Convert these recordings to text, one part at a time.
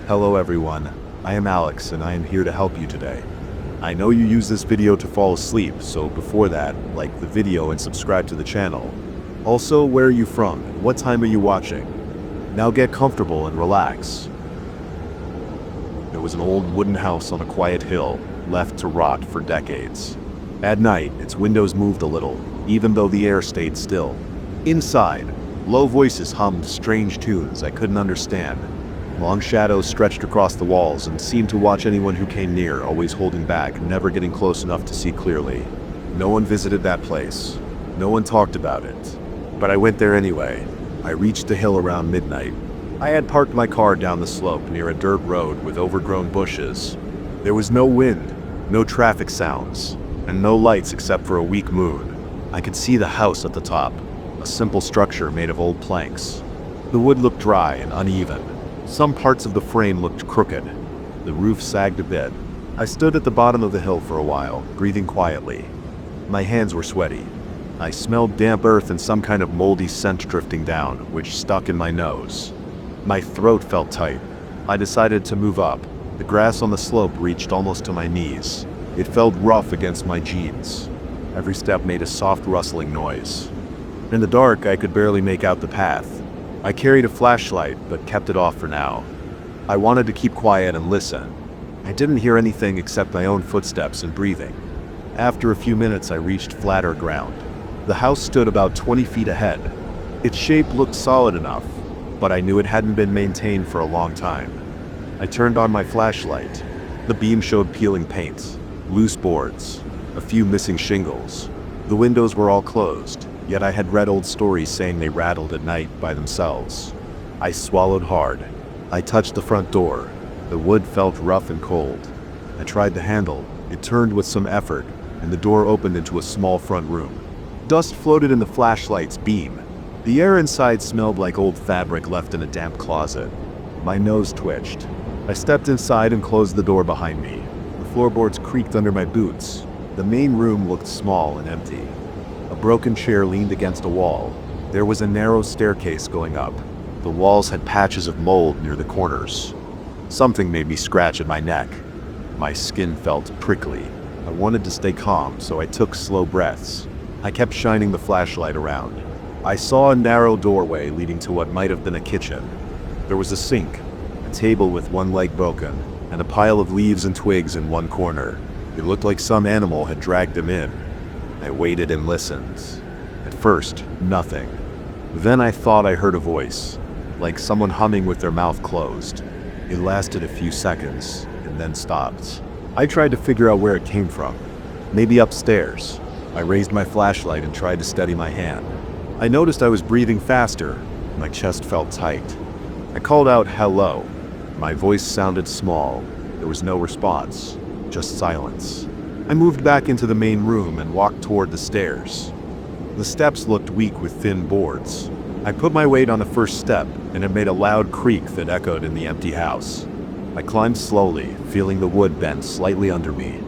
Hello everyone, I am Alex and I am here to help you today. I know you use this video to fall asleep, so before that, like the video and subscribe to the channel. Also, where are you from and what time are you watching? Now get comfortable and relax. There was an old wooden house on a quiet hill, left to rot for decades. At night, its windows moved a little, even though the air stayed still. Inside, low voices hummed strange tunes I couldn't understand. Long shadows stretched across the walls and seemed to watch anyone who came near, always holding back, never getting close enough to see clearly. No one visited that place. No one talked about it. But I went there anyway. I reached the hill around midnight. I had parked my car down the slope near a dirt road with overgrown bushes. There was no wind, no traffic sounds, and no lights except for a weak moon. I could see the house at the top, a simple structure made of old planks. The wood looked dry and uneven. Some parts of the frame looked crooked. The roof sagged a bit. I stood at the bottom of the hill for a while, breathing quietly. My hands were sweaty. I smelled damp earth and some kind of moldy scent drifting down, which stuck in my nose. My throat felt tight. I decided to move up. The grass on the slope reached almost to my knees. It felt rough against my jeans. Every step made a soft rustling noise. In the dark, I could barely make out the path. I carried a flashlight, but kept it off for now. I wanted to keep quiet and listen. I didn't hear anything except my own footsteps and breathing. After a few minutes, I reached flatter ground. The house stood about 20 feet ahead. Its shape looked solid enough, but I knew it hadn't been maintained for a long time. I turned on my flashlight. The beam showed peeling paint, loose boards, a few missing shingles. The windows were all closed. Yet I had read old stories saying they rattled at night by themselves. I swallowed hard. I touched the front door. The wood felt rough and cold. I tried the handle. It turned with some effort, and the door opened into a small front room. Dust floated in the flashlight's beam. The air inside smelled like old fabric left in a damp closet. My nose twitched. I stepped inside and closed the door behind me. The floorboards creaked under my boots. The main room looked small and empty. A broken chair leaned against a wall. There was a narrow staircase going up. The walls had patches of mold near the corners. Something made me scratch at my neck. My skin felt prickly. I wanted to stay calm, so I took slow breaths. I kept shining the flashlight around. I saw a narrow doorway leading to what might have been a kitchen. There was a sink, a table with one leg broken, and a pile of leaves and twigs in one corner. It looked like some animal had dragged them in. I waited and listened. At first, nothing. Then I thought I heard a voice, like someone humming with their mouth closed. It lasted a few seconds, and then stopped. I tried to figure out where it came from. Maybe upstairs. I raised my flashlight and tried to steady my hand. I noticed I was breathing faster. My chest felt tight. I called out, "Hello." My voice sounded small. There was no response, just silence. I moved back into the main room and walked toward the stairs. The steps looked weak with thin boards. I put my weight on the first step, and it made a loud creak that echoed in the empty house. I climbed slowly, feeling the wood bend slightly under me.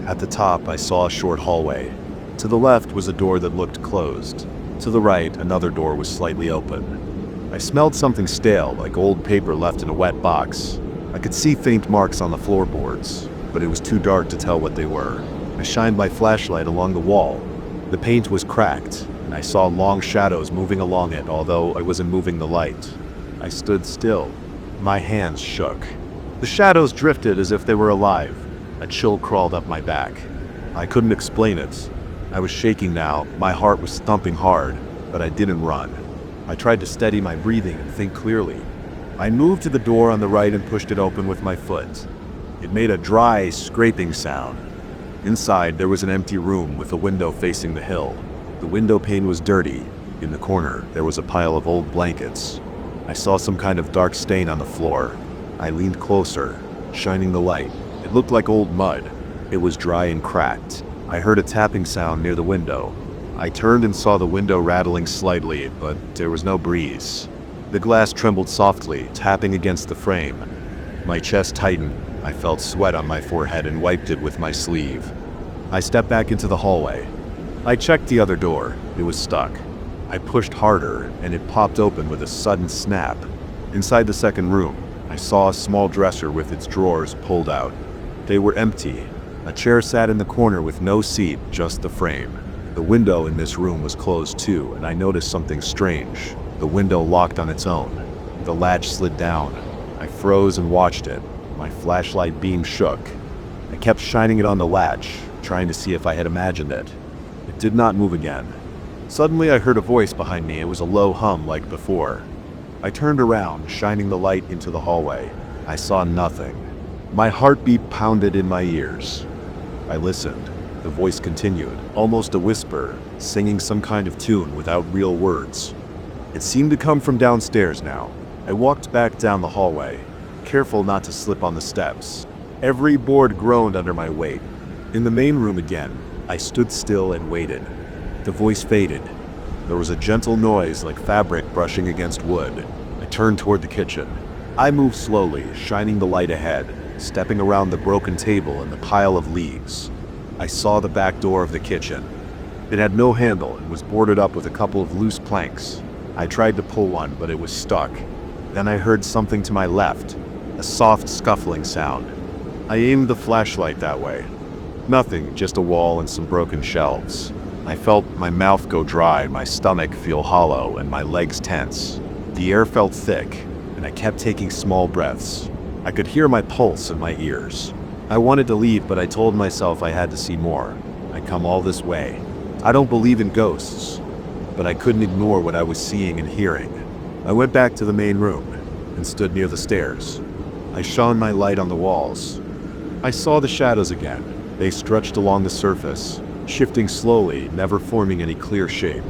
At the top, I saw a short hallway. To the left was a door that looked closed. To the right, another door was slightly open. I smelled something stale, like old paper left in a wet box. I could see faint marks on the floorboards, but it was too dark to tell what they were. I shined my flashlight along the wall. The paint was cracked, and I saw long shadows moving along it, although I wasn't moving the light. I stood still. My hands shook. The shadows drifted as if they were alive. A chill crawled up my back. I couldn't explain it. I was shaking now, my heart was thumping hard, but I didn't run. I tried to steady my breathing and think clearly. I moved to the door on the right and pushed it open with my foot. It made a dry, scraping sound. Inside, there was an empty room with a window facing the hill. The window pane was dirty. In the corner, there was a pile of old blankets. I saw some kind of dark stain on the floor. I leaned closer, shining the light. It looked like old mud. It was dry and cracked. I heard a tapping sound near the window. I turned and saw the window rattling slightly, but there was no breeze. The glass trembled softly, tapping against the frame. My chest tightened. I felt sweat on my forehead and wiped it with my sleeve. I stepped back into the hallway. I checked the other door. It was stuck. I pushed harder, and it popped open with a sudden snap. Inside the second room, I I saw a small dresser with its drawers pulled out. They were empty. A chair sat in the corner with no seat, just the frame. The window in this room was closed too, and I noticed something strange. The window locked on its own. The latch slid down. I froze and watched it. My flashlight beam shook. I kept shining it on the latch, trying to see if I had imagined it. It did not move again. Suddenly I heard a voice behind me. It was a low hum like before. I turned around, shining the light into the hallway. I saw nothing. My heartbeat pounded in my ears. I listened. The voice continued, almost a whisper, singing some kind of tune without real words. It seemed to come from downstairs now. I walked back down the hallway, careful not to slip on the steps. Every board groaned under my weight. In the main room again, I stood still and waited. The voice faded. There was a gentle noise like fabric brushing against wood. I turned toward the kitchen. I moved slowly, shining the light ahead, stepping around the broken table and the pile of leaves. I saw the back door of the kitchen. It had no handle and was boarded up with a couple of loose planks. I tried to pull one, but it was stuck. Then I heard something to my left, a soft scuffling sound. I aimed the flashlight that way. Nothing, just a wall and some broken shelves. I felt my mouth go dry, my stomach feel hollow, and my legs tense. The air felt thick, and I kept taking small breaths. I could hear my pulse in my ears. I wanted to leave, but I told myself I had to see more. I'd come all this way. I don't believe in ghosts, but I couldn't ignore what I was seeing and hearing. I went back to the main room and stood near the stairs. I shone my light on the walls. I saw the shadows again. They stretched along the surface, shifting slowly, never forming any clear shape.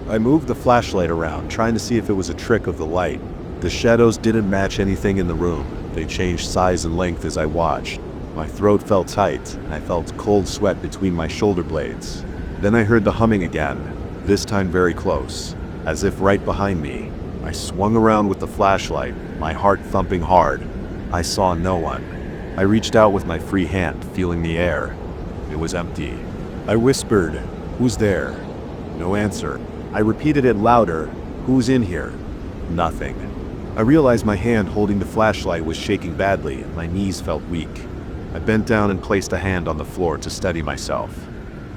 I moved the flashlight around, trying to see if it was a trick of the light. The shadows didn't match anything in the room. They changed size and length as I watched. My throat felt tight, and I felt cold sweat between my shoulder blades. Then I heard the humming again, this time very close, as if right behind me. I swung around with the flashlight, my heart thumping hard. I saw no one. I reached out with my free hand, feeling the air. It was empty. I whispered, "Who's there?" No answer. I repeated it louder, "Who's in here?" Nothing. I realized my hand holding the flashlight was shaking badly, and my knees felt weak. I bent down and placed a hand on the floor to steady myself.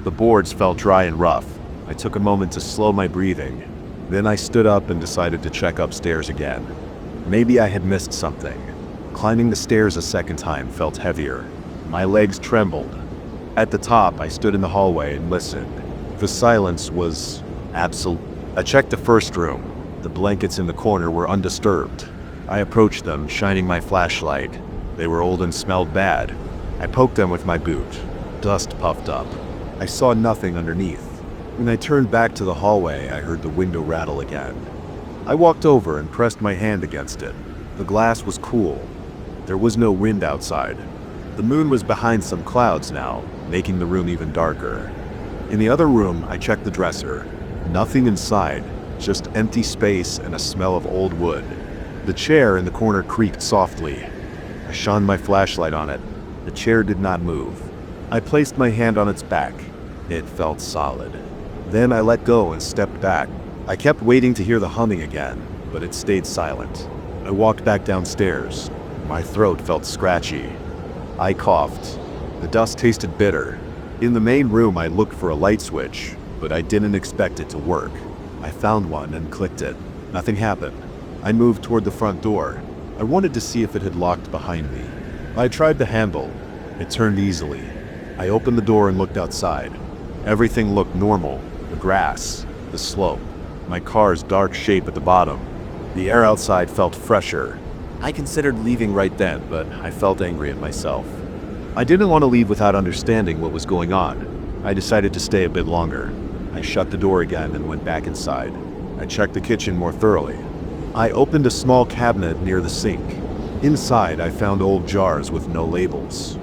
The boards felt dry and rough. I took a moment to slow my breathing. Then I stood up and decided to check upstairs again. Maybe I had missed something. Climbing the stairs a second time felt heavier. My legs trembled. At the top, I stood in the hallway and listened. The silence was absolute. I checked the first room. The blankets in the corner were undisturbed. I approached them, shining my flashlight. They were old and smelled bad. I poked them with my boot. Dust puffed up. I saw nothing underneath. When I turned back to the hallway, I heard the window rattle again. I walked over and pressed my hand against it. The glass was cool. There was no wind outside. The moon was behind some clouds now, making the room even darker. In the other room, I checked the dresser. Nothing inside, just empty space and a smell of old wood. The chair in the corner creaked softly. I shone my flashlight on it. The chair did not move. I placed my hand on its back. It felt solid. Then I let go and stepped back. I kept waiting to hear the humming again, but it stayed silent. I walked back downstairs. My throat felt scratchy. I coughed. The dust tasted bitter. In the main room, I looked for a light switch, but I didn't expect it to work. I found one and clicked it. Nothing happened. I moved toward the front door. I wanted to see if it had locked behind me. I tried the handle. It turned easily. I opened the door and looked outside. Everything looked normal. The grass, the slope, my car's dark shape at the bottom. The air outside felt fresher. I considered leaving right then, but I felt angry at myself. I didn't want to leave without understanding what was going on. I decided to stay a bit longer. I shut the door again and went back inside. I checked the kitchen more thoroughly. I opened a small cabinet near the sink. Inside, I found old jars with no labels.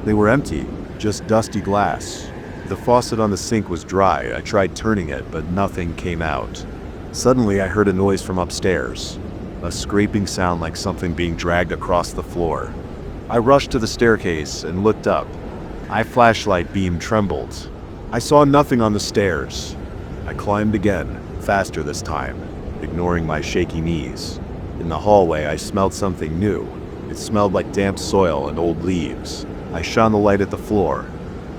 They were empty, just dusty glass. The faucet on the sink was dry. I tried turning it, but nothing came out. Suddenly, I heard a noise from upstairs. A scraping sound like something being dragged across the floor. I rushed to the staircase and looked up. My flashlight beam trembled. I saw nothing on the stairs. I climbed again, faster this time, ignoring my shaky knees. In the hallway, I smelled something new. It smelled like damp soil and old leaves. I shone the light at the floor.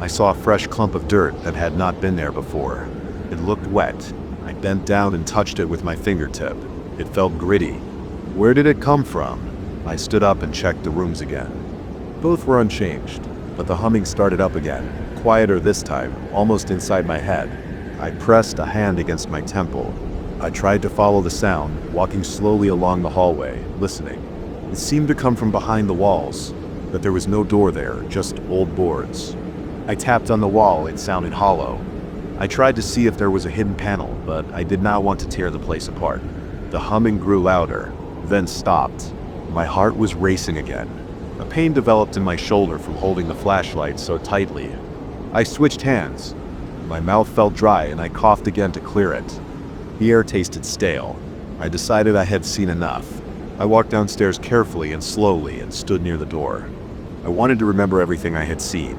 I saw a fresh clump of dirt that had not been there before. It looked wet. I bent down and touched it with my fingertip. It felt gritty. Where did it come from? I stood up and checked the rooms again. Both were unchanged, but the humming started up again, quieter this time, almost inside my head. I pressed a hand against my temple. I tried to follow the sound, walking slowly along the hallway, listening. It seemed to come from behind the walls, but there was no door there, just old boards. I tapped on the wall. It sounded hollow. I tried to see if there was a hidden panel, but I did not want to tear the place apart. The humming grew louder, then stopped. My heart was racing again. A pain developed in my shoulder from holding the flashlight so tightly. I switched hands. My mouth felt dry and I coughed again to clear it. The air tasted stale. I decided I had seen enough. I walked downstairs carefully and slowly and stood near the door. I wanted to remember everything I had seen.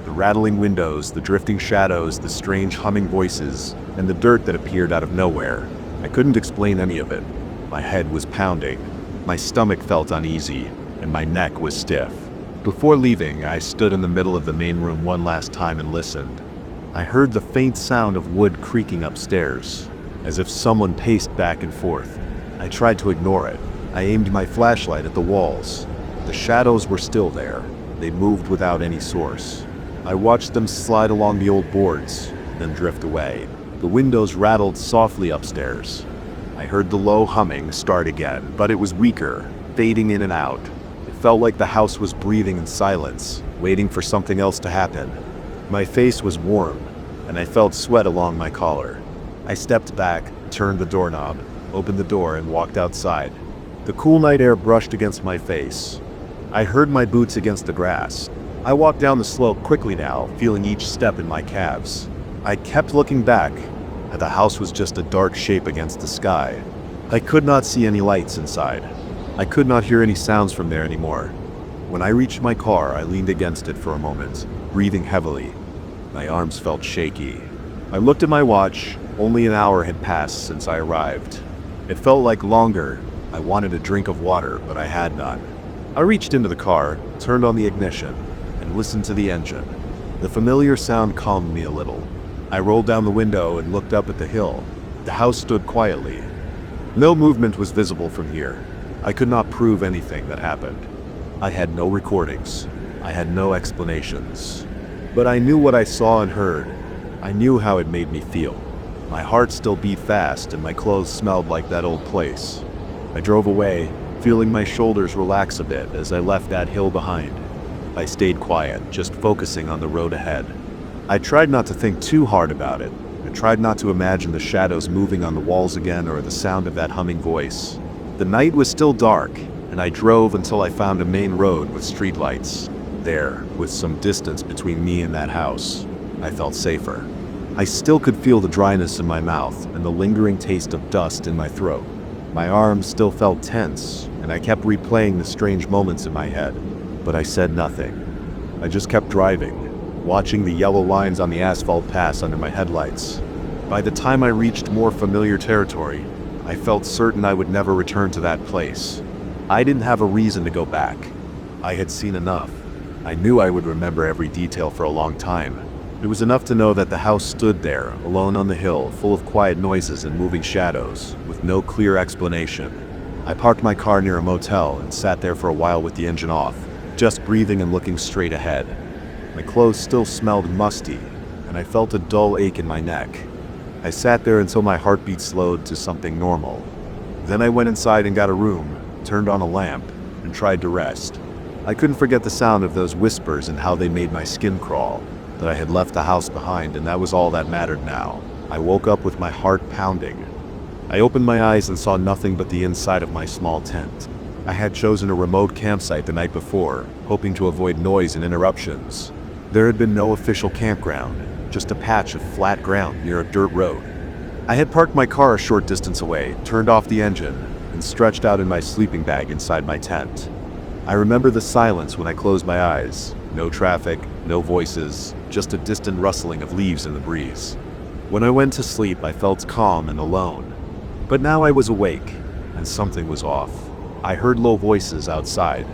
The rattling windows, the drifting shadows, the strange humming voices, and the dirt that appeared out of nowhere. I couldn't explain any of it. My head was pounding. My stomach felt uneasy, and my neck was stiff. Before leaving, I stood in the middle of the main room one last time and listened. I heard the faint sound of wood creaking upstairs, as if someone paced back and forth. I tried to ignore it. I aimed my flashlight at the walls. The shadows were still there. They moved without any source. I watched them slide along the old boards, then drift away. The windows rattled softly upstairs. I heard the low humming start again, but it was weaker, fading in and out. It felt like the house was breathing in silence, waiting for something else to happen. My face was warm, and I felt sweat along my collar. I stepped back, turned the doorknob, opened the door, and walked outside. The cool night air brushed against my face. I heard my boots against the grass. I walked down the slope quickly now, feeling each step in my calves. I kept looking back, and the house was just a dark shape against the sky. I could not see any lights inside. I could not hear any sounds from there anymore. When I reached my car, I leaned against it for a moment, breathing heavily. My arms felt shaky. I looked at my watch. Only an hour had passed since I arrived. It felt like longer. I wanted a drink of water, but I had none. I reached into the car, turned on the ignition, and listened to the engine. The familiar sound calmed me a little. I rolled down the window and looked up at the hill. The house stood quietly. No movement was visible from here. I could not prove anything that happened. I had no recordings. I had no explanations. But I knew what I saw and heard. I knew how it made me feel. My heart still beat fast and my clothes smelled like that old place. I drove away, feeling my shoulders relax a bit as I left that hill behind. I stayed quiet, just focusing on the road ahead. I tried not to think too hard about it. I tried not to imagine the shadows moving on the walls again or the sound of that humming voice. The night was still dark, and I drove until I found a main road with streetlights. There, with some distance between me and that house, I felt safer. I still could feel the dryness in my mouth and the lingering taste of dust in my throat. My arms still felt tense, and I kept replaying the strange moments in my head, but I said nothing. I just kept driving, watching the yellow lines on the asphalt pass under my headlights. By the time I reached more familiar territory, I felt certain I would never return to that place. I didn't have a reason to go back. I had seen enough. I knew I would remember every detail for a long time. It was enough to know that the house stood there, alone on the hill, full of quiet noises and moving shadows, with no clear explanation. I parked my car near a motel and sat there for a while with the engine off, just breathing and looking straight ahead. My clothes still smelled musty, and I felt a dull ache in my neck. I sat there until my heartbeat slowed to something normal. Then I went inside and got a room, turned on a lamp, and tried to rest. I couldn't forget the sound of those whispers and how they made my skin crawl. That I had left the house behind, and that was all that mattered now. I woke up with my heart pounding. I opened my eyes and saw nothing but the inside of my small tent. I had chosen a remote campsite the night before, hoping to avoid noise and interruptions. There had been no official campground, just a patch of flat ground near a dirt road. I had parked my car a short distance away, turned off the engine, and stretched out in my sleeping bag inside my tent. I remember the silence when I closed my eyes. No traffic, no voices, just a distant rustling of leaves in the breeze. When I went to sleep, I felt calm and alone. But now I was awake, and something was off. I heard low voices outside.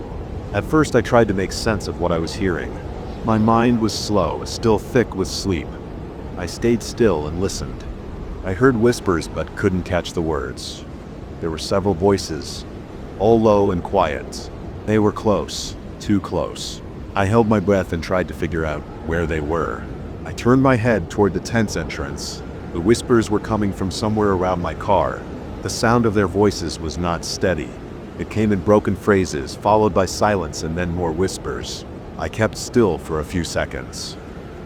At first I tried to make sense of what I was hearing. My mind was slow, still thick with sleep. I stayed still and listened. I heard whispers but couldn't catch the words. There were several voices, all low and quiet. They were close, too close. I held my breath and tried to figure out where they were. I turned my head toward the tent's entrance. The whispers were coming from somewhere around my car. The sound of their voices was not steady. It came in broken phrases, followed by silence and then more whispers. I kept still for a few seconds.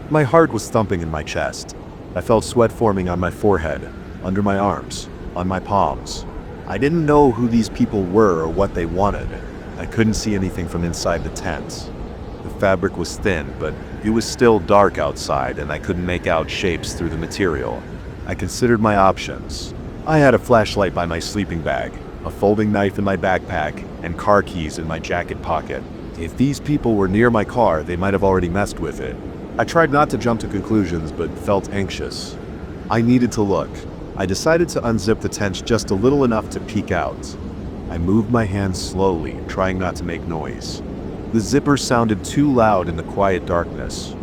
My heart was thumping in my chest. I felt sweat forming on my forehead, under my arms, on my palms. I didn't know who these people were or what they wanted. I couldn't see anything from inside the tent. The fabric was thin, but it was still dark outside and I couldn't make out shapes through the material. I considered my options. I had a flashlight by my sleeping bag, a folding knife in my backpack, and car keys in my jacket pocket. If these people were near my car, they might have already messed with it. I tried not to jump to conclusions, but felt anxious. I needed to look. I decided to unzip the tent just a little enough to peek out. I moved my hand slowly, trying not to make noise. The zipper sounded too loud in the quiet darkness.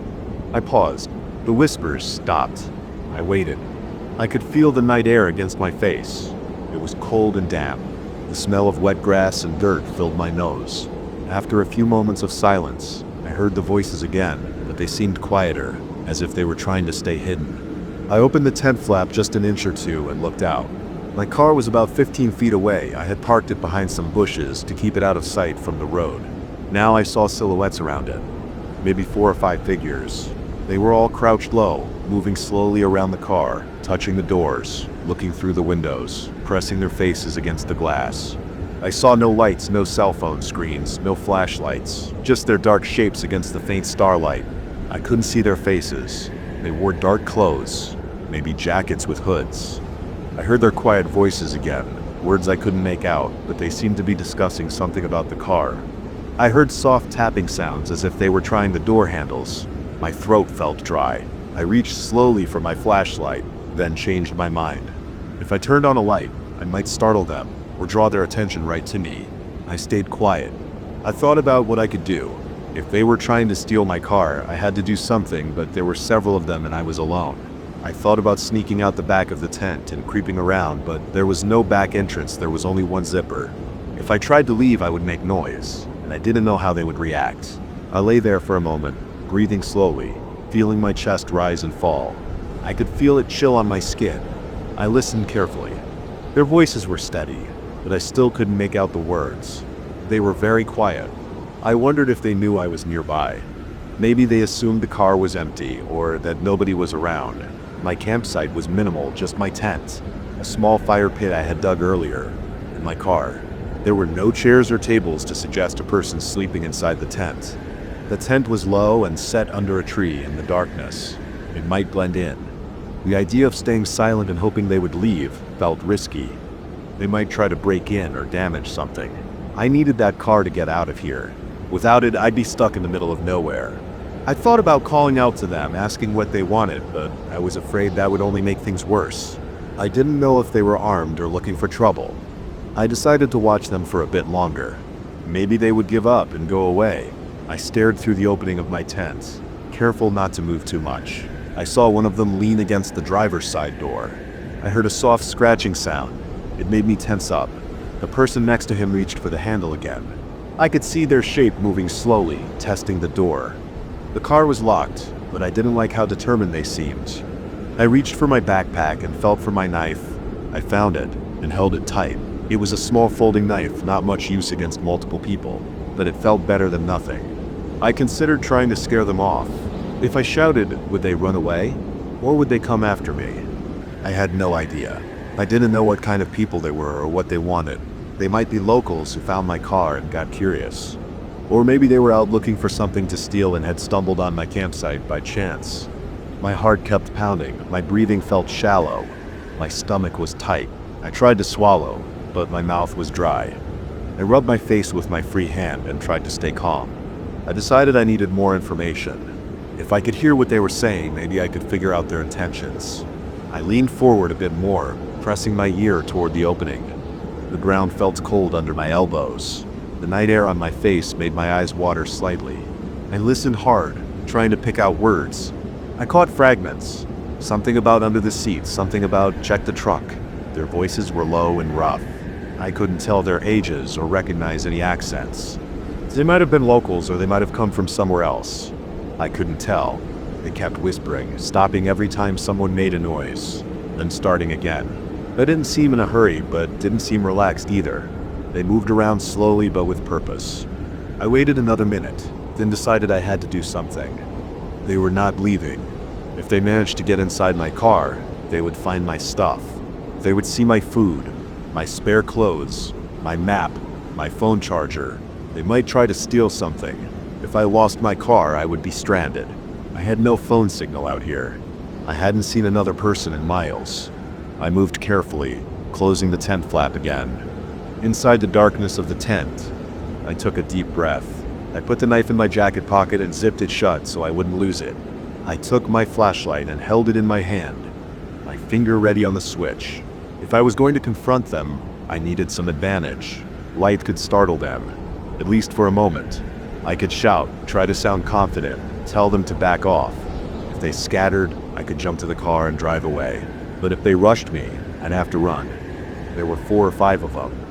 I paused. The whispers stopped. I waited. I could feel the night air against my face. It was cold and damp. The smell of wet grass and dirt filled my nose. After a few moments of silence, I heard the voices again, but they seemed quieter, as if they were trying to stay hidden. I opened the tent flap just an inch or two and looked out. My car was about 15 feet away. I had parked it behind some bushes to keep it out of sight from the road. Now I saw silhouettes around it, maybe 4 or 5 figures. They were all crouched low, moving slowly around the car, touching the doors, looking through the windows, pressing their faces against the glass. I saw no lights, no cell phone screens, no flashlights, just their dark shapes against the faint starlight. I couldn't see their faces. They wore dark clothes, maybe jackets with hoods. I heard their quiet voices again, words I couldn't make out, but they seemed to be discussing something about the car. I heard soft tapping sounds as if they were trying the door handles. My throat felt dry. I reached slowly for my flashlight, then changed my mind. If I turned on a light, I might startle them or draw their attention right to me. I stayed quiet. I thought about what I could do. If they were trying to steal my car, I had to do something, but there were several of them and I was alone. I thought about sneaking out the back of the tent and creeping around, but there was no back entrance, there was only one zipper. If I tried to leave, I would make noise, and I didn't know how they would react. I lay there for a moment, breathing slowly, feeling my chest rise and fall. I could feel it chill on my skin. I listened carefully. Their voices were steady, but I still couldn't make out the words. They were very quiet. I wondered if they knew I was nearby. Maybe they assumed the car was empty or that nobody was around. My campsite was minimal, just my tent, a small fire pit I had dug earlier, and my car. There were no chairs or tables to suggest a person sleeping inside the tent. The tent was low and set under a tree in the darkness. It might blend in. The idea of staying silent and hoping they would leave felt risky. They might try to break in or damage something. I needed that car to get out of here. Without it, I'd be stuck in the middle of nowhere. I thought about calling out to them, asking what they wanted, but I was afraid that would only make things worse. I didn't know if they were armed or looking for trouble. I decided to watch them for a bit longer. Maybe they would give up and go away. I stared through the opening of my tent, careful not to move too much. I saw one of them lean against the driver's side door. I heard a soft scratching sound. It made me tense up. The person next to him reached for the handle again. I could see their shape moving slowly, testing the door. The car was locked, but I didn't like how determined they seemed. I reached for my backpack and felt for my knife. I found it and held it tight. It was a small folding knife, not much use against multiple people, but it felt better than nothing. I considered trying to scare them off. If I shouted, would they run away? Or would they come after me? I had no idea. I didn't know what kind of people they were or what they wanted. They might be locals who found my car and got curious. Or maybe they were out looking for something to steal and had stumbled on my campsite by chance. My heart kept pounding. My breathing felt shallow. My stomach was tight. I tried to swallow, but my mouth was dry. I rubbed my face with my free hand and tried to stay calm. I decided I needed more information. If I could hear what they were saying, maybe I could figure out their intentions. I leaned forward a bit more, pressing my ear toward the opening. The ground felt cold under my elbows. The night air on my face made my eyes water slightly. I listened hard, trying to pick out words. I caught fragments. Something about under the seat, something about check the trunk. Their voices were low and rough. I couldn't tell their ages or recognize any accents. They might have been locals or they might have come from somewhere else. I couldn't tell. They kept whispering, stopping every time someone made a noise, then starting again. They didn't seem in a hurry, but didn't seem relaxed either. They moved around slowly but with purpose. I waited another minute, then decided I had to do something. They were not leaving. If they managed to get inside my car, they would find my stuff. They would see my food, my spare clothes, my map, my phone charger. They might try to steal something. If I lost my car, I would be stranded. I had no phone signal out here. I hadn't seen another person in miles. I moved carefully, closing the tent flap again. Inside the darkness of the tent, I took a deep breath. I put the knife in my jacket pocket and zipped it shut so I wouldn't lose it. I took my flashlight and held it in my hand, my finger ready on the switch. If I was going to confront them, I needed some advantage. Light could startle them, at least for a moment. I could shout, try to sound confident, tell them to back off. If they scattered, I could jump to the car and drive away. But if they rushed me, I'd have to run. There were 4 or 5 of them.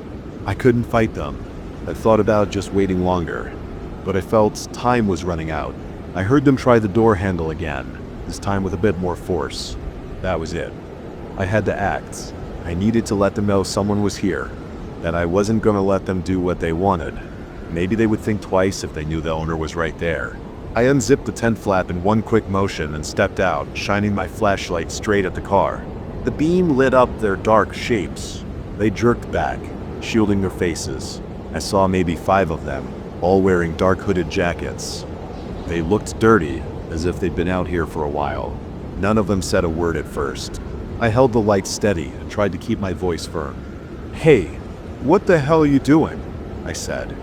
I couldn't fight them. I thought about just waiting longer, but I felt time was running out. I heard them try the door handle again, this time with a bit more force. That was it. I had to act. I needed to let them know someone was here, that I wasn't going to let them do what they wanted. Maybe they would think twice if they knew the owner was right there. I unzipped the tent flap in one quick motion and stepped out, shining my flashlight straight at the car. The beam lit up their dark shapes. They jerked back, shielding their faces. I saw maybe 5 of them, all wearing dark hooded jackets. They looked dirty, as if they'd been out here for a while. None of them said a word at first. I held the light steady and tried to keep my voice firm. "Hey, what the hell are you doing?" I said.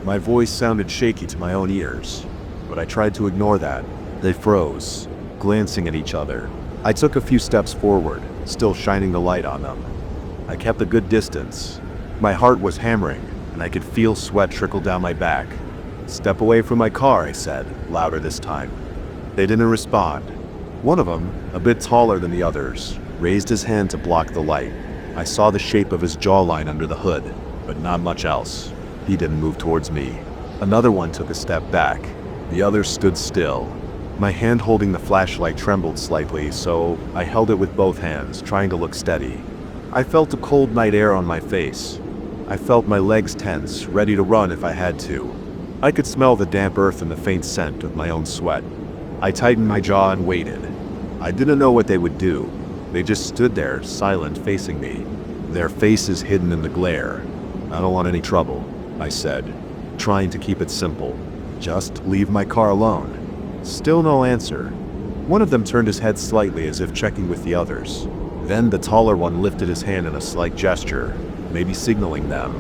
My voice sounded shaky to my own ears, but I tried to ignore that. They froze, glancing at each other. I took a few steps forward, still shining the light on them. I kept a good distance. My heart was hammering, and I could feel sweat trickle down my back. "Step away from my car," I said, louder this time. They didn't respond. One of them, a bit taller than the others, raised his hand to block the light. I saw the shape of his jawline under the hood, but not much else. He didn't move towards me. Another one took a step back. The others stood still. My hand holding the flashlight trembled slightly, so I held it with both hands, trying to look steady. I felt the cold night air on my face. I felt my legs tense, ready to run if I had to. I could smell the damp earth and the faint scent of my own sweat. I tightened my jaw and waited. I didn't know what they would do. They just stood there, silent, facing me, their faces hidden in the glare. "I don't want any trouble," I said, trying to keep it simple. "Just leave my car alone." Still no answer. One of them turned his head slightly as if checking with the others. Then the taller one lifted his hand in a slight gesture, maybe signaling them.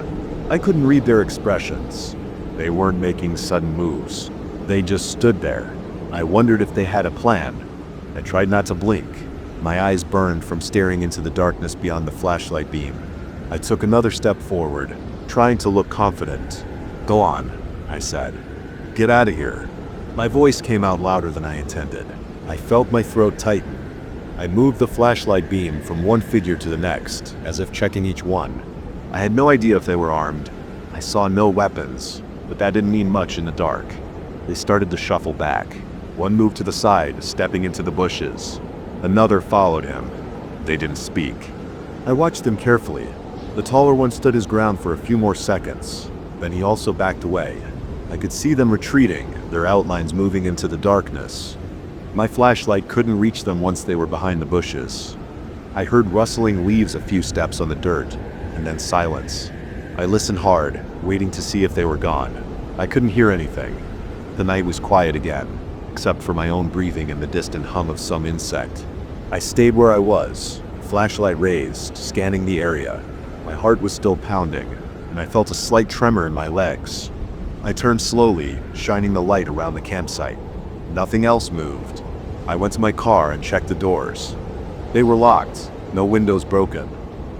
I couldn't read their expressions. They weren't making sudden moves. They just stood there. I wondered if they had a plan. I tried not to blink. My eyes burned from staring into the darkness beyond the flashlight beam. I took another step forward, trying to look confident. "Go on," I said. "Get out of here." My voice came out louder than I intended. I felt my throat tighten. I moved the flashlight beam from one figure to the next, as if checking each one. I had no idea if they were armed. I saw no weapons, but that didn't mean much in the dark. They started to shuffle back. One moved to the side, stepping into the bushes. Another followed him. They didn't speak. I watched them carefully. The taller one stood his ground for a few more seconds. Then he also backed away. I could see them retreating, their outlines moving into the darkness. My flashlight couldn't reach them once they were behind the bushes. I heard rustling leaves a few steps on the dirt, and then silence. I listened hard, waiting to see if they were gone. I couldn't hear anything. The night was quiet again, except for my own breathing and the distant hum of some insect. I stayed where I was, flashlight raised, scanning the area. My heart was still pounding, and I felt a slight tremor in my legs. I turned slowly, shining the light around the campsite. Nothing else moved. I went to my car and checked the doors. They were locked, no windows broken.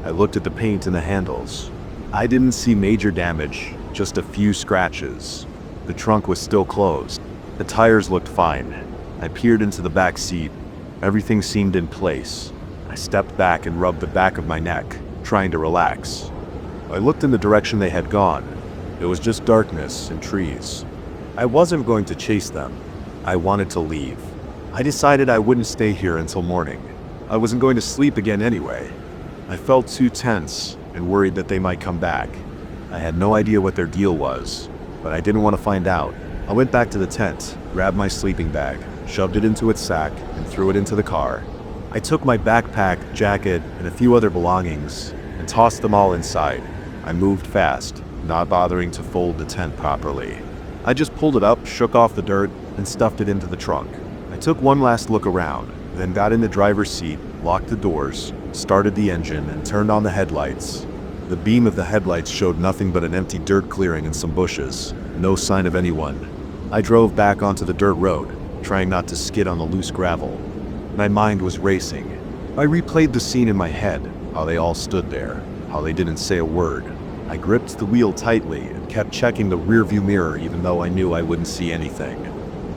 I looked at the paint and the handles. I didn't see major damage, just a few scratches. The trunk was still closed. The tires looked fine. I peered into the back seat. Everything seemed in place. I stepped back and rubbed the back of my neck, trying to relax. I looked in the direction they had gone. It was just darkness and trees. I wasn't going to chase them. I wanted to leave. I decided I wouldn't stay here until morning. I wasn't going to sleep again anyway. I felt too tense and worried that they might come back. I had no idea what their deal was, but I didn't want to find out. I went back to the tent, grabbed my sleeping bag, shoved it into its sack, and threw it into the car. I took my backpack, jacket, and a few other belongings, and tossed them all inside. I moved fast, not bothering to fold the tent properly. I just pulled it up, shook off the dirt, and stuffed it into the trunk. I took one last look around, then got in the driver's seat, locked the doors, started the engine, and turned on the headlights. The beam of the headlights showed nothing but an empty dirt clearing and some bushes. No sign of anyone. I drove back onto the dirt road, trying not to skid on the loose gravel. My mind was racing. I replayed the scene in my head, how they all stood there, how they didn't say a word. I gripped the wheel tightly and kept checking the rearview mirror even though I knew I wouldn't see anything.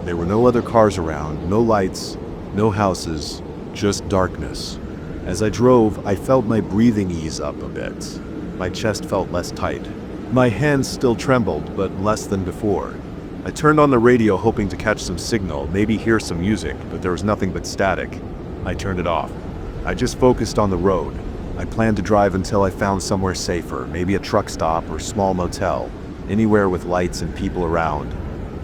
There were no other cars around, no lights, no houses, just darkness. As I drove, I felt my breathing ease up a bit. My chest felt less tight. My hands still trembled, but less than before. I turned on the radio hoping to catch some signal, maybe hear some music, but there was nothing but static. I turned it off. I just focused on the road. I planned to drive until I found somewhere safer, maybe a truck stop or small motel, anywhere with lights and people around.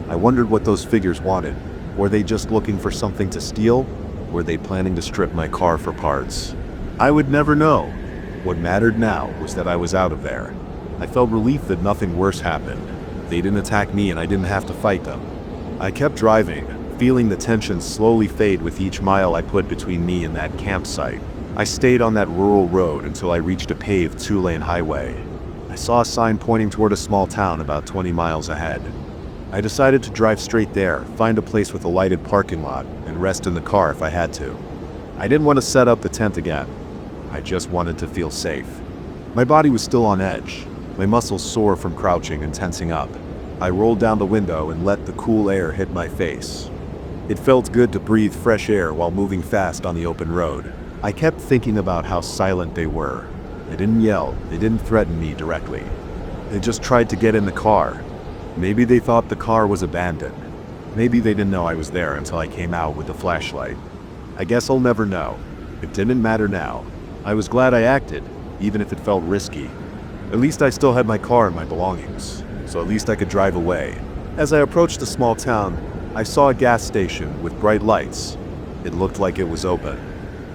I wondered what those figures wanted. Were they just looking for something to steal? Were they planning to strip my car for parts? I would never know. What mattered now was that I was out of there. I felt relief that nothing worse happened. They didn't attack me and I didn't have to fight them. I kept driving, feeling the tension slowly fade with each mile I put between me and that campsite. I stayed on that rural road until I reached a paved 2-lane highway. I saw a sign pointing toward a small town about 20 miles ahead. I decided to drive straight there, find a place with a lighted parking lot, and rest in the car if I had to. I didn't want to set up the tent again. I just wanted to feel safe. My body was still on edge, my muscles sore from crouching and tensing up. I rolled down the window and let the cool air hit my face. It felt good to breathe fresh air while moving fast on the open road. I kept thinking about how silent they were. They didn't yell, they didn't threaten me directly. They just tried to get in the car. Maybe they thought the car was abandoned. Maybe they didn't know I was there until I came out with the flashlight. I guess I'll never know. It didn't matter now. I was glad I acted, even if it felt risky. At least I still had my car and my belongings, so at least I could drive away. As I approached the small town, I saw a gas station with bright lights. It looked like it was open.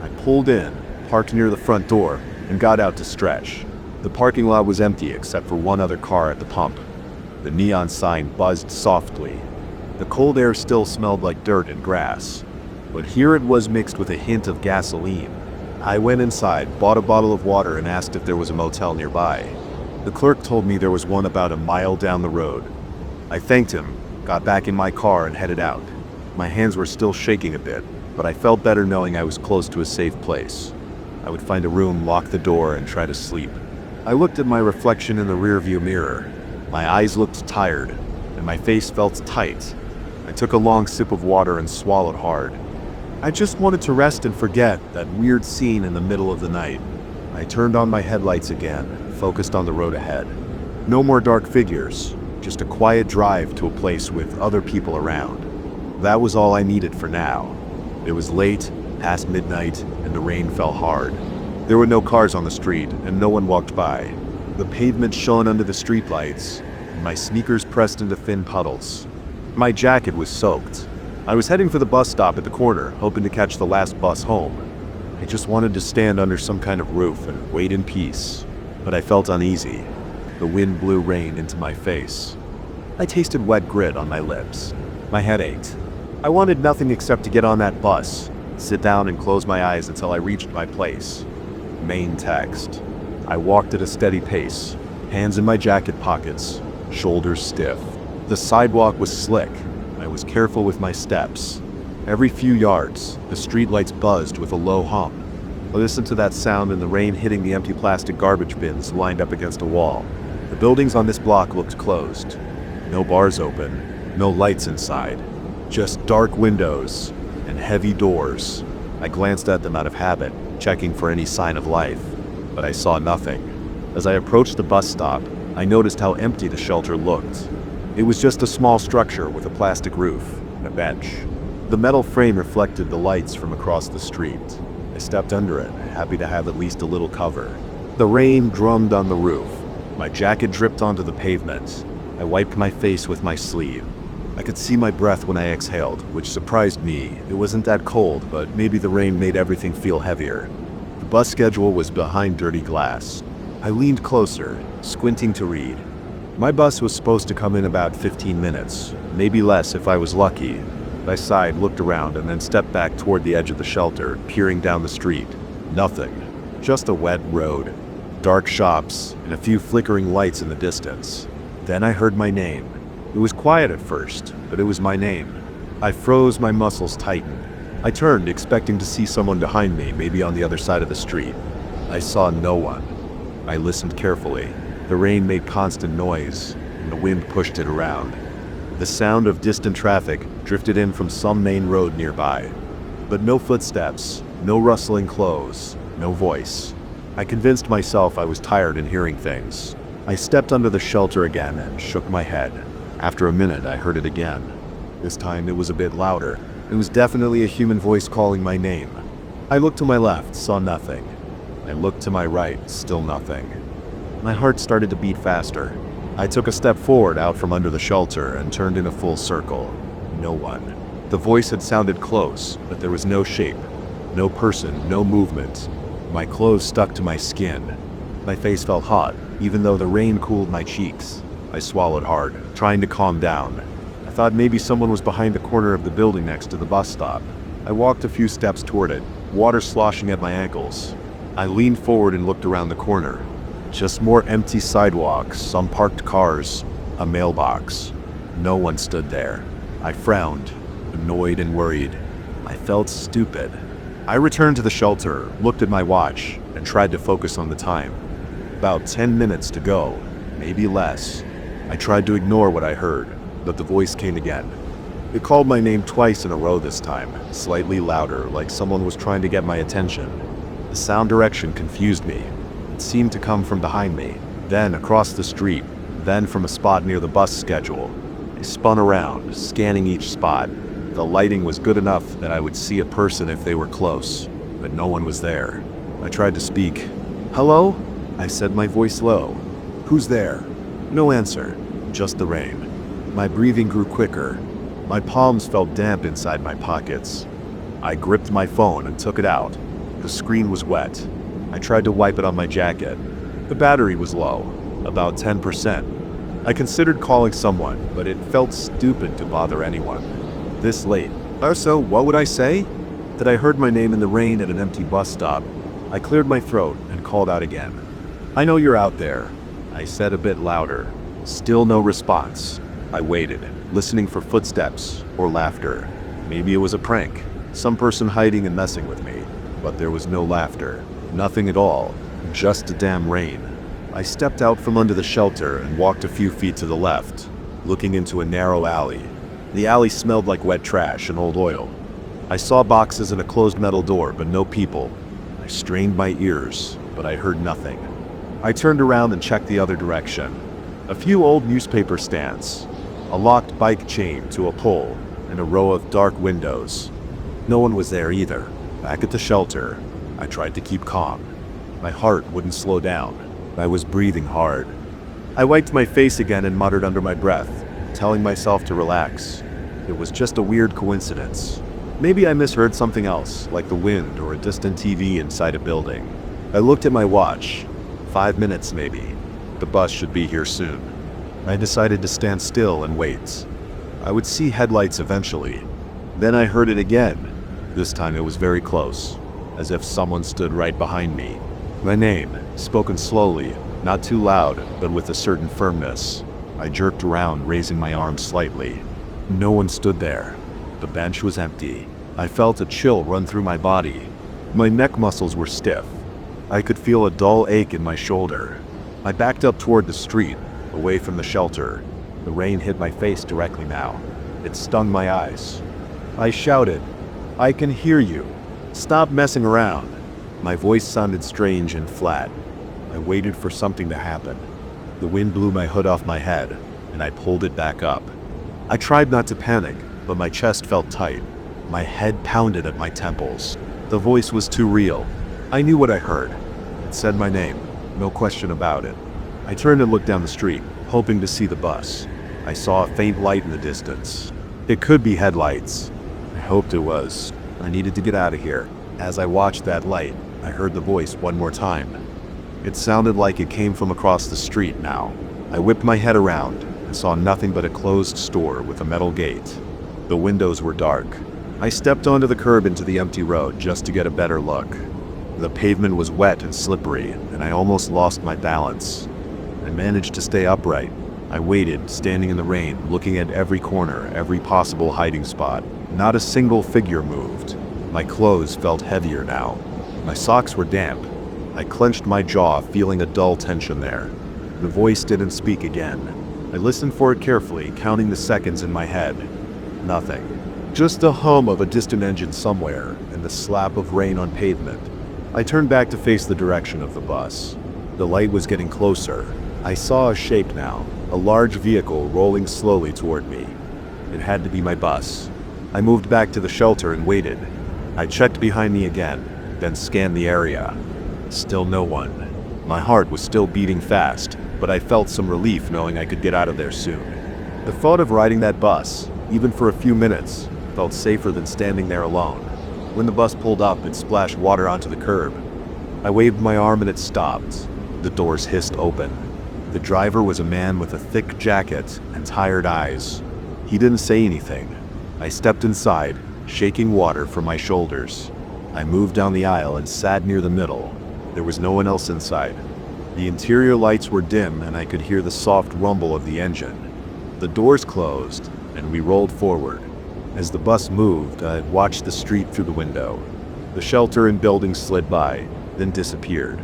I pulled in, parked near the front door, and got out to stretch. The parking lot was empty except for one other car at the pump. The neon sign buzzed softly. The cold air still smelled like dirt and grass, but here it was mixed with a hint of gasoline. I went inside, bought a bottle of water, and asked if there was a motel nearby. The clerk told me there was one about a mile down the road. I thanked him, got back in my car, and headed out. My hands were still shaking a bit, but I felt better knowing I was close to a safe place. I would find a room, lock the door, and try to sleep. I looked at my reflection in the rearview mirror. My eyes looked tired, and my face felt tight. I took a long sip of water and swallowed hard. I just wanted to rest and forget that weird scene in the middle of the night. I turned on my headlights again, focused on the road ahead. No more dark figures, just a quiet drive to a place with other people around. That was all I needed for now. It was late, past midnight, and the rain fell hard. There were no cars on the street, and no one walked by. The pavement shone under the streetlights, and my sneakers pressed into thin puddles. My jacket was soaked. I was heading for the bus stop at the corner, hoping to catch the last bus home. I just wanted to stand under some kind of roof and wait in peace, but I felt uneasy. The wind blew rain into my face. I tasted wet grit on my lips. My head ached. I wanted nothing except to get on that bus, sit down and close my eyes until I reached my place. Main text. I walked at a steady pace, hands in my jacket pockets, shoulders stiff. The sidewalk was slick. I was careful with my steps. Every few yards, the streetlights buzzed with a low hum. I listened to that sound and the rain hitting the empty plastic garbage bins lined up against a wall. The buildings on this block looked closed. No bars open, no lights inside, just dark windows and heavy doors. I glanced at them out of habit, checking for any sign of life, but I saw nothing. As I approached the bus stop, I noticed how empty the shelter looked. It was just a small structure with a plastic roof and a bench. The metal frame reflected the lights from across the street. I stepped under it, happy to have at least a little cover. The rain drummed on the roof. My jacket dripped onto the pavement. I wiped my face with my sleeve. I could see my breath when I exhaled, which surprised me. It wasn't that cold, but maybe the rain made everything feel heavier. The bus schedule was behind dirty glass. I leaned closer, squinting to read. My bus was supposed to come in about 15 minutes, maybe less if I was lucky. I sighed, looked around, and then stepped back toward the edge of the shelter, peering down the street. Nothing. Just a wet road, dark shops, and a few flickering lights in the distance. Then I heard my name. It was quiet at first, but it was my name. I froze, my muscles tightened. I turned, expecting to see someone behind me, maybe on the other side of the street. I saw no one. I listened carefully. The rain made constant noise, and the wind pushed it around. The sound of distant traffic drifted in from some main road nearby. But no footsteps, no rustling clothes, no voice. I convinced myself I was tired and hearing things. I stepped under the shelter again and shook my head. After a minute, I heard it again. This time it was a bit louder. It was definitely a human voice calling my name. I looked to my left, saw nothing. I looked to my right, still nothing. My heart started to beat faster. I took a step forward out from under the shelter and turned in a full circle. No one. The voice had sounded close, but there was no shape, no person, no movement. My clothes stuck to my skin. My face felt hot, even though the rain cooled my cheeks. I swallowed hard, trying to calm down. I thought maybe someone was behind the corner of the building next to the bus stop. I walked a few steps toward it, water sloshing at my ankles. I leaned forward and looked around the corner. Just more empty sidewalks, some parked cars, a mailbox. No one stood there. I frowned, annoyed and worried. I felt stupid. I returned to the shelter, looked at my watch, and tried to focus on the time. About 10 minutes to go, maybe less. I tried to ignore what I heard, but the voice came again. It called my name twice in a row this time, slightly louder, like someone was trying to get my attention. The sound direction confused me. It seemed to come from behind me, then across the street, then from a spot near the bus schedule. I spun around, scanning each spot. The lighting was good enough that I would see a person if they were close, but no one was there. I tried to speak. "Hello?" I said, my voice low. "Who's there?" No answer, just the rain. My breathing grew quicker. My palms felt damp inside my pockets. I gripped my phone and took it out. The screen was wet. I tried to wipe it on my jacket. The battery was low, about 10%. I considered calling someone, but it felt stupid to bother anyone. This late. So, what would I say? That I heard my name in the rain at an empty bus stop. I cleared my throat and called out again. "I know you're out there," I said a bit louder. Still no response. I waited, listening for footsteps or laughter. Maybe it was a prank, some person hiding and messing with me. But there was no laughter, nothing at all, just a damn rain. I stepped out from under the shelter and walked a few feet to the left, looking into a narrow alley. The alley smelled like wet trash and old oil. I saw boxes and a closed metal door, but no people. I strained my ears, but I heard nothing. I turned around and checked the other direction. A few old newspaper stands, a locked bike chain to a pole, and a row of dark windows. No one was there either. Back at the shelter, I tried to keep calm. My heart wouldn't slow down. I was breathing hard. I wiped my face again and muttered under my breath, telling myself to relax. It was just a weird coincidence. Maybe I misheard something else, like the wind or a distant TV inside a building. I looked at my watch. 5 minutes maybe. The bus should be here soon. I decided to stand still and wait. I would see headlights eventually. Then I heard it again. This time it was very close, as if someone stood right behind me. My name, spoken slowly, not too loud, but with a certain firmness. I jerked around, raising my arm slightly. No one stood there. The bench was empty. I felt a chill run through my body. My neck muscles were stiff. I could feel a dull ache in my shoulder. I backed up toward the street, away from the shelter. The rain hit my face directly now. It stung my eyes. I shouted, "I can hear you. Stop messing around." My voice sounded strange and flat. I waited for something to happen. The wind blew my hood off my head, and I pulled it back up. I tried not to panic, but my chest felt tight. My head pounded at my temples. The voice was too real. I knew what I heard. It said my name, no question about it. I turned and looked down the street, hoping to see the bus. I saw a faint light in the distance. It could be headlights. I hoped it was. I needed to get out of here. As I watched that light, I heard the voice one more time. It sounded like it came from across the street now. I whipped my head around and saw nothing but a closed store with a metal gate. The windows were dark. I stepped onto the curb into the empty road just to get a better look. The pavement was wet and slippery, and I almost lost my balance. I managed to stay upright. I waited, standing in the rain, looking at every corner, every possible hiding spot. Not a single figure moved. My clothes felt heavier now. My socks were damp. I clenched my jaw, feeling a dull tension there. The voice didn't speak again. I listened for it carefully, counting the seconds in my head. Nothing. Just the hum of a distant engine somewhere, and the slap of rain on pavement. I turned back to face the direction of the bus. The light was getting closer. I saw a shape now, a large vehicle rolling slowly toward me. It had to be my bus. I moved back to the shelter and waited. I checked behind me again, then scanned the area. Still no one. My heart was still beating fast, but I felt some relief knowing I could get out of there soon. The thought of riding that bus, even for a few minutes, felt safer than standing there alone. When the bus pulled up, it splashed water onto the curb. I waved my arm and it stopped. The doors hissed open. The driver was a man with a thick jacket and tired eyes. He didn't say anything. I stepped inside, shaking water from my shoulders. I moved down the aisle and sat near the middle. There was no one else inside. The interior lights were dim and I could hear the soft rumble of the engine. The doors closed and we rolled forward. As the bus moved, I watched the street through the window. The shelter and buildings slid by, then disappeared.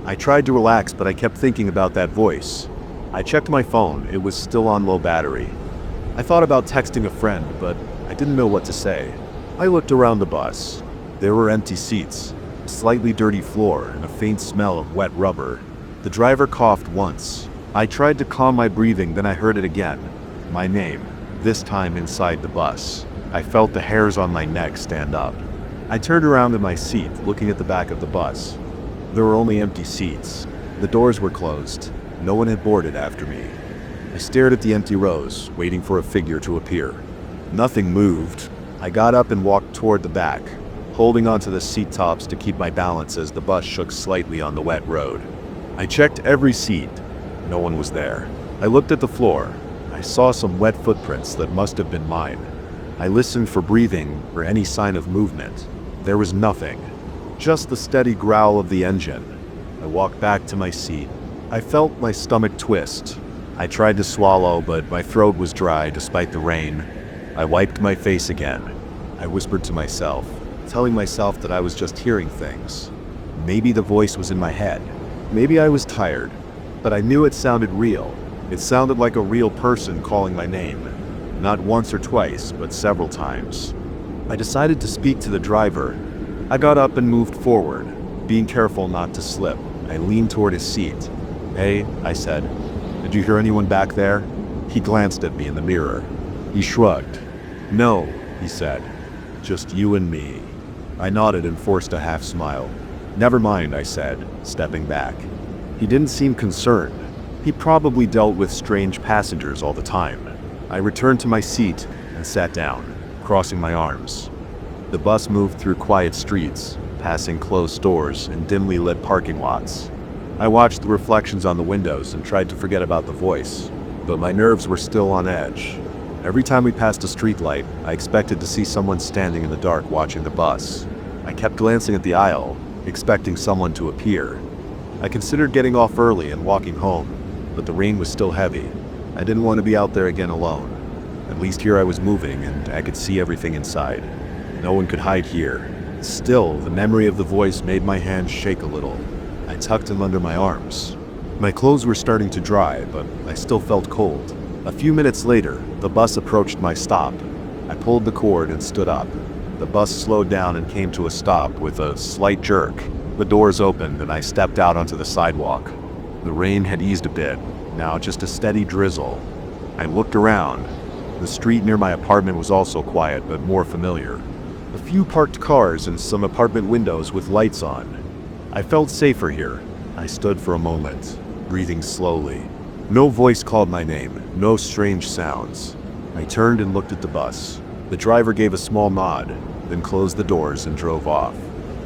I tried to relax, but I kept thinking about that voice. I checked my phone. It was still on low battery. I thought about texting a friend, but I didn't know what to say. I looked around the bus. There were empty seats, a slightly dirty floor, and a faint smell of wet rubber. The driver coughed once. I tried to calm my breathing, then I heard it again. My name, this time inside the bus. I felt the hairs on my neck stand up. I turned around in my seat, looking at the back of the bus. There were only empty seats. The doors were closed. No one had boarded after me. I stared at the empty rows, waiting for a figure to appear. Nothing moved. I got up and walked toward the back, holding onto the seat tops to keep my balance as the bus shook slightly on the wet road. I checked every seat. No one was there. I looked at the floor. I saw some wet footprints that must have been mine. I listened for breathing or any sign of movement. There was nothing. Just the steady growl of the engine. I walked back to my seat. I felt my stomach twist. I tried to swallow, but my throat was dry despite the rain. I wiped my face again. I whispered to myself, telling myself that I was just hearing things. Maybe the voice was in my head. Maybe I was tired, but I knew it sounded real. It sounded like a real person calling my name. Not once or twice, but several times. I decided to speak to the driver. I got up and moved forward, being careful not to slip. I leaned toward his seat. "Hey," I said, "did you hear anyone back there?" He glanced at me in the mirror. He shrugged. "No," he said, "just you and me." I nodded and forced a half smile. "Never mind," I said, stepping back. He didn't seem concerned. He probably dealt with strange passengers all the time. I returned to my seat and sat down, crossing my arms. The bus moved through quiet streets, passing closed stores and dimly lit parking lots. I watched the reflections on the windows and tried to forget about the voice, but my nerves were still on edge. Every time we passed a streetlight, I expected to see someone standing in the dark watching the bus. I kept glancing at the aisle, expecting someone to appear. I considered getting off early and walking home, but the rain was still heavy. I didn't want to be out there again alone. At least here I was moving and I could see everything inside. No one could hide here. Still, the memory of the voice made my hands shake a little. I tucked him under my arms. My clothes were starting to dry, but I still felt cold. A few minutes later, the bus approached my stop. I pulled the cord and stood up. The bus slowed down and came to a stop with a slight jerk. The doors opened and I stepped out onto the sidewalk. The rain had eased a bit, now just a steady drizzle. I looked around. The street near my apartment was also quiet but more familiar. A few parked cars and some apartment windows with lights on. I felt safer here. I stood for a moment, breathing slowly. No voice called my name, no strange sounds. I turned and looked at the bus. The driver gave a small nod, then closed the doors and drove off.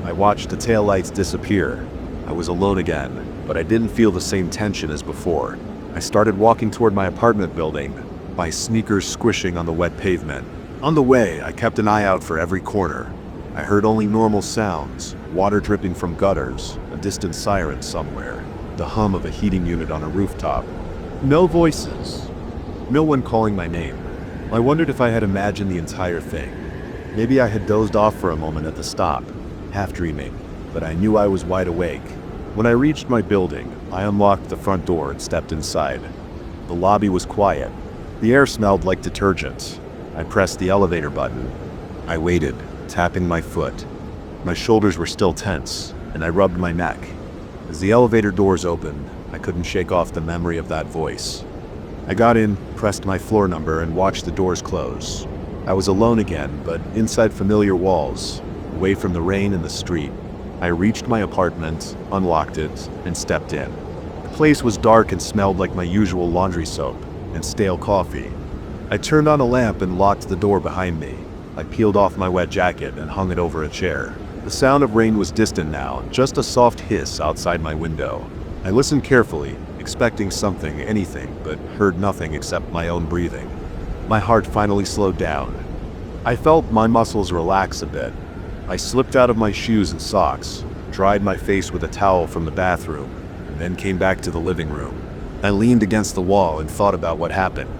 I watched the taillights disappear. I was alone again, but I didn't feel the same tension as before. I started walking toward my apartment building, my sneakers squishing on the wet pavement. On the way, I kept an eye out for every corner. I heard only normal sounds, water dripping from gutters, a distant siren somewhere, the hum of a heating unit on a rooftop. No voices. No one calling my name. I wondered if I had imagined the entire thing. Maybe I had dozed off for a moment at the stop, half dreaming, but I knew I was wide awake. When I reached my building, I unlocked the front door and stepped inside. The lobby was quiet. The air smelled like detergent. I pressed the elevator button. I waited, tapping my foot. My shoulders were still tense, and I rubbed my neck. As the elevator doors opened, I couldn't shake off the memory of that voice. I got in, pressed my floor number, and watched the doors close. I was alone again, but inside familiar walls, away from the rain and the street. I reached my apartment, unlocked it, and stepped in. The place was dark and smelled like my usual laundry soap and stale coffee. I turned on a lamp and locked the door behind me. I peeled off my wet jacket and hung it over a chair. The sound of rain was distant now, just a soft hiss outside my window. I listened carefully, expecting something, anything, but heard nothing except my own breathing. My heart finally slowed down. I felt my muscles relax a bit. I slipped out of my shoes and socks, dried my face with a towel from the bathroom, and then came back to the living room. I leaned against the wall and thought about what happened.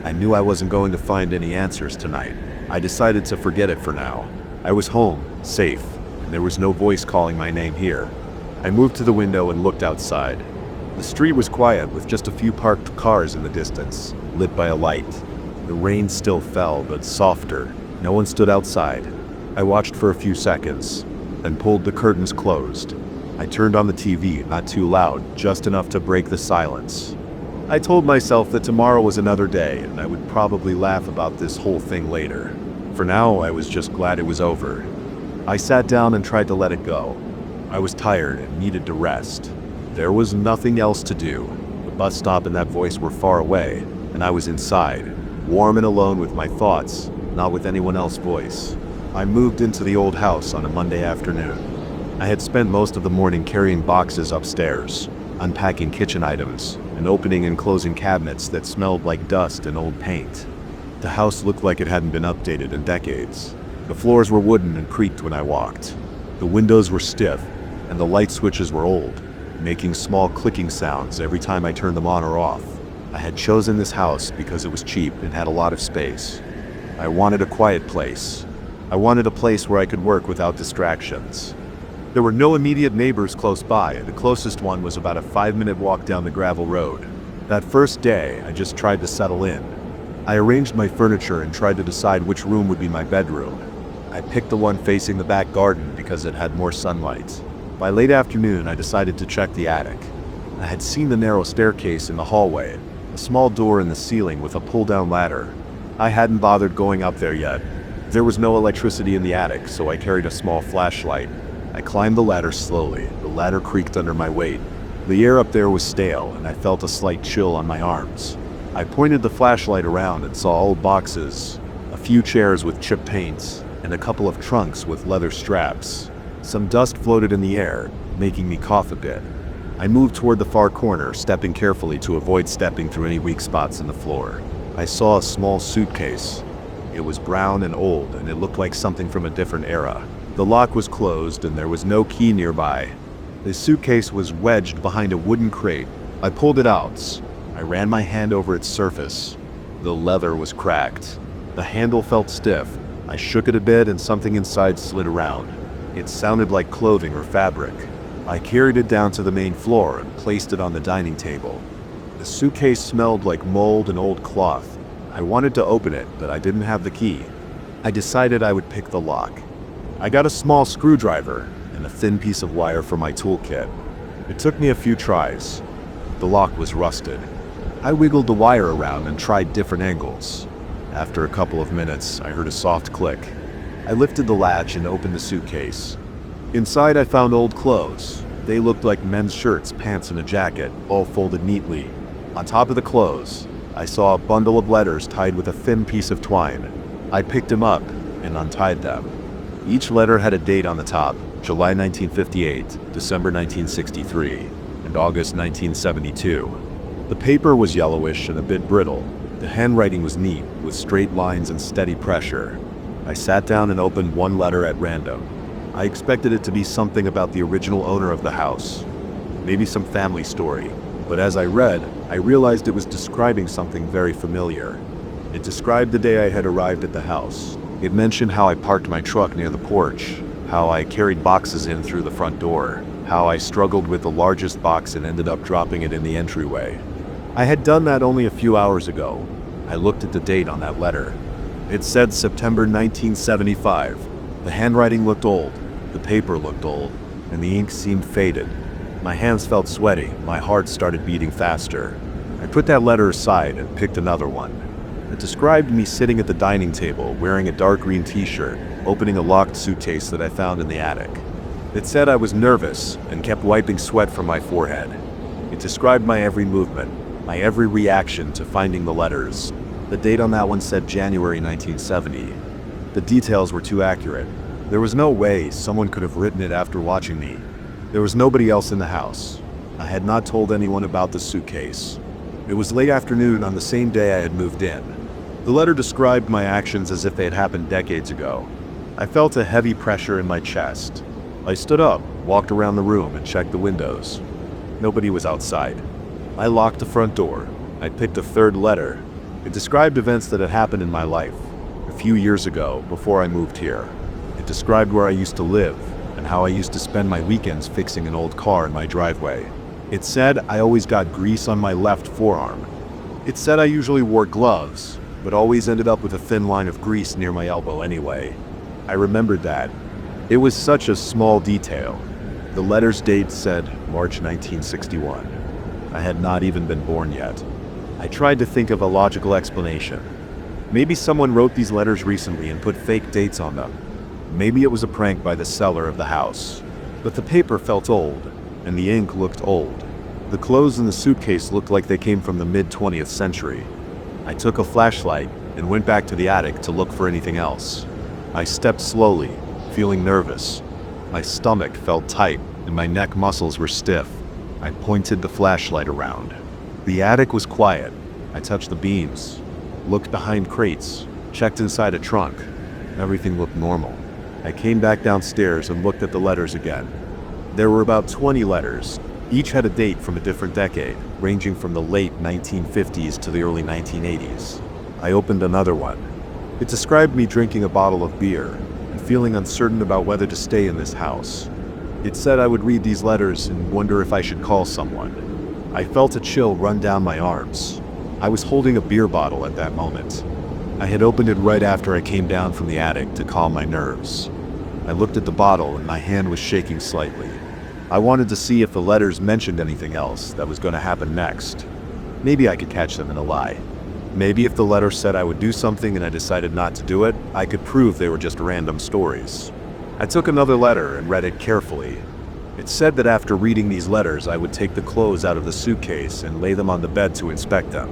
I knew I wasn't going to find any answers tonight. I decided to forget it for now. I was home, safe, and there was no voice calling my name here. I moved to the window and looked outside. The street was quiet with just a few parked cars in the distance, lit by a light. The rain still fell, but softer. No one stood outside. I watched for a few seconds, then pulled the curtains closed. I turned on the TV, not too loud, just enough to break the silence. I told myself that tomorrow was another day, and I would probably laugh about this whole thing later. For now, I was just glad it was over. I sat down and tried to let it go. I was tired and needed to rest. There was nothing else to do. The bus stop and that voice were far away, and I was inside, warm and alone with my thoughts, not with anyone else's voice. I moved into the old house on a Monday afternoon. I had spent most of the morning carrying boxes upstairs, unpacking kitchen items, and opening and closing cabinets that smelled like dust and old paint. The house looked like it hadn't been updated in decades. The floors were wooden and creaked when I walked. The windows were stiff, and the light switches were old, making small clicking sounds every time I turned them on or off. I had chosen this house because it was cheap and had a lot of space. I wanted a quiet place. I wanted a place where I could work without distractions. There were no immediate neighbors close by, and the closest one was about a 5-minute walk down the gravel road. That first day, I just tried to settle in. I arranged my furniture and tried to decide which room would be my bedroom. I picked the one facing the back garden because it had more sunlight. By late afternoon, I decided to check the attic. I had seen the narrow staircase in the hallway, a small door in the ceiling with a pull-down ladder. I hadn't bothered going up there yet. There was no electricity in the attic, so I carried a small flashlight. I climbed the ladder slowly. The ladder creaked under my weight. The air up there was stale, and I felt a slight chill on my arms. I pointed the flashlight around and saw old boxes, a few chairs with chipped paints, and a couple of trunks with leather straps. Some dust floated in the air, making me cough a bit. I moved toward the far corner, stepping carefully to avoid stepping through any weak spots in the floor. I saw a small suitcase. It was brown and old, and it looked like something from a different era. The lock was closed, and there was no key nearby. The suitcase was wedged behind a wooden crate. I pulled it out. I ran my hand over its surface. The leather was cracked. The handle felt stiff. I shook it a bit, and something inside slid around. It sounded like clothing or fabric. I carried it down to the main floor and placed it on the dining table. The suitcase smelled like mold and old cloth. I wanted to open it, but I didn't have the key. I decided I would pick the lock. I got a small screwdriver and a thin piece of wire from my toolkit. It took me a few tries. The lock was rusted. I wiggled the wire around and tried different angles. After a couple of minutes, I heard a soft click. I lifted the latch and opened the suitcase. Inside, I found old clothes. They looked like men's shirts, pants, and a jacket, all folded neatly. On top of the clothes, I saw a bundle of letters tied with a thin piece of twine. I picked them up and untied them. Each letter had a date on the top: July 1958, December 1963, and August 1972. The paper was yellowish and a bit brittle. The handwriting was neat, with straight lines and steady pressure. I sat down and opened one letter at random. I expected it to be something about the original owner of the house, maybe some family story, but as I read, I realized it was describing something very familiar. It described the day I had arrived at the house. It mentioned how I parked my truck near the porch, how I carried boxes in through the front door, how I struggled with the largest box and ended up dropping it in the entryway. I had done that only a few hours ago. I looked at the date on that letter. It said September 1975. The handwriting looked old. The paper looked old, and the ink seemed faded. My hands felt sweaty, my heart started beating faster. I put that letter aside and picked another one. It described me sitting at the dining table, wearing a dark green t-shirt, opening a locked suitcase that I found in the attic. It said I was nervous and kept wiping sweat from my forehead. It described my every movement, my every reaction to finding the letters. The date on that one said January 1970. The details were too accurate. There was no way someone could have written it after watching me. There was nobody else in the house. I had not told anyone about the suitcase. It was late afternoon on the same day I had moved in. The letter described my actions as if they had happened decades ago. I felt a heavy pressure in my chest. I stood up, walked around the room, and checked the windows. Nobody was outside. I locked the front door. I picked a third letter. It described events that had happened in my life, a few years ago, before I moved here. It described where I used to live, and how I used to spend my weekends fixing an old car in my driveway. It said I always got grease on my left forearm. It said I usually wore gloves, but always ended up with a thin line of grease near my elbow anyway. I remembered that. It was such a small detail. The letter's date said March 1961. I had not even been born yet. I tried to think of a logical explanation. Maybe someone wrote these letters recently and put fake dates on them. Maybe it was a prank by the seller of the house. But the paper felt old, and the ink looked old. The clothes in the suitcase looked like they came from the mid-20th century. I took a flashlight and went back to the attic to look for anything else. I stepped slowly, feeling nervous. My stomach felt tight, and my neck muscles were stiff. I pointed the flashlight around. The attic was quiet. I touched the beams, looked behind crates, checked inside a trunk. Everything looked normal. I came back downstairs and looked at the letters again. There were about 20 letters. Each had a date from a different decade, ranging from the late 1950s to the early 1980s. I opened another one. It described me drinking a bottle of beer and feeling uncertain about whether to stay in this house. It said I would read these letters and wonder if I should call someone. I felt a chill run down my arms. I was holding a beer bottle at that moment. I had opened it right after I came down from the attic to calm my nerves. I looked at the bottle and my hand was shaking slightly. I wanted to see if the letters mentioned anything else that was going to happen next. Maybe I could catch them in a lie. Maybe if the letter said I would do something and I decided not to do it, I could prove they were just random stories. I took another letter and read it carefully. It said that after reading these letters, I would take the clothes out of the suitcase and lay them on the bed to inspect them.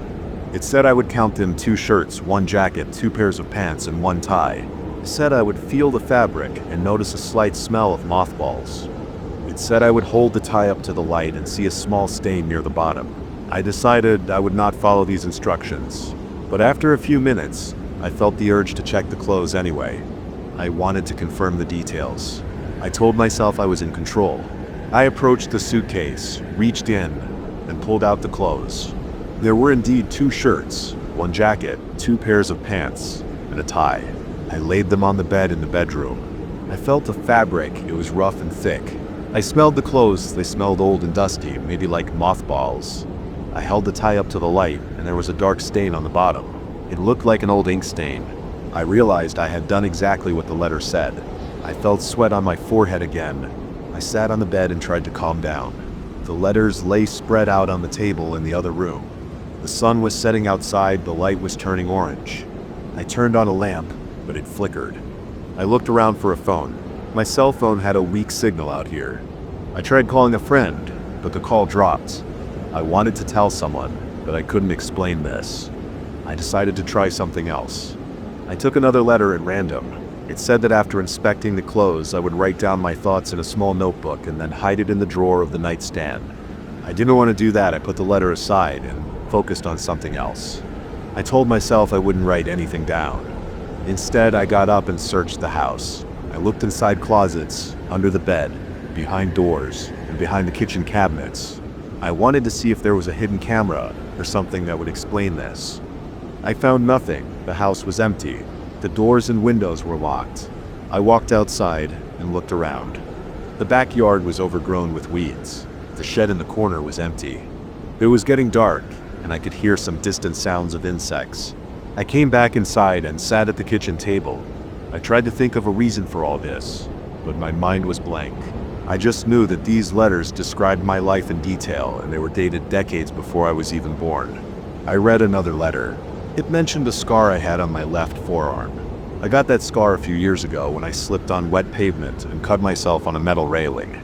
It said I would count them 2 shirts, 1 jacket, 2 pairs of pants, and 1 tie. It said I would feel the fabric and notice a slight smell of mothballs. It said I would hold the tie up to the light and see a small stain near the bottom. I decided I would not follow these instructions, but after a few minutes, I felt the urge to check the clothes anyway. I wanted to confirm the details. I told myself I was in control. I approached the suitcase, reached in, and pulled out the clothes. There were indeed 2 shirts, 1 jacket, 2 pairs of pants, and a tie. I laid them on the bed in the bedroom. I felt the fabric. It was rough and thick. I smelled the clothes. They smelled old and dusty, maybe like mothballs. I held the tie up to the light, and there was a dark stain on the bottom. It looked like an old ink stain. I realized I had done exactly what the letter said. I felt sweat on my forehead again. I sat on the bed and tried to calm down. The letters lay spread out on the table in the other room. The sun was setting outside, the light was turning orange. I turned on a lamp, but it flickered. I looked around for a phone. My cell phone had a weak signal out here. I tried calling a friend, but the call dropped. I wanted to tell someone, but I couldn't explain this. I decided to try something else. I took another letter at random. It said that after inspecting the clothes, I would write down my thoughts in a small notebook and then hide it in the drawer of the nightstand. I didn't want to do that. I put the letter aside and focused on something else. I told myself I wouldn't write anything down. Instead, I got up and searched the house. I looked inside closets, under the bed, behind doors, and behind the kitchen cabinets. I wanted to see if there was a hidden camera or something that would explain this. I found nothing. The house was empty. The doors and windows were locked. I walked outside and looked around. The backyard was overgrown with weeds. The shed in the corner was empty. It was getting dark, and I could hear some distant sounds of insects. I came back inside and sat at the kitchen table. I tried to think of a reason for all this, but my mind was blank. I just knew that these letters described my life in detail, and they were dated decades before I was even born. I read another letter. It mentioned a scar I had on my left forearm. I got that scar a few years ago when I slipped on wet pavement and cut myself on a metal railing.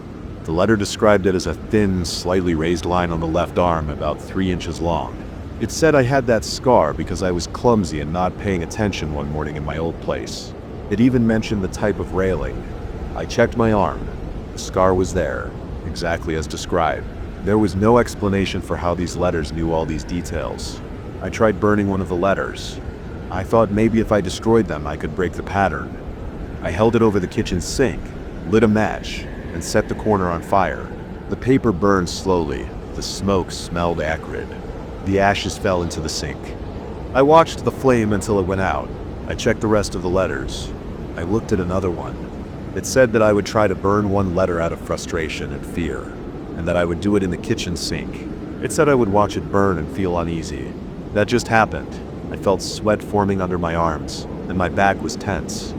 The letter described it as a thin, slightly raised line on the left arm about 3 inches long. It said I had that scar because I was clumsy and not paying attention one morning in my old place. It even mentioned the type of railing. I checked my arm. The scar was there, exactly as described. There was no explanation for how these letters knew all these details. I tried burning one of the letters. I thought maybe if I destroyed them, I could break the pattern. I held it over the kitchen sink, lit a match, and set the corner on fire. The paper burned slowly. The smoke smelled acrid. The ashes fell into the sink. I watched the flame until it went out. I checked the rest of the letters. I looked at another one. It said that I would try to burn one letter out of frustration and fear, and that I would do it in the kitchen sink. It said I would watch it burn and feel uneasy. That just happened. I felt sweat forming under my arms, and my back was tense.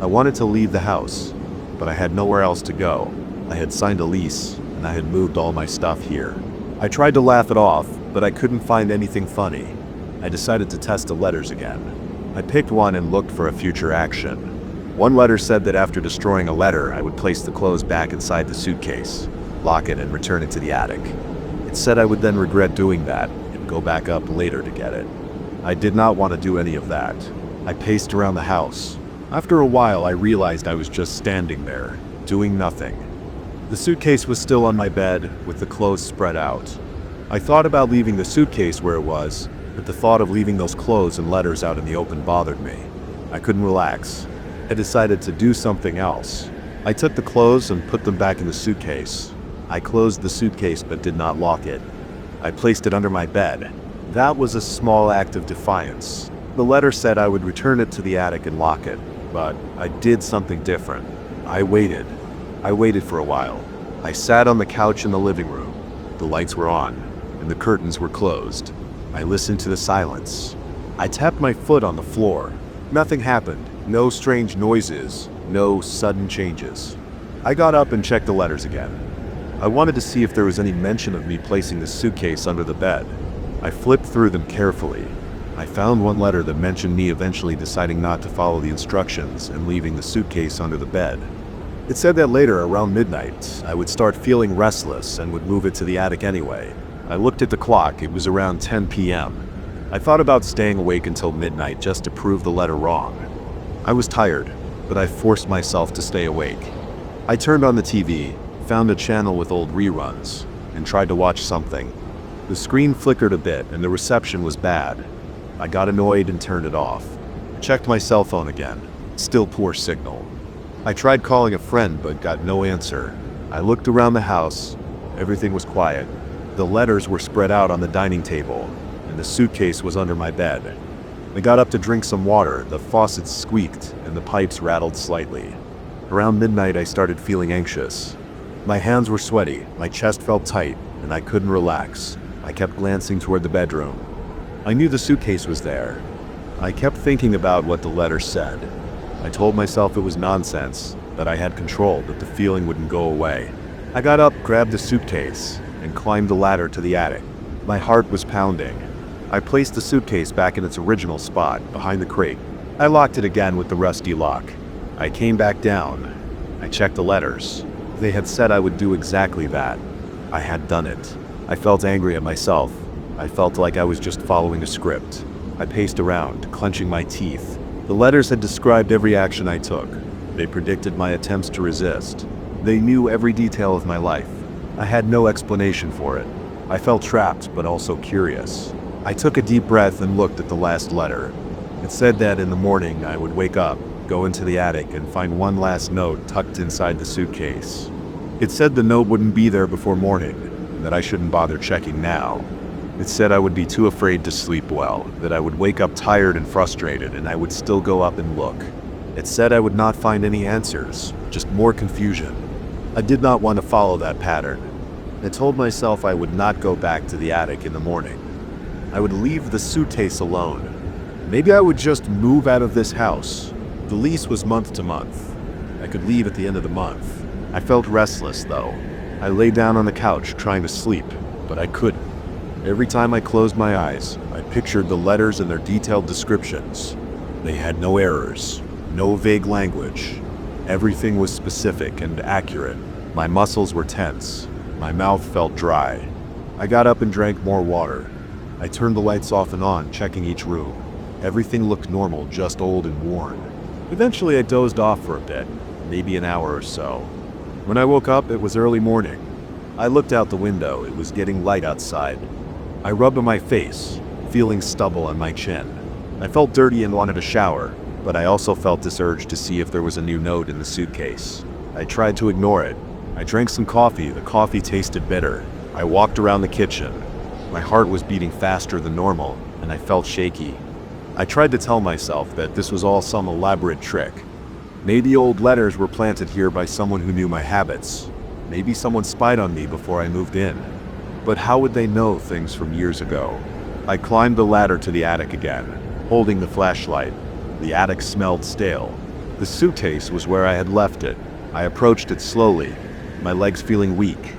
I wanted to leave the house, but I had nowhere else to go. I had signed a lease, and I had moved all my stuff here. I tried to laugh it off, but I couldn't find anything funny. I decided to test the letters again. I picked one and looked for a future action. One letter said that after destroying a letter, I would place the clothes back inside the suitcase, lock it, and return it to the attic. It said I would then regret doing that and go back up later to get it. I did not want to do any of that. I paced around the house. After a while, I realized I was just standing there, doing nothing. The suitcase was still on my bed, with the clothes spread out. I thought about leaving the suitcase where it was, but the thought of leaving those clothes and letters out in the open bothered me. I couldn't relax. I decided to do something else. I took the clothes and put them back in the suitcase. I closed the suitcase but did not lock it. I placed it under my bed. That was a small act of defiance. The letter said I would return it to the attic and lock it, but I did something different. I waited. I waited for a while. I sat on the couch in the living room. The lights were on, and the curtains were closed. I listened to the silence. I tapped my foot on the floor. Nothing happened. No strange noises. No sudden changes. I got up and checked the letters again. I wanted to see if there was any mention of me placing the suitcase under the bed. I flipped through them carefully. I found one letter that mentioned me eventually deciding not to follow the instructions and leaving the suitcase under the bed. It said that later, around midnight, I would start feeling restless and would move it to the attic anyway. I looked at the clock. It was around 10 p.m. I thought about staying awake until midnight just to prove the letter wrong. I was tired, but I forced myself to stay awake. I turned on the TV, found a channel with old reruns, and tried to watch something. The screen flickered a bit and the reception was bad. I got annoyed and turned it off. I checked my cell phone again. Still poor signal. I tried calling a friend but got no answer. I looked around the house. Everything was quiet. The letters were spread out on the dining table, and the suitcase was under my bed. I got up to drink some water. The faucet squeaked and the pipes rattled slightly. Around midnight, I started feeling anxious. My hands were sweaty, my chest felt tight, and I couldn't relax. I kept glancing toward the bedroom. I knew the suitcase was there. I kept thinking about what the letter said. I told myself it was nonsense, that I had control, that the feeling wouldn't go away. I got up, grabbed the suitcase, and climbed the ladder to the attic. My heart was pounding. I placed the suitcase back in its original spot, behind the crate. I locked it again with the rusty lock. I came back down. I checked the letters. They had said I would do exactly that. I had done it. I felt angry at myself. I felt like I was just following a script. I paced around, clenching my teeth. The letters had described every action I took. They predicted my attempts to resist. They knew every detail of my life. I had no explanation for it. I felt trapped, but also curious. I took a deep breath and looked at the last letter. It said that in the morning I would wake up, go into the attic, and find one last note tucked inside the suitcase. It said the note wouldn't be there before morning, and that I shouldn't bother checking now. It said I would be too afraid to sleep well, that I would wake up tired and frustrated, and I would still go up and look. It said I would not find any answers, just more confusion. I did not want to follow that pattern. I told myself I would not go back to the attic in the morning. I would leave the suitcase alone. Maybe I would just move out of this house. The lease was month to month. I could leave at the end of the month. I felt restless, though. I lay down on the couch trying to sleep, but I couldn't. Every time I closed my eyes, I pictured the letters and their detailed descriptions. They had no errors, no vague language. Everything was specific and accurate. My muscles were tense. My mouth felt dry. I got up and drank more water. I turned the lights off and on, checking each room. Everything looked normal, just old and worn. Eventually I dozed off for a bit, maybe an hour or so. When I woke up, it was early morning. I looked out the window. It was getting light outside. I rubbed on my face, feeling stubble on my chin. I felt dirty and wanted a shower, but I also felt this urge to see if there was a new note in the suitcase. I tried to ignore it. I drank some coffee. The coffee tasted bitter. I walked around the kitchen. My heart was beating faster than normal, and I felt shaky. I tried to tell myself that this was all some elaborate trick. Maybe old letters were planted here by someone who knew my habits. Maybe someone spied on me before I moved in. But how would they know things from years ago? I climbed the ladder to the attic again, holding the flashlight. The attic smelled stale. The suitcase was where I had left it. I approached it slowly, my legs feeling weak.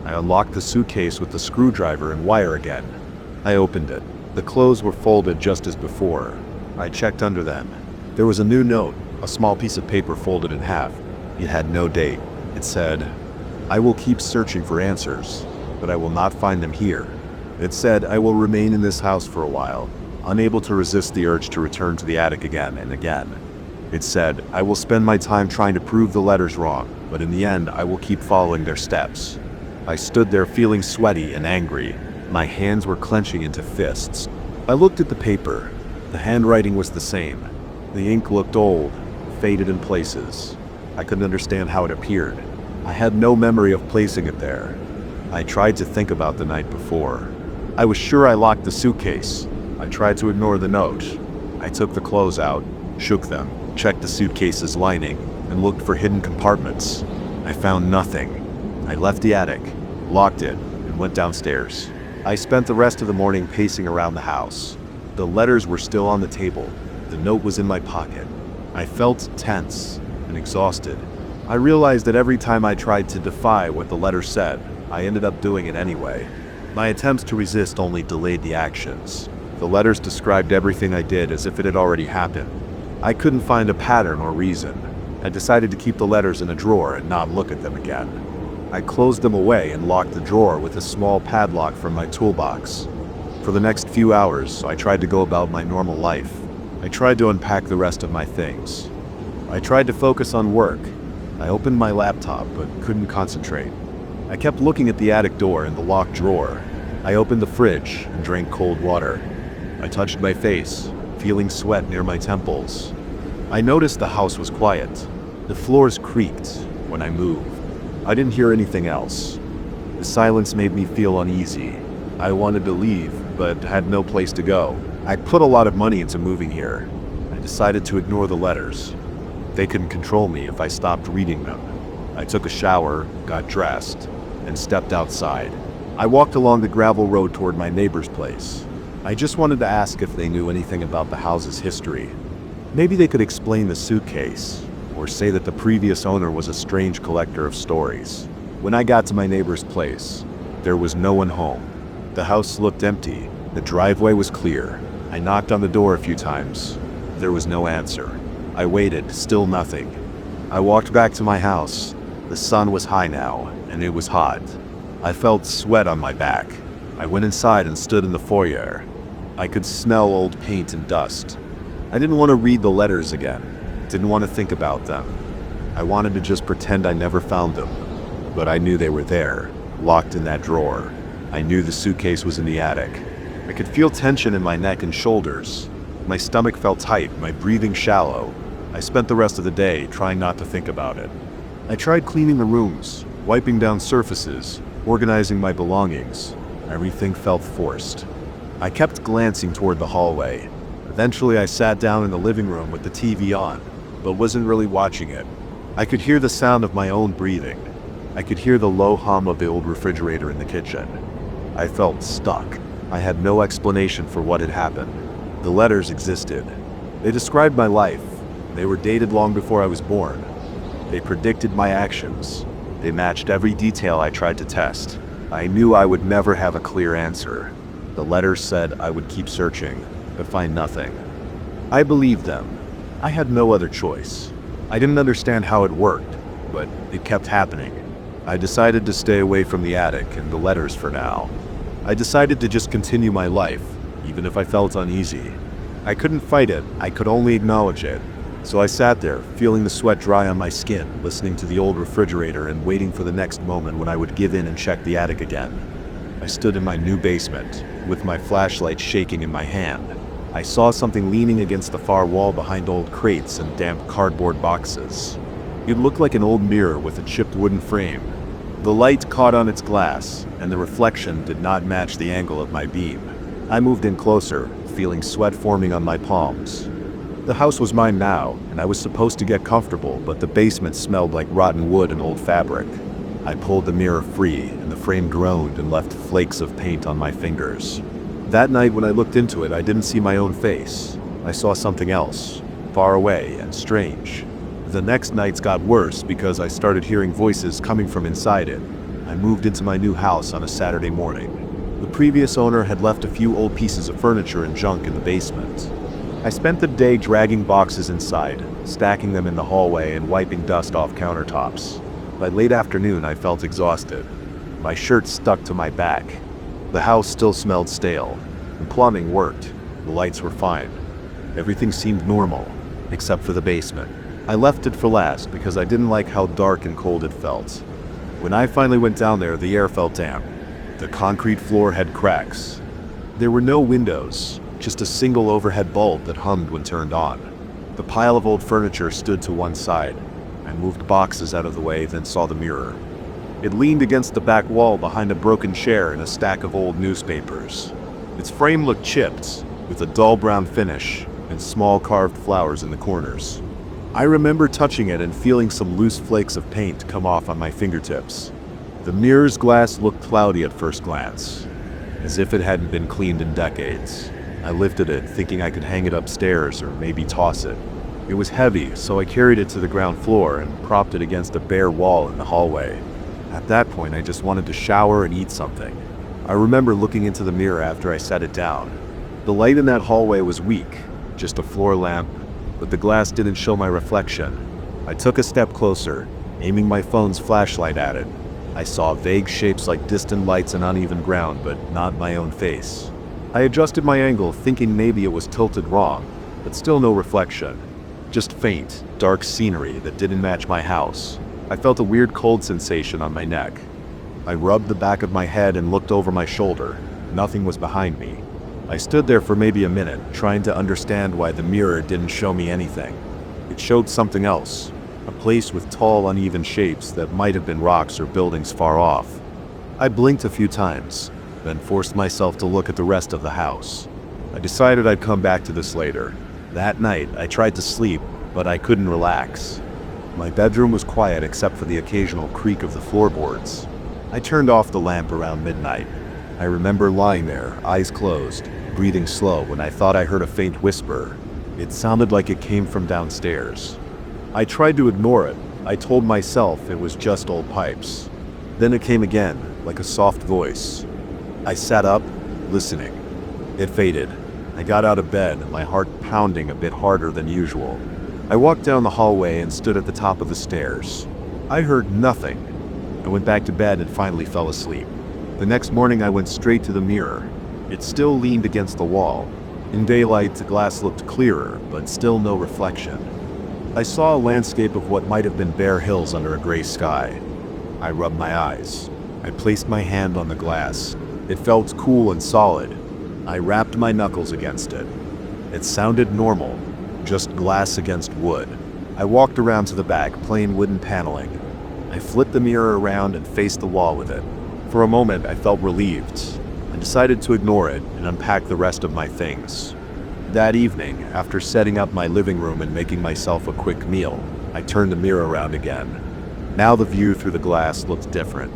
I unlocked the suitcase with the screwdriver and wire again. I opened it. The clothes were folded just as before. I checked under them. There was a new note, a small piece of paper folded in half. It had no date. It said, "I will keep searching for answers, but I will not find them here." It said, "I will remain in this house for a while, unable to resist the urge to return to the attic again and again." It said, "I will spend my time trying to prove the letters wrong, but in the end I will keep following their steps." I stood there feeling sweaty and angry. My hands were clenching into fists. I looked at the paper. The handwriting was the same. The ink looked old, faded in places. I couldn't understand how it appeared. I had no memory of placing it there. I tried to think about the night before. I was sure I locked the suitcase. I tried to ignore the note. I took the clothes out, shook them, checked the suitcase's lining, and looked for hidden compartments. I found nothing. I left the attic, locked it, and went downstairs. I spent the rest of the morning pacing around the house. The letters were still on the table. The note was in my pocket. I felt tense and exhausted. I realized that every time I tried to defy what the letter said, I ended up doing it anyway. My attempts to resist only delayed the actions. The letters described everything I did as if it had already happened. I couldn't find a pattern or reason. I decided to keep the letters in a drawer and not look at them again. I closed them away and locked the drawer with a small padlock from my toolbox. For the next few hours, I tried to go about my normal life. I tried to unpack the rest of my things. I tried to focus on work. I opened my laptop but couldn't concentrate. I kept looking at the attic door and the locked drawer. I opened the fridge and drank cold water. I touched my face, feeling sweat near my temples. I noticed the house was quiet. The floors creaked when I moved. I didn't hear anything else. The silence made me feel uneasy. I wanted to leave, but had no place to go. I put a lot of money into moving here. I decided to ignore the letters. They couldn't control me if I stopped reading them. I took a shower, got dressed, and stepped outside. I walked along the gravel road toward my neighbor's place. I just wanted to ask if they knew anything about the house's history. Maybe they could explain the suitcase, or say that the previous owner was a strange collector of stories. When I got to my neighbor's place, there was no one home. The house looked empty. The driveway was clear. I knocked on the door a few times. There was no answer. I waited, still nothing. I walked back to my house. The sun was high now, and it was hot. I felt sweat on my back. I went inside and stood in the foyer. I could smell old paint and dust. I didn't want to read the letters again. Didn't want to think about them. I wanted to just pretend I never found them. But I knew they were there, locked in that drawer. I knew the suitcase was in the attic. I could feel tension in my neck and shoulders. My stomach felt tight, my breathing shallow. I spent the rest of the day trying not to think about it. I tried cleaning the rooms, wiping down surfaces, organizing my belongings. Everything felt forced. I kept glancing toward the hallway. Eventually I sat down in the living room with the TV on, but wasn't really watching it. I could hear the sound of my own breathing. I could hear the low hum of the old refrigerator in the kitchen. I felt stuck. I had no explanation for what had happened. The letters existed. They described my life. They were dated long before I was born. They predicted my actions. They matched every detail I tried to test. I knew I would never have a clear answer. The letters said I would keep searching, but find nothing. I believed them. I had no other choice. I didn't understand how it worked, but it kept happening. I decided to stay away from the attic and the letters for now. I decided to just continue my life, even if I felt uneasy. I couldn't fight it, I could only acknowledge it. So I sat there, feeling the sweat dry on my skin, listening to the old refrigerator and waiting for the next moment when I would give in and check the attic again. I stood in my new basement, with my flashlight shaking in my hand. I saw something leaning against the far wall behind old crates and damp cardboard boxes. It looked like an old mirror with a chipped wooden frame. The light caught on its glass, and the reflection did not match the angle of my beam. I moved in closer, feeling sweat forming on my palms. The house was mine now, and I was supposed to get comfortable, but the basement smelled like rotten wood and old fabric. I pulled the mirror free, and the frame groaned and left flakes of paint on my fingers. That night when I looked into it, I didn't see my own face. I saw something else, far away and strange. The next nights got worse because I started hearing voices coming from inside it. I moved into my new house on a Saturday morning. The previous owner had left a few old pieces of furniture and junk in the basement. I spent the day dragging boxes inside, stacking them in the hallway and wiping dust off countertops. By late afternoon, I felt exhausted. My shirt stuck to my back. The house still smelled stale. The plumbing worked. The lights were fine. Everything seemed normal, except for the basement. I left it for last because I didn't like how dark and cold it felt. When I finally went down there, the air felt damp. The concrete floor had cracks. There were no windows, just a single overhead bulb that hummed when turned on. The pile of old furniture stood to one side. I moved boxes out of the way, then saw the mirror. It leaned against the back wall behind a broken chair and a stack of old newspapers. Its frame looked chipped, with a dull brown finish and small carved flowers in the corners. I remember touching it and feeling some loose flakes of paint come off on my fingertips. The mirror's glass looked cloudy at first glance, as if it hadn't been cleaned in decades. I lifted it, thinking I could hang it upstairs or maybe toss it. It was heavy, so I carried it to the ground floor and propped it against a bare wall in the hallway. At that point, I just wanted to shower and eat something. I remember looking into the mirror after I set it down. The light in that hallway was weak, just a floor lamp, but the glass didn't show my reflection. I took a step closer, aiming my phone's flashlight at it. I saw vague shapes like distant lights and uneven ground, but not my own face. I adjusted my angle, thinking maybe it was tilted wrong, but still no reflection. Just faint, dark scenery that didn't match my house. I felt a weird cold sensation on my neck. I rubbed the back of my head and looked over my shoulder. Nothing was behind me. I stood there for maybe a minute, trying to understand why the mirror didn't show me anything. It showed something else, a place with tall, uneven shapes that might have been rocks or buildings far off. I blinked a few times, then forced myself to look at the rest of the house. I decided I'd come back to this later. That night, I tried to sleep, but I couldn't relax. My bedroom was quiet except for the occasional creak of the floorboards. I turned off the lamp around midnight. I remember lying there, eyes closed, breathing slow when I thought I heard a faint whisper. It sounded like it came from downstairs. I tried to ignore it. I told myself it was just old pipes. Then it came again, like a soft voice. I sat up, listening. It faded. I got out of bed, my heart pounding a bit harder than usual. I walked down the hallway and stood at the top of the stairs. I heard nothing. I went back to bed and finally fell asleep. The next morning I went straight to the mirror. It still leaned against the wall. In daylight, the glass looked clearer, but still no reflection. I saw a landscape of what might have been bare hills under a gray sky. I rubbed my eyes. I placed my hand on the glass. It felt cool and solid. I rapped my knuckles against it. It sounded normal, just glass against wood. I walked around to the back, plain wooden paneling. I flipped the mirror around and faced the wall with it. For a moment, I felt relieved. I decided to ignore it and unpack the rest of my things. That evening, after setting up my living room and making myself a quick meal, I turned the mirror around again. Now the view through the glass looked different.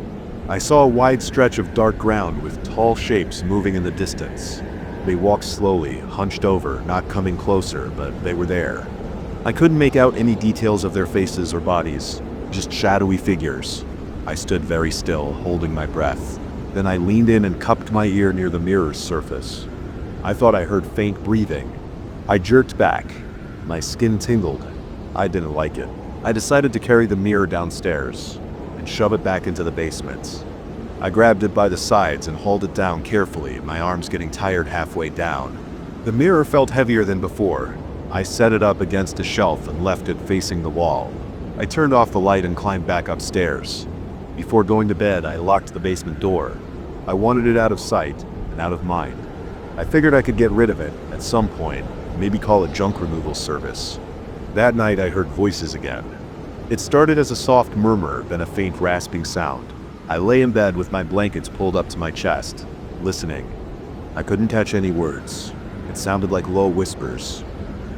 I saw a wide stretch of dark ground with tall shapes moving in the distance. They walked slowly, hunched over, not coming closer, but they were there. I couldn't make out any details of their faces or bodies, just shadowy figures. I stood very still, holding my breath. Then I leaned in and cupped my ear near the mirror's surface. I thought I heard faint breathing. I jerked back. My skin tingled. I didn't like it. I decided to carry the mirror downstairs and shove it back into the basement. I grabbed it by the sides and hauled it down carefully, my arms getting tired halfway down. The mirror felt heavier than before. I set it up against a shelf and left it facing the wall. I turned off the light and climbed back upstairs. Before going to bed, I locked the basement door. I wanted it out of sight and out of mind. I figured I could get rid of it at some point, maybe call a junk removal service. That night I heard voices again. It started as a soft murmur, then a faint rasping sound. I lay in bed with my blankets pulled up to my chest, listening. I couldn't catch any words. It sounded like low whispers.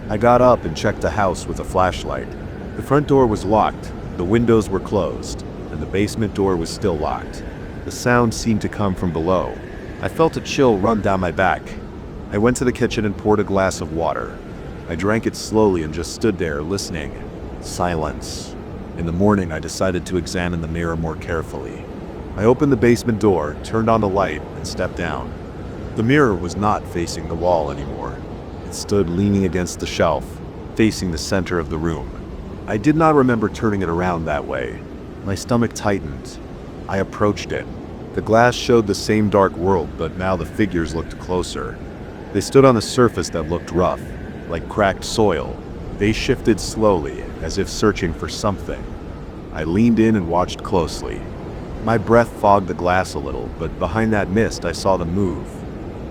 I got up and checked the house with a flashlight. The front door was locked, the windows were closed, and the basement door was still locked. The sound seemed to come from below. I felt a chill run down my back. I went to the kitchen and poured a glass of water. I drank it slowly and just stood there, listening. Silence. In the morning, I decided to examine the mirror more carefully. I opened the basement door, turned on the light, and stepped down. The mirror was not facing the wall anymore. It stood leaning against the shelf, facing the center of the room. I did not remember turning it around that way. My stomach tightened. I approached it. The glass showed the same dark world, but now the figures looked closer. They stood on a surface that looked rough, like cracked soil. They shifted slowly, as if searching for something. I leaned in and watched closely. My breath fogged the glass a little, but behind that mist I saw them move.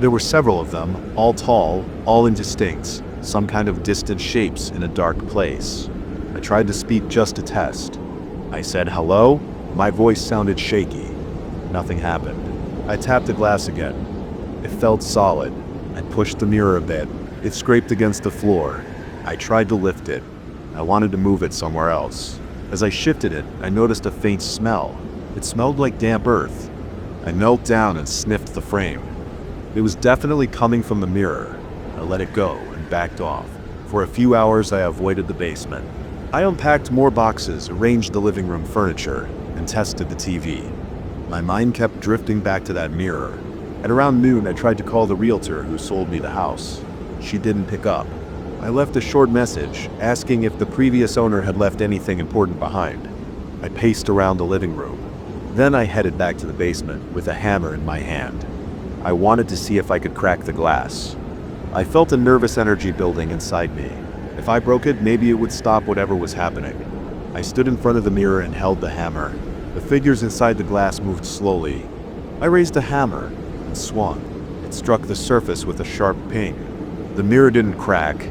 There were several of them, all tall, all indistinct, some kind of distant shapes in a dark place. I tried to speak just to test. I said, "Hello?" My voice sounded shaky. Nothing happened. I tapped the glass again. It felt solid. I pushed the mirror a bit. It scraped against the floor. I tried to lift it. I wanted to move it somewhere else. As I shifted it, I noticed a faint smell. It smelled like damp earth. I knelt down and sniffed the frame. It was definitely coming from the mirror. I let it go and backed off. For a few hours, I avoided the basement. I unpacked more boxes, arranged the living room furniture, and tested the TV. My mind kept drifting back to that mirror. At around noon, I tried to call the realtor who sold me the house. She didn't pick up. I left a short message, asking if the previous owner had left anything important behind. I paced around the living room. Then I headed back to the basement with a hammer in my hand. I wanted to see if I could crack the glass. I felt a nervous energy building inside me. If I broke it, maybe it would stop whatever was happening. I stood in front of the mirror and held the hammer. The figures inside the glass moved slowly. I raised the hammer and swung. It struck the surface with a sharp ping. The mirror didn't crack.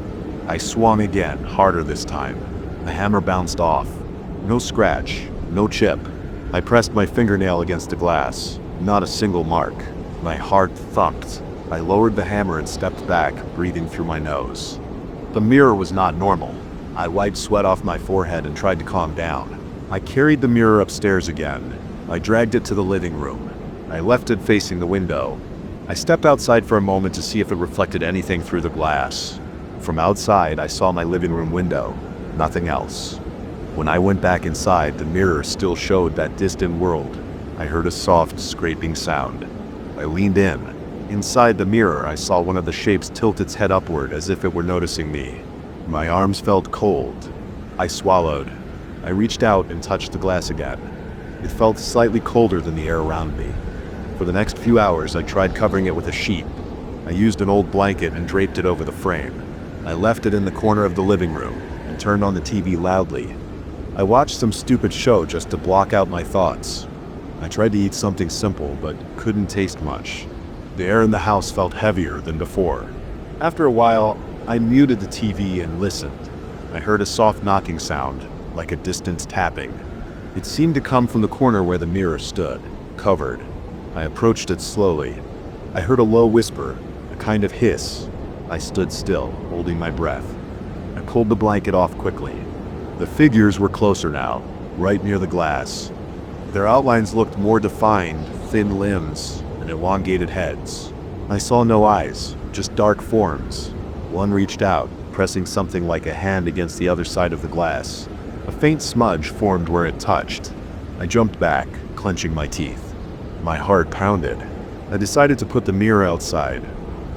I swung again, harder this time. The hammer bounced off. No scratch, no chip. I pressed my fingernail against the glass. Not a single mark. My heart thumped. I lowered the hammer and stepped back, breathing through my nose. The mirror was not normal. I wiped sweat off my forehead and tried to calm down. I carried the mirror upstairs again. I dragged it to the living room. I left it facing the window. I stepped outside for a moment to see if it reflected anything through the glass. From outside, I saw my living room window. Nothing else. When I went back inside, the mirror still showed that distant world. I heard a soft, scraping sound. I leaned in. Inside the mirror, I saw one of the shapes tilt its head upward as if it were noticing me. My arms felt cold. I swallowed. I reached out and touched the glass again. It felt slightly colder than the air around me. For the next few hours, I tried covering it with a sheet. I used an old blanket and draped it over the frame. I left it in the corner of the living room and turned on the TV loudly. I watched some stupid show just to block out my thoughts. I tried to eat something simple, but couldn't taste much. The air in the house felt heavier than before. After a while, I muted the TV and listened. I heard a soft knocking sound, like a distant tapping. It seemed to come from the corner where the mirror stood, covered. I approached it slowly. I heard a low whisper, a kind of hiss. I stood still, holding my breath. I pulled the blanket off quickly. The figures were closer now, right near the glass. Their outlines looked more defined, thin limbs, and elongated heads. I saw no eyes, just dark forms. One reached out, pressing something like a hand against the other side of the glass. A faint smudge formed where it touched. I jumped back, clenching my teeth. My heart pounded. I decided to put the mirror outside.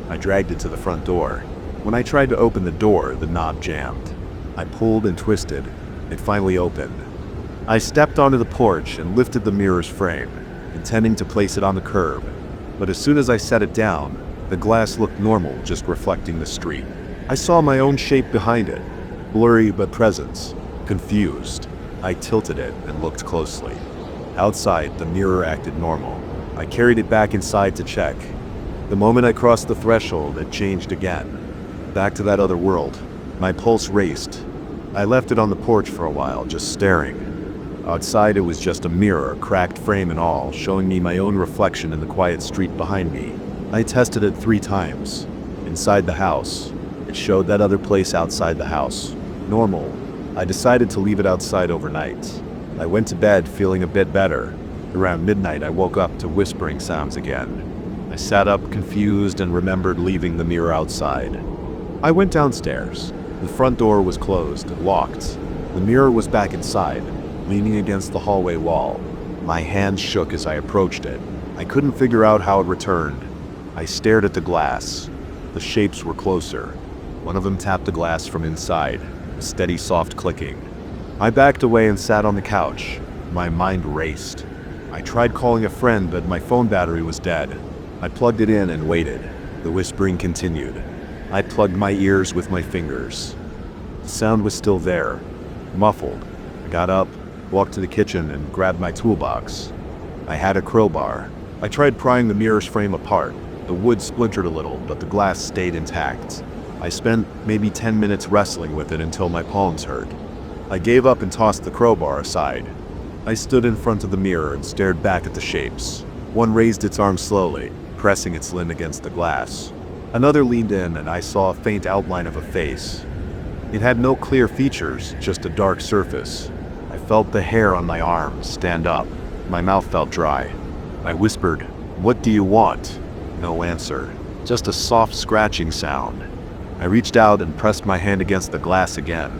I dragged it to the front door. When I tried to open the door, the knob jammed. I pulled and twisted. It finally opened. I stepped onto the porch and lifted the mirror's frame, intending to place it on the curb. But as soon as I set it down, the glass looked normal, just reflecting the street. I saw my own shape behind it, blurry but present. Confused, I tilted it and looked closely. Outside, the mirror acted normal. I carried it back inside to check. The moment I crossed the threshold, it changed again. Back to that other world. My pulse raced. I left it on the porch for a while, just staring. Outside, it was just a mirror, cracked frame and all, showing me my own reflection in the quiet street behind me. I tested it 3 times. Inside the house. It showed that other place outside the house. Normal. I decided to leave it outside overnight. I went to bed feeling a bit better. Around midnight, I woke up to whispering sounds again. I sat up confused and remembered leaving the mirror outside. I went downstairs. The front door was closed, locked. The mirror was back inside, leaning against the hallway wall. My hands shook as I approached it. I couldn't figure out how it returned. I stared at the glass. The shapes were closer. One of them tapped the glass from inside, a steady soft clicking. I backed away and sat on the couch. My mind raced. I tried calling a friend, but my phone battery was dead. I plugged it in and waited. The whispering continued. I plugged my ears with my fingers. The sound was still there, muffled. I got up, walked to the kitchen, and grabbed my toolbox. I had a crowbar. I tried prying the mirror's frame apart. The wood splintered a little, but the glass stayed intact. I spent maybe 10 minutes wrestling with it until my palms hurt. I gave up and tossed the crowbar aside. I stood in front of the mirror and stared back at the shapes. One raised its arm slowly, pressing its lid against the glass. Another leaned in, and I saw a faint outline of a face. It had no clear features, just a dark surface. I felt the hair on my arm stand up. My mouth felt dry. I whispered, "What do you want?" No answer, just a soft scratching sound. I reached out and pressed my hand against the glass again.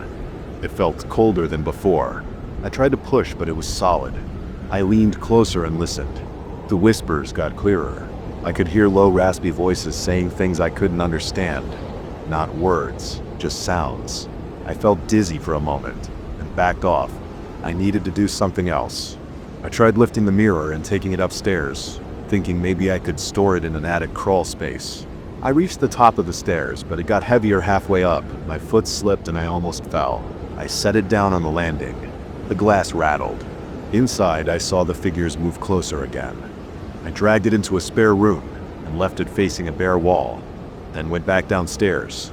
It felt colder than before. I tried to push, but it was solid. I leaned closer and listened. The whispers got clearer. I could hear low, raspy voices saying things I couldn't understand. Not words, just sounds. I felt dizzy for a moment and backed off. I needed to do something else. I tried lifting the mirror and taking it upstairs, thinking maybe I could store it in an attic crawl space. I reached the top of the stairs, but it got heavier halfway up. My foot slipped and I almost fell. I set it down on the landing. The glass rattled. Inside, I saw the figures move closer again. I dragged it into a spare room and left it facing a bare wall, then went back downstairs.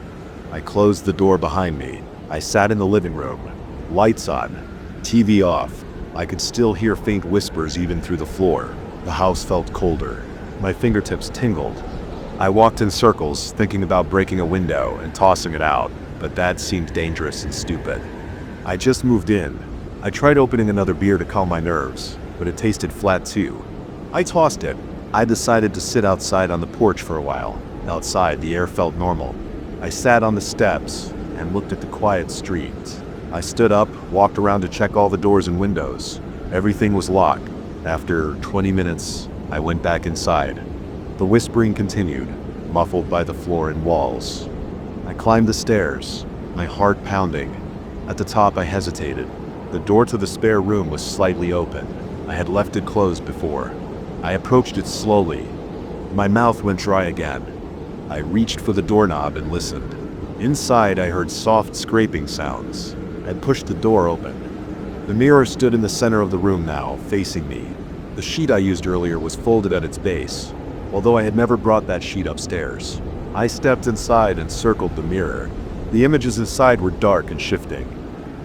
I closed the door behind me. I sat in the living room. Lights on, TV off. I could still hear faint whispers even through the floor. The house felt colder. My fingertips tingled. I walked in circles, thinking about breaking a window and tossing it out, but that seemed dangerous and stupid. I just moved in. I tried opening another beer to calm my nerves, but it tasted flat too. I tossed it. I decided to sit outside on the porch for a while. Outside, the air felt normal. I sat on the steps and looked at the quiet street. I stood up, walked around to check all the doors and windows. Everything was locked. After 20 minutes, I went back inside. The whispering continued, muffled by the floor and walls. I climbed the stairs, my heart pounding. At the top, I hesitated. The door to the spare room was slightly open. I had left it closed before. I approached it slowly. My mouth went dry again. I reached for the doorknob and listened. Inside, I heard soft scraping sounds. I pushed the door open. The mirror stood in the center of the room now, facing me. The sheet I used earlier was folded at its base, although I had never brought that sheet upstairs. I stepped inside and circled the mirror. The images inside were dark and shifting.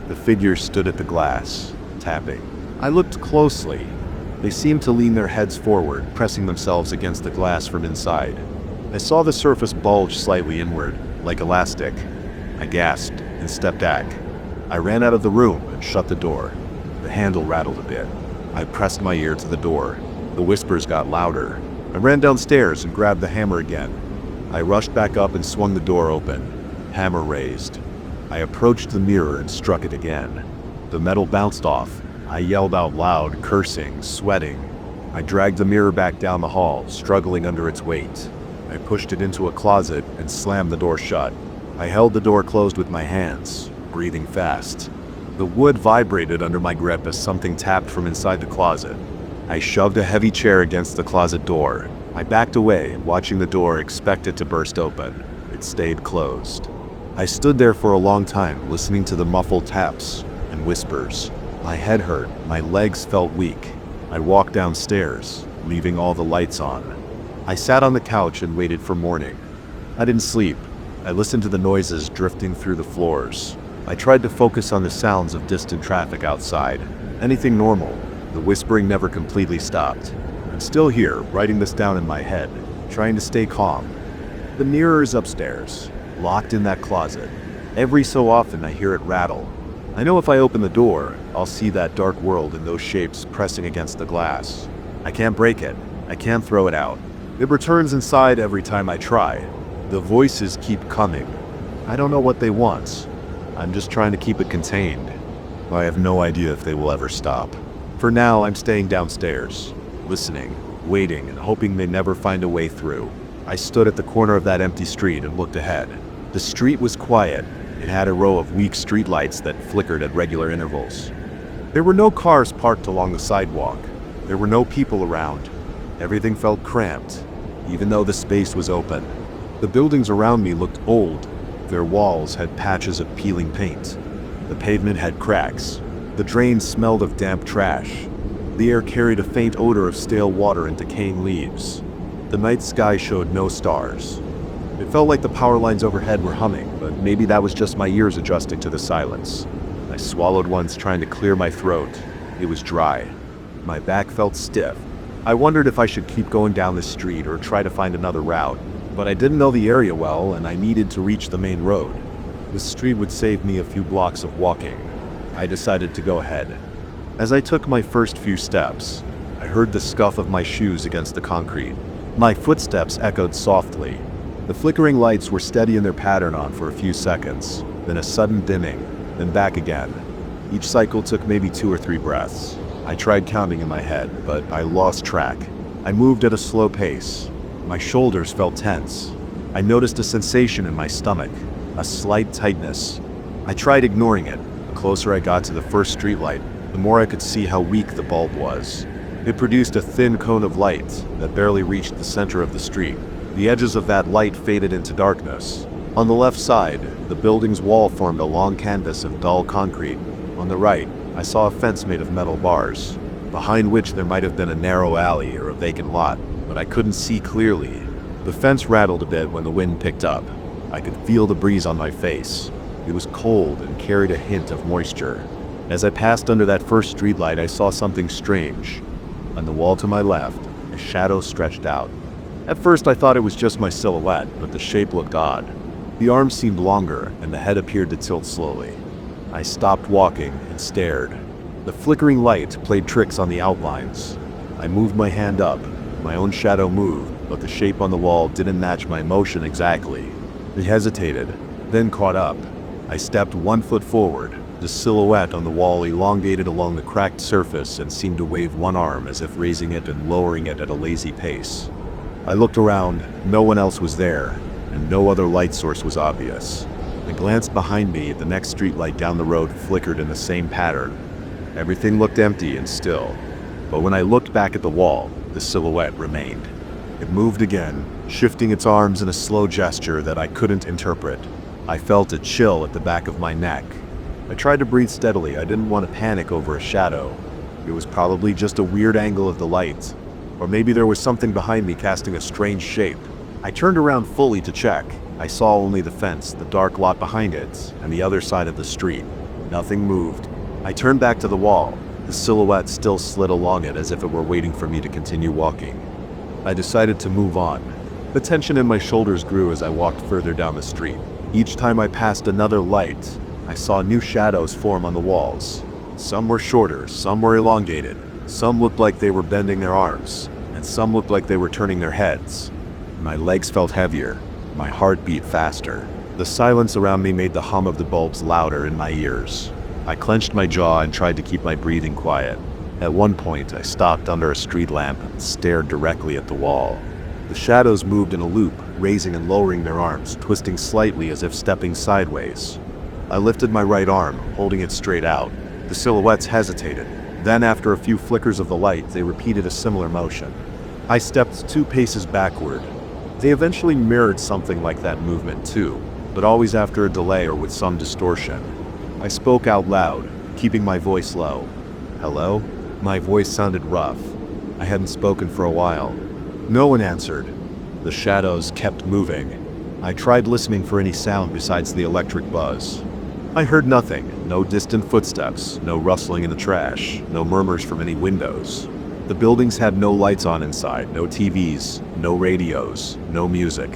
The figures stood at the glass, tapping. I looked closely. They seemed to lean their heads forward, pressing themselves against the glass from inside. I saw the surface bulge slightly inward, like elastic. I gasped and stepped back. I ran out of the room and shut the door. The handle rattled a bit. I pressed my ear to the door. The whispers got louder. I ran downstairs and grabbed the hammer again. I rushed back up and swung the door open. Hammer raised. I approached the mirror and struck it again. The metal bounced off. I yelled out loud, cursing, sweating. I dragged the mirror back down the hall, struggling under its weight. I pushed it into a closet and slammed the door shut. I held the door closed with my hands, breathing fast. The wood vibrated under my grip as something tapped from inside the closet. I shoved a heavy chair against the closet door. I backed away, watching the door, expect it to burst open. It stayed closed. I stood there for a long time, listening to the muffled taps and whispers. My head hurt, my legs felt weak. I walked downstairs, leaving all the lights on. I sat on the couch and waited for morning. I didn't sleep. I listened to the noises drifting through the floors. I tried to focus on the sounds of distant traffic outside. Anything normal. The whispering never completely stopped. I'm still here, writing this down in my head, trying to stay calm. The mirror is upstairs, locked in that closet. Every so often I hear it rattle. I know if I open the door, I'll see that dark world and those shapes pressing against the glass. I can't break it. I can't throw it out. It returns inside every time I try. The voices keep coming. I don't know what they want. I'm just trying to keep it contained. I have no idea if they will ever stop. For now, I'm staying downstairs, listening, waiting, and hoping they never find a way through. I stood at the corner of that empty street and looked ahead. The street was quiet. It had a row of weak streetlights that flickered at regular intervals. There were no cars parked along the sidewalk. There were no people around. Everything felt cramped, even though the space was open. The buildings around me looked old. Their walls had patches of peeling paint. The pavement had cracks. The drains smelled of damp trash. The air carried a faint odor of stale water and decaying leaves. The night sky showed no stars. It felt like the power lines overhead were humming, but maybe that was just my ears adjusting to the silence. I swallowed once, trying to clear my throat. It was dry. My back felt stiff. I wondered if I should keep going down the street or try to find another route, but I didn't know the area well and I needed to reach the main road. The street would save me a few blocks of walking. I decided to go ahead. As I took my first few steps, I heard the scuff of my shoes against the concrete. My footsteps echoed softly. The flickering lights were steady in their pattern on for a few seconds, then a sudden dimming, then back again. Each cycle took maybe 2 or 3 breaths. I tried counting in my head, but I lost track. I moved at a slow pace. My shoulders felt tense. I noticed a sensation in my stomach, a slight tightness. I tried ignoring it. The closer I got to the first streetlight, the more I could see how weak the bulb was. It produced a thin cone of light that barely reached the center of the street. The edges of that light faded into darkness. On the left side, the building's wall formed a long canvas of dull concrete. On the right, I saw a fence made of metal bars, behind which there might have been a narrow alley or a vacant lot, but I couldn't see clearly. The fence rattled a bit when the wind picked up. I could feel the breeze on my face. It was cold and carried a hint of moisture. As I passed under that first streetlight, I saw something strange. On the wall to my left, a shadow stretched out. At first I thought it was just my silhouette, but the shape looked odd. The arms seemed longer, and the head appeared to tilt slowly. I stopped walking and stared. The flickering light played tricks on the outlines. I moved my hand up. My own shadow moved, but the shape on the wall didn't match my motion exactly. It hesitated, then caught up. I stepped 1 foot forward. The silhouette on the wall elongated along the cracked surface and seemed to wave one arm as if raising it and lowering it at a lazy pace. I looked around. No one else was there, and no other light source was obvious. I glanced behind me. The next streetlight down the road flickered in the same pattern. Everything looked empty and still. But when I looked back at the wall, the silhouette remained. It moved again, shifting its arms in a slow gesture that I couldn't interpret. I felt a chill at the back of my neck. I tried to breathe steadily. I didn't want to panic over a shadow. It was probably just a weird angle of the light. Or maybe there was something behind me casting a strange shape. I turned around fully to check. I saw only the fence, the dark lot behind it, and the other side of the street. Nothing moved. I turned back to the wall. The silhouette still slid along it as if it were waiting for me to continue walking. I decided to move on. The tension in my shoulders grew as I walked further down the street. Each time I passed another light, I saw new shadows form on the walls. Some were shorter, some were elongated, some looked like they were bending their arms, and some looked like they were turning their heads. My legs felt heavier. My heart beat faster. The silence around me made the hum of the bulbs louder in my ears. I clenched my jaw and tried to keep my breathing quiet. At one point, I stopped under a street lamp and stared directly at the wall. The shadows moved in a loop, raising and lowering their arms, twisting slightly as if stepping sideways. I lifted my right arm, holding it straight out. The silhouettes hesitated. Then, after a few flickers of the light, they repeated a similar motion. I stepped 2 paces backward. They eventually mirrored something like that movement too, but always after a delay or with some distortion. I spoke out loud, keeping my voice low. "Hello?" My voice sounded rough. I hadn't spoken for a while. No one answered. The shadows kept moving. I tried listening for any sound besides the electric buzz. I heard nothing. No distant footsteps, no rustling in the trash, no murmurs from any windows. The buildings had no lights on inside, no TVs, no radios, no music.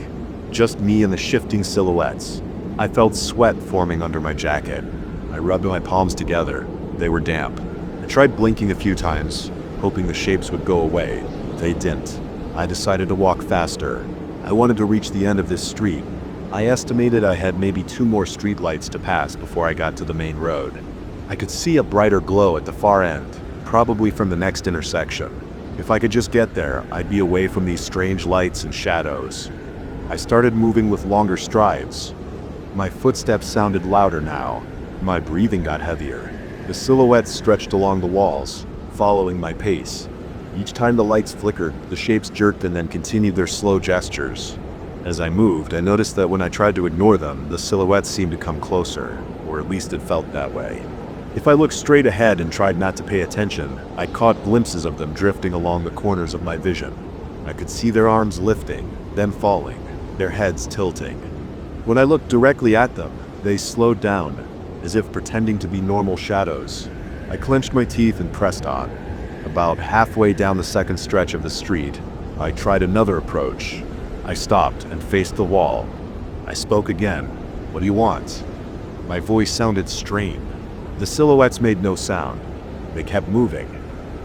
Just me and the shifting silhouettes. I felt sweat forming under my jacket. I rubbed my palms together. They were damp. I tried blinking a few times, hoping the shapes would go away. They didn't. I decided to walk faster. I wanted to reach the end of this street. I estimated I had maybe 2 more streetlights to pass before I got to the main road. I could see a brighter glow at the far end, probably from the next intersection. If I could just get there, I'd be away from these strange lights and shadows. I started moving with longer strides. My footsteps sounded louder now. My breathing got heavier. The silhouettes stretched along the walls, following my pace. Each time the lights flickered, the shapes jerked and then continued their slow gestures. As I moved, I noticed that when I tried to ignore them, the silhouettes seemed to come closer, or at least it felt that way. If I looked straight ahead and tried not to pay attention, I caught glimpses of them drifting along the corners of my vision. I could see their arms lifting, then falling, their heads tilting. When I looked directly at them, they slowed down, as if pretending to be normal shadows. I clenched my teeth and pressed on. About halfway down the second stretch of the street, I tried another approach. I stopped and faced the wall. I spoke again. "What do you want?" My voice sounded strained. The silhouettes made no sound. They kept moving.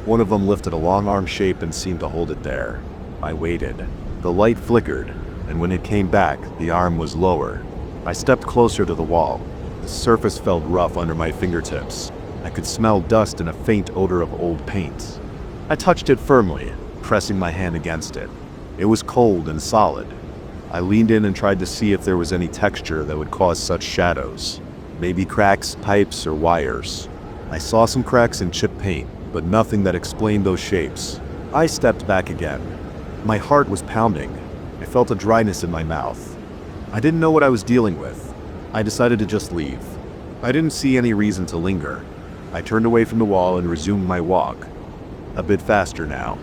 One of them lifted a long arm shape and seemed to hold it there. I waited. The light flickered, and when it came back, the arm was lower. I stepped closer to the wall. The surface felt rough under my fingertips. I could smell dust and a faint odor of old paint. I touched it firmly, pressing my hand against it. It was cold and solid. I leaned in and tried to see if there was any texture that would cause such shadows. Maybe cracks, pipes, or wires. I saw some cracks in chipped paint, but nothing that explained those shapes. I stepped back again. My heart was pounding. I felt a dryness in my mouth. I didn't know what I was dealing with. I decided to just leave. I didn't see any reason to linger. I turned away from the wall and resumed my walk. A bit faster now.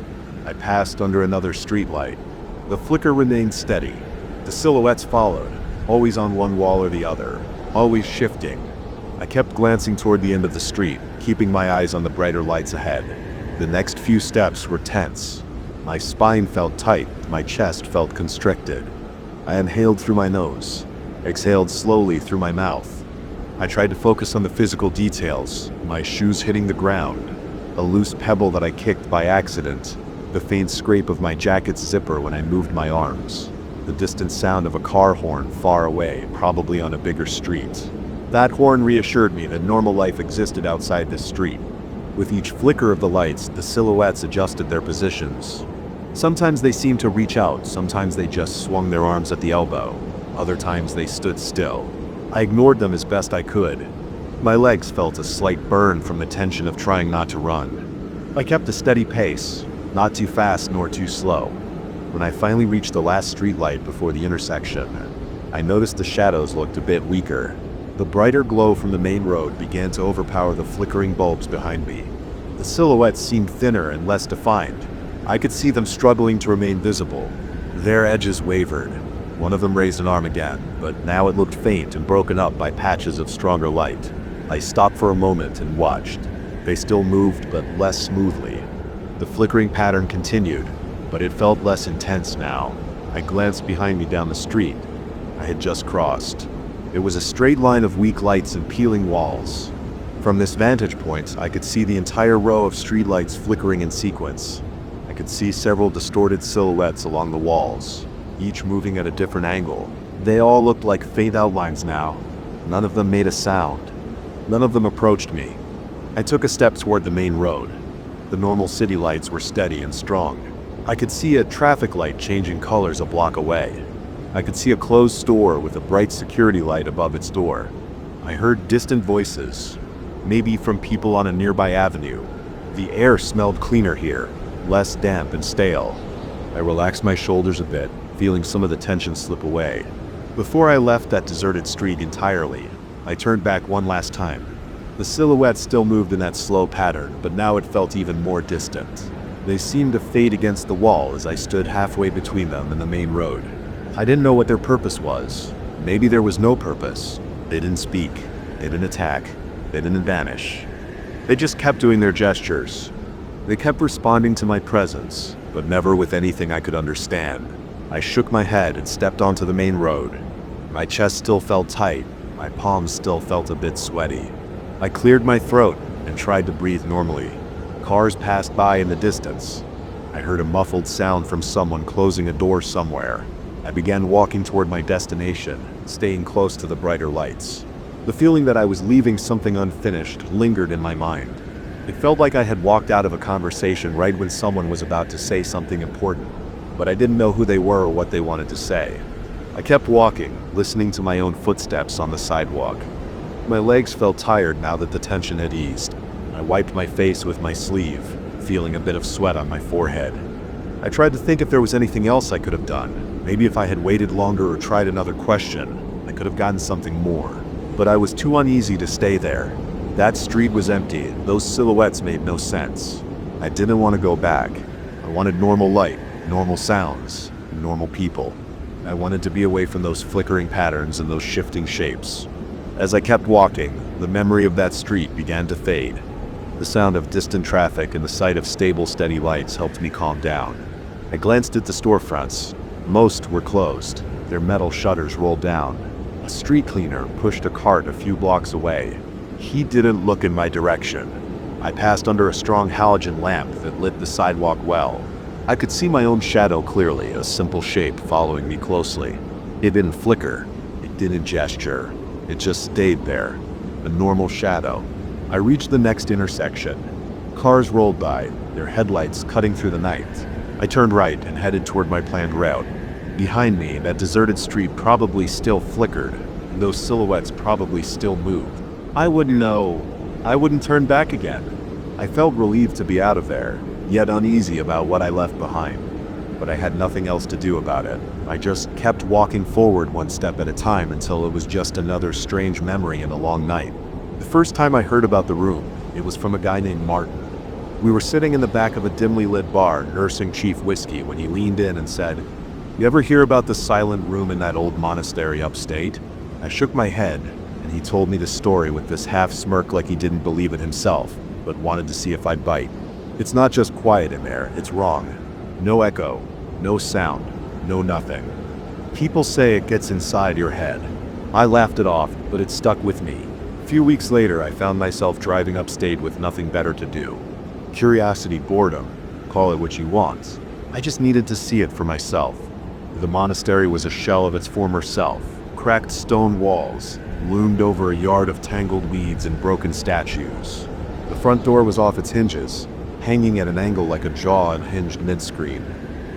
I passed under another streetlight. The flicker remained steady. The silhouettes followed, always on one wall or the other, always shifting. I kept glancing toward the end of the street, keeping my eyes on the brighter lights ahead. The next few steps were tense. My spine felt tight, my chest felt constricted. I inhaled through my nose. exhaled slowly through my mouth. I tried to focus on the physical details, my shoes hitting the ground, a loose pebble that I kicked by accident, the faint scrape of my jacket's zipper when I moved my arms, the distant sound of a car horn far away, probably on a bigger street. That horn reassured me that normal life existed outside this street. With each flicker of the lights, the silhouettes adjusted their positions. Sometimes they seemed to reach out, sometimes they just swung their arms at the elbow. Other times they stood still. I ignored them as best I could. My legs felt a slight burn from the tension of trying not to run. I kept a steady pace, not too fast nor too slow. When I finally reached the last streetlight before the intersection, I noticed the shadows looked a bit weaker. The brighter glow from the main road began to overpower the flickering bulbs behind me. The silhouettes seemed thinner and less defined. I could see them struggling to remain visible. Their edges wavered. One of them raised an arm again, but now it looked faint and broken up by patches of stronger light. I stopped for a moment and watched. They still moved, but less smoothly. The flickering pattern continued, but it felt less intense now. I glanced behind me down the street I had just crossed. It was a straight line of weak lights and peeling walls. From this vantage point, I could see the entire row of streetlights flickering in sequence. I could see several distorted silhouettes along the walls, each moving at a different angle. They all looked like faint outlines now. None of them made a sound. None of them approached me. I took a step toward the main road. The normal city lights were steady and strong. I could see a traffic light changing colors a block away. I could see a closed store with a bright security light above its door. I heard distant voices, maybe from people on a nearby avenue. The air smelled cleaner here, less damp and stale. I relaxed my shoulders a bit, feeling some of the tension slip away. Before I left that deserted street entirely, I turned back one last time. The silhouettes still moved in that slow pattern, but now it felt even more distant. They seemed to fade against the wall as I stood halfway between them and the main road. I didn't know what their purpose was. Maybe there was no purpose. They didn't speak. They didn't attack. They didn't vanish. They just kept doing their gestures. They kept responding to my presence, but never with anything I could understand. I shook my head and stepped onto the main road. My chest still felt tight. My palms still felt a bit sweaty. I cleared my throat and tried to breathe normally. Cars passed by in the distance. I heard a muffled sound from someone closing a door somewhere. I began walking toward my destination, staying close to the brighter lights. The feeling that I was leaving something unfinished lingered in my mind. It felt like I had walked out of a conversation right when someone was about to say something important, but I didn't know who they were or what they wanted to say. I kept walking, listening to my own footsteps on the sidewalk. My legs felt tired now that the tension had eased. I wiped my face with my sleeve, feeling a bit of sweat on my forehead. I tried to think if there was anything else I could have done. Maybe if I had waited longer or tried another question, I could have gotten something more. But I was too uneasy to stay there. That street was empty. Those silhouettes made no sense. I didn't want to go back. I wanted normal light, normal sounds, and normal people. I wanted to be away from those flickering patterns and those shifting shapes. As I kept walking, the memory of that street began to fade. The sound of distant traffic and the sight of stable, steady lights helped me calm down. I glanced at the storefronts. Most were closed. Their metal shutters rolled down. A street cleaner pushed a cart a few blocks away. He didn't look in my direction. I passed under a strong halogen lamp that lit the sidewalk well. I could see my own shadow clearly, a simple shape following me closely. It didn't flicker. It didn't gesture. It just stayed there. A normal shadow. I reached the next intersection. Cars rolled by, their headlights cutting through the night. I turned right and headed toward my planned route. Behind me, that deserted street probably still flickered, and those silhouettes probably still moved. I wouldn't know. I wouldn't turn back again. I felt relieved to be out of there, yet uneasy about what I left behind. But I had nothing else to do about it. I just kept walking forward one step at a time until it was just another strange memory in a long night. The first time I heard about the room, it was from a guy named Martin. We were sitting in the back of a dimly lit bar nursing cheap whiskey when he leaned in and said, "You ever hear about the silent room in that old monastery upstate?" I shook my head, and he told me the story with this half smirk like he didn't believe it himself, but wanted to see if I'd bite. "It's not just quiet in there, it's wrong. No echo, no sound, no nothing. People say it gets inside your head. I laughed it off, but it stuck with me. A few weeks later, I found myself driving upstate with nothing better to do. Curiosity, boredom, call it what you want. I just needed to see it for myself. The monastery was a shell of its former self. Cracked stone walls loomed over a yard of tangled weeds and broken statues. The front door was off its hinges, hanging at an angle like a jaw unhinged mid-screen.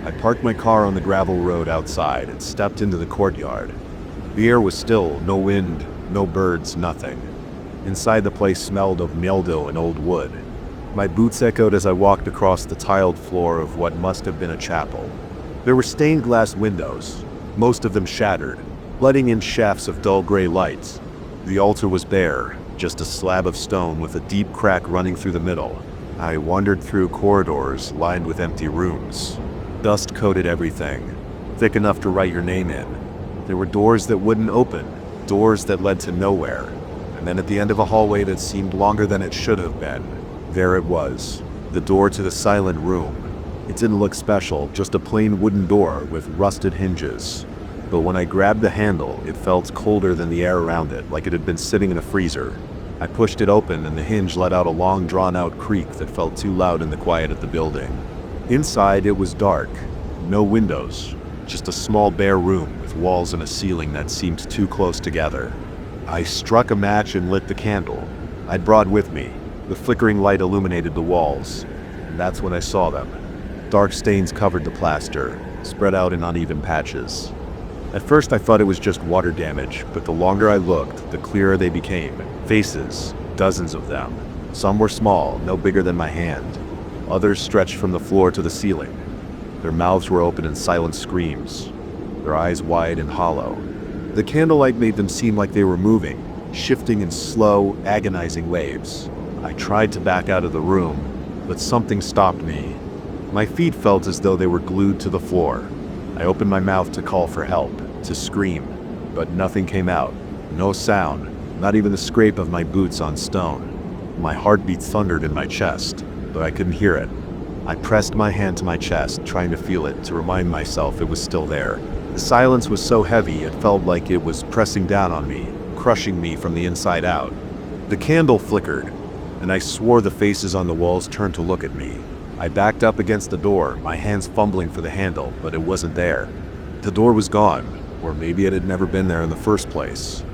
I parked my car on the gravel road outside and stepped into the courtyard. The air was still, no wind, no birds, nothing. Inside, the place smelled of mildew and old wood. My boots echoed as I walked across the tiled floor of what must have been a chapel. There were stained glass windows, most of them shattered, letting in shafts of dull gray light. The altar was bare, just a slab of stone with a deep crack running through the middle. I wandered through corridors lined with empty rooms. Dust coated everything, thick enough to write your name in. There were doors that wouldn't open, doors that led to nowhere. And then at the end of a hallway that seemed longer than it should have been, there it was, the door to the silent room. It didn't look special, just a plain wooden door with rusted hinges. But when I grabbed the handle, it felt colder than the air around it, like it had been sitting in a freezer. I pushed it open and the hinge let out a long drawn-out creak that felt too loud in the quiet of the building. Inside, it was dark. No windows. Just a small bare room with walls and a ceiling that seemed too close together. I struck a match and lit the candle I'd brought with me. The flickering light illuminated the walls, and that's when I saw them. Dark stains covered the plaster, spread out in uneven patches. At first I thought it was just water damage, but the longer I looked, the clearer they became. Faces, dozens of them. Some were small, no bigger than my hand. Others stretched from the floor to the ceiling. Their mouths were open in silent screams, their eyes wide and hollow. The candlelight made them seem like they were moving, shifting in slow, agonizing waves. I tried to back out of the room, but something stopped me. My feet felt as though they were glued to the floor. I opened my mouth to call for help, to scream, but nothing came out. No sound, not even the scrape of my boots on stone. My heartbeat thundered in my chest, but I couldn't hear it. I pressed my hand to my chest, trying to feel it, to remind myself it was still there. The silence was so heavy it felt like it was pressing down on me, crushing me from the inside out. The candle flickered, and I swore the faces on the walls turned to look at me. I backed up against the door, my hands fumbling for the handle, but it wasn't there. The door was gone, or maybe it had never been there in the first place.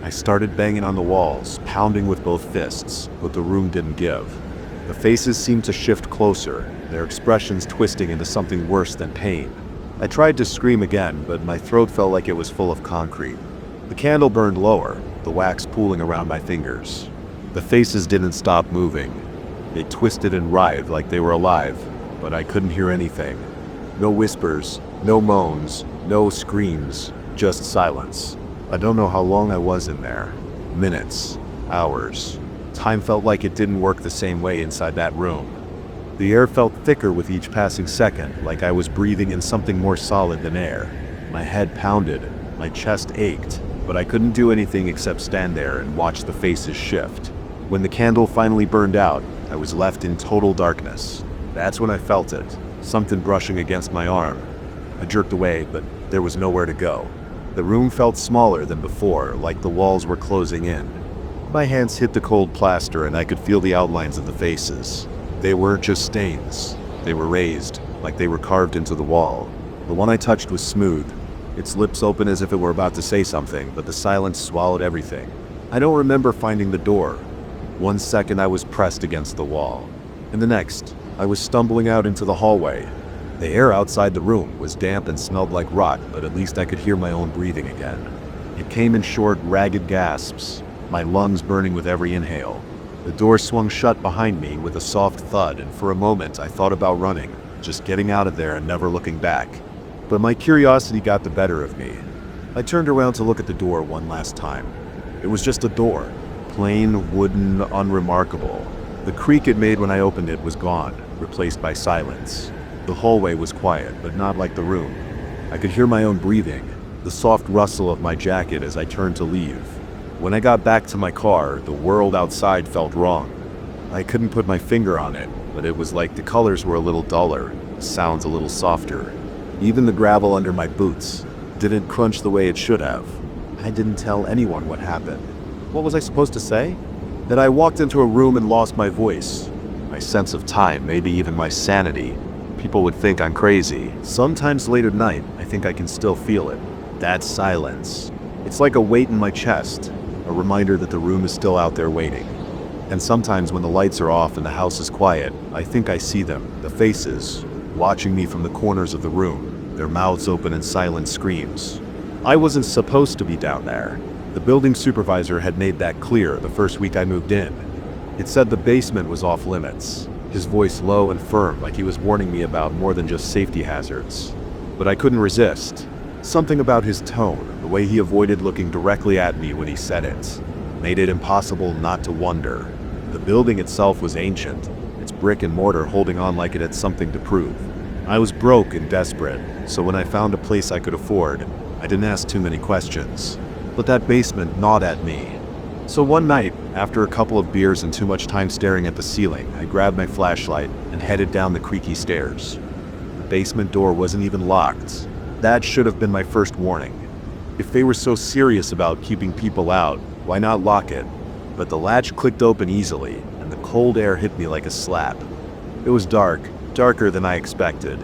I started banging on the walls, pounding with both fists, but the room didn't give. The faces seemed to shift closer, their expressions twisting into something worse than pain. I tried to scream again, but my throat felt like it was full of concrete. The candle burned lower, the wax pooling around my fingers. The faces didn't stop moving. They twisted and writhed like they were alive, but I couldn't hear anything. No whispers, no moans, no screams, just silence. I don't know how long I was in there. Minutes, hours. Time felt like it didn't work the same way inside that room. The air felt thicker with each passing second, like I was breathing in something more solid than air. My head pounded, my chest ached, but I couldn't do anything except stand there and watch the faces shift. When the candle finally burned out, I was left in total darkness. That's when I felt it, something brushing against my arm. I jerked away, but there was nowhere to go. The room felt smaller than before, like the walls were closing in. My hands hit the cold plaster and I could feel the outlines of the faces. They weren't just stains. They were raised, like they were carved into the wall. The one I touched was smooth, its lips open as if it were about to say something, but the silence swallowed everything. I don't remember finding the door. One second I was pressed against the wall, and the next, I was stumbling out into the hallway. The air outside the room was damp and smelled like rot, but at least I could hear my own breathing again. It came in short, ragged gasps, my lungs burning with every inhale. The door swung shut behind me with a soft thud, and for a moment I thought about running, just getting out of there and never looking back. But my curiosity got the better of me. I turned around to look at the door one last time. It was just a door. Plain, wooden, unremarkable. The creak it made when I opened it was gone, replaced by silence. The hallway was quiet, but not like the room. I could hear my own breathing, the soft rustle of my jacket as I turned to leave. When I got back to my car, the world outside felt wrong. I couldn't put my finger on it, but it was like the colors were a little duller, the sounds a little softer. Even the gravel under my boots didn't crunch the way it should have. I didn't tell anyone what happened. What was I supposed to say? That I walked into a room and lost my voice. My sense of time, maybe even my sanity. People would think I'm crazy. Sometimes late at night, I think I can still feel it. That silence. It's like a weight in my chest, a reminder that the room is still out there waiting. And sometimes when the lights are off and the house is quiet, I think I see them, the faces, watching me from the corners of the room, their mouths open in silent screams. I wasn't supposed to be down there. The building supervisor had made that clear the first week I moved in. It said the basement was off limits, his voice low and firm, like he was warning me about more than just safety hazards. But I couldn't resist. Something about his tone, the way he avoided looking directly at me when he said it, made it impossible not to wonder. The building itself was ancient, its brick and mortar holding on like it had something to prove. I was broke and desperate, so when I found a place I could afford, I didn't ask too many questions. But that basement gnawed at me. So one night, after a couple of beers and too much time staring at the ceiling, I grabbed my flashlight and headed down the creaky stairs. The basement door wasn't even locked. That should have been my first warning. If they were so serious about keeping people out, why not lock it? But the latch clicked open easily, and the cold air hit me like a slap. It was dark, darker than I expected.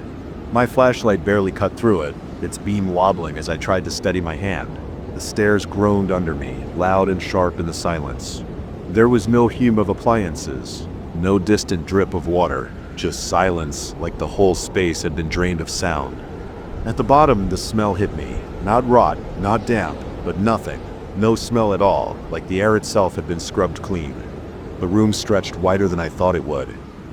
My flashlight barely cut through it, its beam wobbling as I tried to steady my hand. The stairs groaned under me, loud and sharp in the silence. There was no hum of appliances, no distant drip of water, just silence, like the whole space had been drained of sound. At the bottom, the smell hit me. Not rot, not damp, but nothing. No smell at all, like the air itself had been scrubbed clean. The room stretched wider than I thought it would.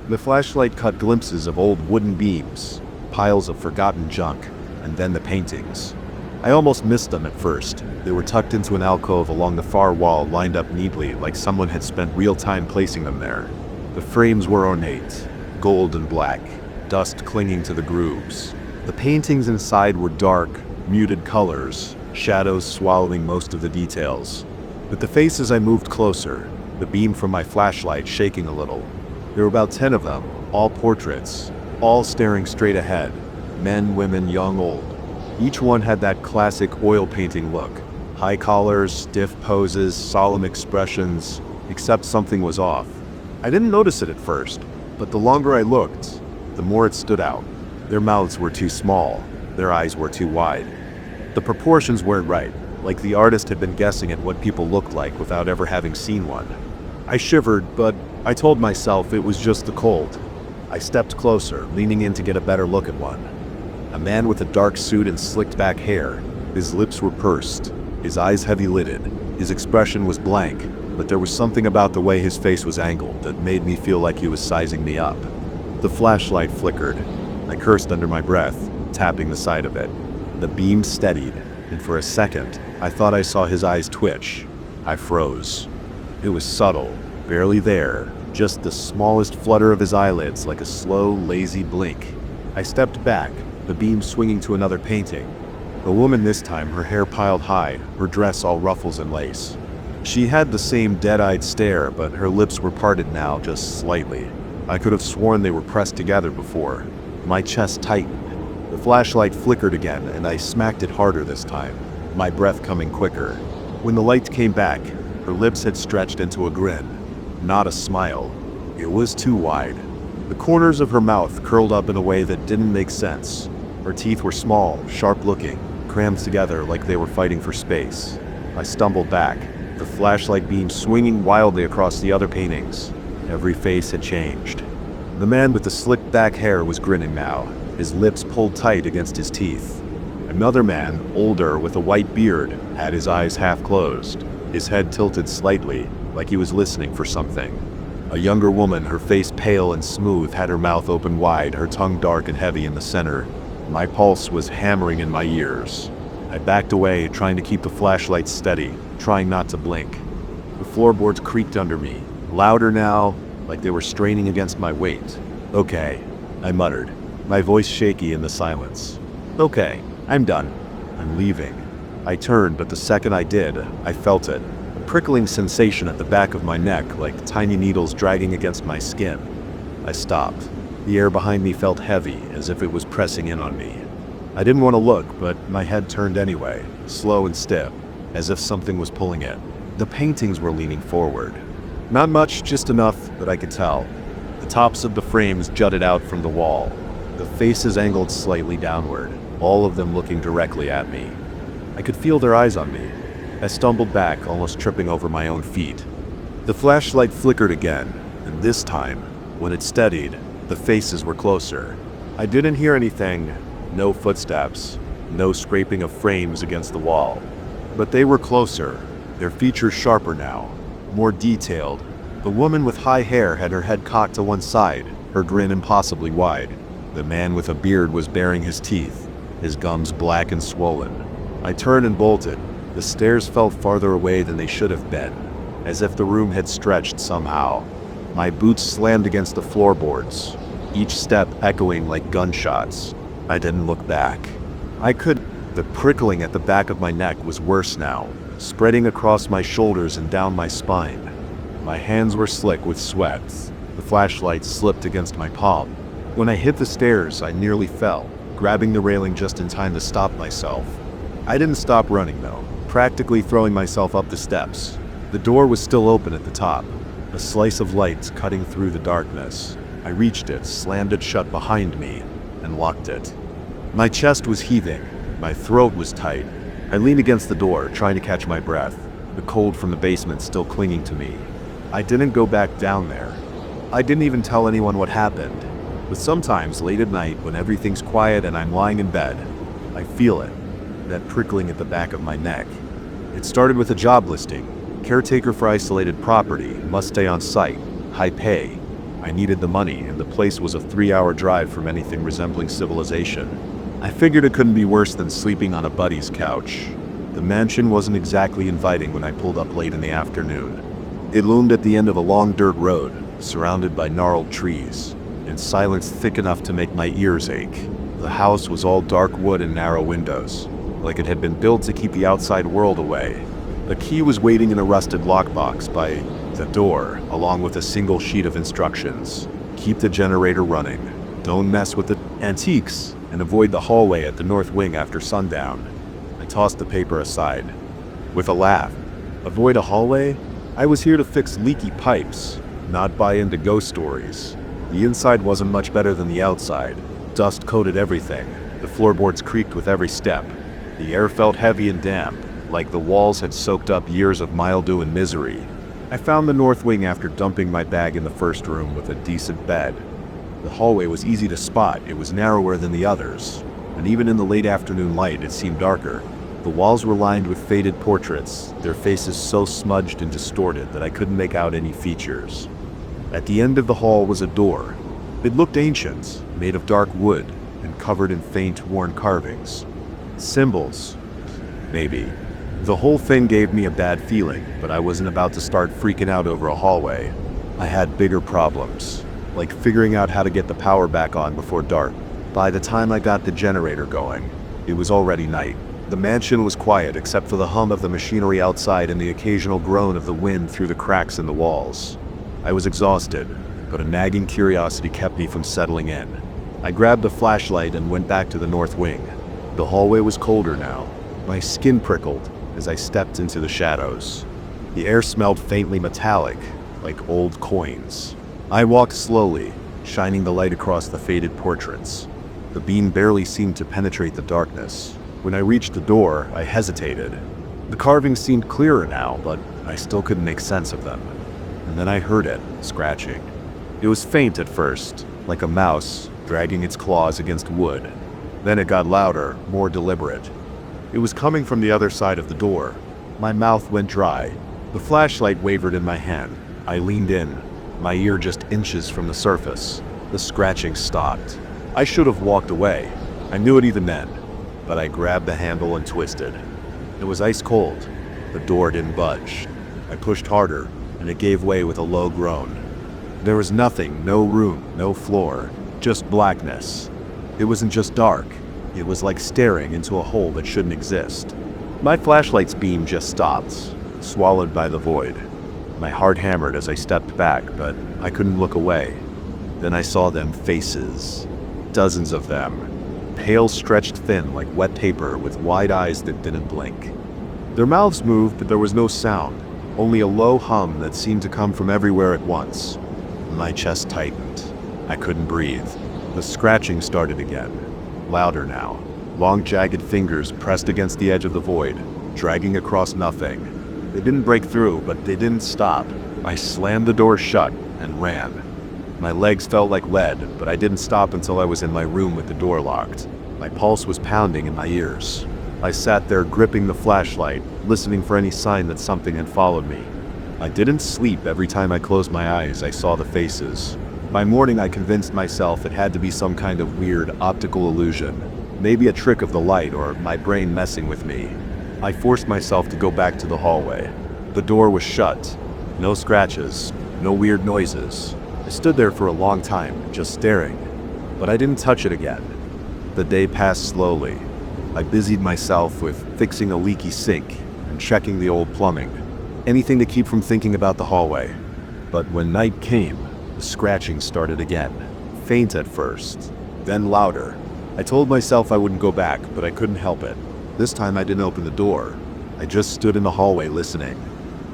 The flashlight caught glimpses of old wooden beams, piles of forgotten junk, and then the paintings. I almost missed them at first. They were tucked into an alcove along the far wall, lined up neatly, like someone had spent real time placing them there. The frames were ornate, gold and black, dust clinging to the grooves. The paintings inside were dark, muted colors, shadows swallowing most of the details. With the faces I moved closer, the beam from my flashlight shaking a little. There were about 10 of them, all portraits, all staring straight ahead. Men, women, young, old. Each one had that classic oil painting look. High collars, stiff poses, solemn expressions, except something was off. I didn't notice it at first, but the longer I looked, the more it stood out. Their mouths were too small, their eyes were too wide. The proportions weren't right, like the artist had been guessing at what people looked like without ever having seen one. I shivered, but I told myself it was just the cold. I stepped closer, leaning in to get a better look at one. A man with a dark suit and slicked back hair. His lips were pursed, his eyes heavy-lidded. His expression was blank, but there was something about the way his face was angled that made me feel like he was sizing me up. The flashlight flickered. I cursed under my breath, tapping the side of it. The beam steadied, and for a second, I thought I saw his eyes twitch. I froze. It was subtle, barely there, just the smallest flutter of his eyelids, like a slow, lazy blink. I stepped back, the beam swinging to another painting. A woman this time, her hair piled high, her dress all ruffles and lace. She had the same dead-eyed stare, but her lips were parted now just slightly. I could have sworn they were pressed together before. My chest tightened. The flashlight flickered again, and I smacked it harder this time, my breath coming quicker. When the light came back, her lips had stretched into a grin. Not a smile. It was too wide. The corners of her mouth curled up in a way that didn't make sense. Her teeth were small, sharp-looking, crammed together like they were fighting for space. I stumbled back, the flashlight beam swinging wildly across the other paintings. Every face had changed. The man with the slicked back hair was grinning now, his lips pulled tight against his teeth. Another man, older, with a white beard, had his eyes half closed, his head tilted slightly, like he was listening for something. A younger woman, her face pale and smooth, had her mouth open wide, her tongue dark and heavy in the center. My pulse was hammering in my ears. I backed away, trying to keep the flashlight steady, trying not to blink. The floorboards creaked under me, louder now, like they were straining against my weight. "Okay," I muttered, my voice shaky in the silence. "Okay, I'm done. I'm leaving." I turned, but the second I did, I felt it. A prickling sensation at the back of my neck, like tiny needles dragging against my skin. I stopped. The air behind me felt heavy, as if it was pressing in on me. I didn't want to look, but my head turned anyway, slow and stiff. as if something was pulling it. The paintings were leaning forward. Not much, just enough that I could tell. The tops of the frames jutted out from the wall. The faces angled slightly downward, all of them looking directly at me. I could feel their eyes on me. I stumbled back, almost tripping over my own feet. The flashlight flickered again, and this time, when it steadied, the faces were closer. I didn't hear anything, no footsteps, no scraping of frames against the wall. But they were closer, their features sharper now, more detailed. The woman with high hair had her head cocked to one side, her grin impossibly wide. The man with a beard was baring his teeth, his gums black and swollen. I turned and bolted. The stairs felt farther away than they should have been, as if the room had stretched somehow. My boots slammed against the floorboards, each step echoing like gunshots. I didn't look back. The prickling at the back of my neck was worse now, spreading across my shoulders and down my spine. My hands were slick with sweat. The flashlight slipped against my palm. When I hit the stairs, I nearly fell, grabbing the railing just in time to stop myself. I didn't stop running though, practically throwing myself up the steps. The door was still open at the top, a slice of light cutting through the darkness. I reached it, slammed it shut behind me, and locked it. My chest was heaving, my throat was tight. I leaned against the door, trying to catch my breath, the cold from the basement still clinging to me. I didn't go back down there. I didn't even tell anyone what happened. But sometimes, late at night, when everything's quiet and I'm lying in bed, I feel it, that prickling at the back of my neck. It started with a job listing. Caretaker for isolated property, must stay on site, high pay. I needed the money, and the place was a 3-hour drive from anything resembling civilization. I figured it couldn't be worse than sleeping on a buddy's couch. The mansion wasn't exactly inviting when I pulled up late in the afternoon. It loomed at the end of a long dirt road, surrounded by gnarled trees, and silence thick enough to make my ears ache. The house was all dark wood and narrow windows, like it had been built to keep the outside world away. The key was waiting in a rusted lockbox by the door, along with a single sheet of instructions. Keep the generator running. Don't mess with the antiques, and avoid the hallway at the north wing after sundown. I tossed the paper aside. With a laugh. Avoid a hallway? I was here to fix leaky pipes, not buy into ghost stories. The inside wasn't much better than the outside. Dust coated everything. The floorboards creaked with every step. The air felt heavy and damp, like the walls had soaked up years of mildew and misery. I found the north wing after dumping my bag in the first room with a decent bed. The hallway was easy to spot. It was narrower than the others, and even in the late afternoon light it seemed darker. The walls were lined with faded portraits, their faces so smudged and distorted that I couldn't make out any features. At the end of the hall was a door. It looked ancient, made of dark wood, and covered in faint, worn carvings. Symbols. Maybe. The whole thing gave me a bad feeling, but I wasn't about to start freaking out over a hallway. I had bigger problems, like figuring out how to get the power back on before dark. By the time I got the generator going, it was already night. The mansion was quiet except for the hum of the machinery outside and the occasional groan of the wind through the cracks in the walls. I was exhausted, but a nagging curiosity kept me from settling in. I grabbed a flashlight and went back to the north wing. The hallway was colder now. My skin prickled as I stepped into the shadows. The air smelled faintly metallic, like old coins. I walked slowly, shining the light across the faded portraits. The beam barely seemed to penetrate the darkness. When I reached the door, I hesitated. The carvings seemed clearer now, but I still couldn't make sense of them. And then I heard it, scratching. It was faint at first, like a mouse dragging its claws against wood. Then it got louder, more deliberate. It was coming from the other side of the door. My mouth went dry. The flashlight wavered in my hand. I leaned in, my ear just inches from the surface. The scratching stopped. I should have walked away. I knew it even then, but I grabbed the handle and twisted. It was ice cold. The door didn't budge. I pushed harder, and it gave way with a low groan. There was nothing, no room, no floor, just blackness. It wasn't just dark. It was like staring into a hole that shouldn't exist. My flashlight's beam just stopped, swallowed by the void. My heart hammered as I stepped back, but I couldn't look away. Then I saw them faces. Dozens of them. Pale, stretched thin like wet paper with wide eyes that didn't blink. Their mouths moved, but there was no sound, only a low hum that seemed to come from everywhere at once. My chest tightened. I couldn't breathe. The scratching started again, louder now. Long, jagged fingers pressed against the edge of the void, dragging across nothing. They didn't break through, but they didn't stop. I slammed the door shut and ran. My legs felt like lead, but I didn't stop until I was in my room with the door locked. My pulse was pounding in my ears. I sat there gripping the flashlight, listening for any sign that something had followed me. I didn't sleep. Every time I closed my eyes, I saw the faces. By morning, I convinced myself it had to be some kind of weird optical illusion. Maybe a trick of the light or my brain messing with me. I forced myself to go back to the hallway. The door was shut. No scratches, no weird noises. I stood there for a long time, just staring. But I didn't touch it again. The day passed slowly. I busied myself with fixing a leaky sink and checking the old plumbing. Anything to keep from thinking about the hallway. But when night came, the scratching started again. Faint at first, then louder. I told myself I wouldn't go back, but I couldn't help it. This time I didn't open the door. I just stood in the hallway listening.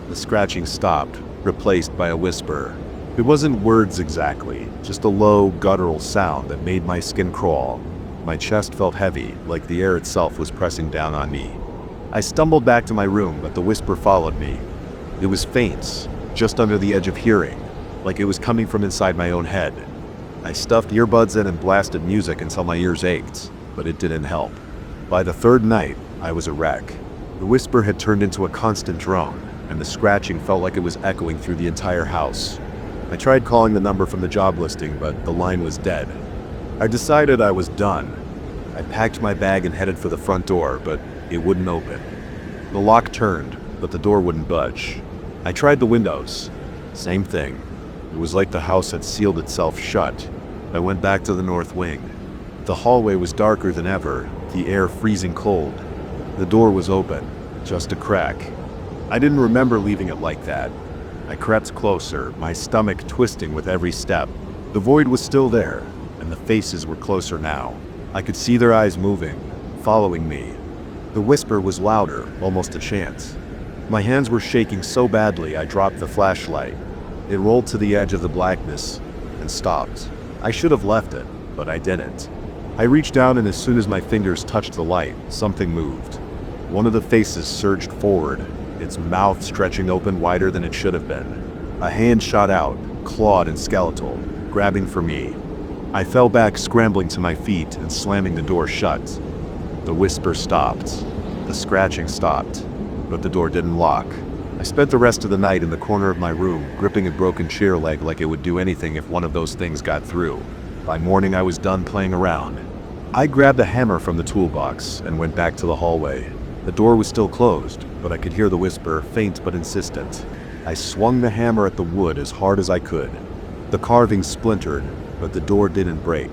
The scratching stopped, replaced by a whisper. It wasn't words exactly, just a low, guttural sound that made my skin crawl. My chest felt heavy, like the air itself was pressing down on me. I stumbled back to my room, but the whisper followed me. It was faint, just under the edge of hearing, like it was coming from inside my own head. I stuffed earbuds in and blasted music until my ears ached, but it didn't help. By the third night, I was a wreck. The whisper had turned into a constant drone, and the scratching felt like it was echoing through the entire house. I tried calling the number from the job listing, but the line was dead. I decided I was done. I packed my bag and headed for the front door, but it wouldn't open. The lock turned, but the door wouldn't budge. I tried the windows. Same thing. It was like the house had sealed itself shut. I went back to the north wing. The hallway was darker than ever, the air freezing cold. The door was open, just a crack. I didn't remember leaving it like that. I crept closer, my stomach twisting with every step. The void was still there, and the faces were closer now. I could see their eyes moving, following me. The whisper was louder, almost a chant. My hands were shaking so badly I dropped the flashlight. It rolled to the edge of the blackness and stopped. I should have left it, but I didn't. I reached down, and as soon as my fingers touched the light, something moved. One of the faces surged forward, its mouth stretching open wider than it should have been. A hand shot out, clawed and skeletal, grabbing for me. I fell back, scrambling to my feet and slamming the door shut. The whisper stopped. The scratching stopped, but the door didn't lock. I spent the rest of the night in the corner of my room, gripping a broken chair leg like it would do anything if one of those things got through. By morning, I was done playing around. I grabbed a hammer from the toolbox and went back to the hallway. The door was still closed, but I could hear the whisper, faint but insistent. I swung the hammer at the wood as hard as I could. The carving splintered, but the door didn't break.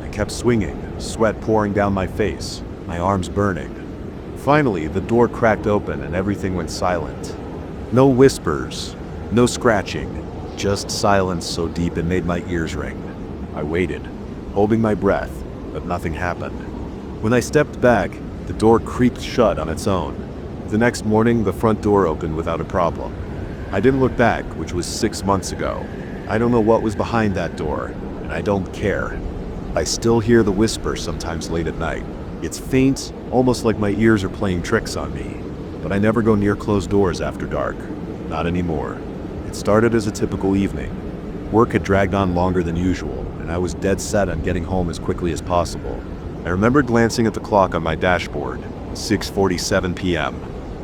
I kept swinging, sweat pouring down my face, my arms burning. Finally, the door cracked open and everything went silent. No whispers, no scratching, just silence so deep it made my ears ring. I waited, holding my breath, but nothing happened. When I stepped back, the door creaked shut on its own. The next morning, the front door opened without a problem. I didn't look back, which was 6 months ago. I don't know what was behind that door, and I don't care. I still hear the whisper sometimes late at night. It's faint, almost like my ears are playing tricks on me. But I never go near closed doors after dark. Not anymore. It started as a typical evening. Work had dragged on longer than usual, and I was dead set on getting home as quickly as possible. I remember glancing at the clock on my dashboard, 6:47 p.m.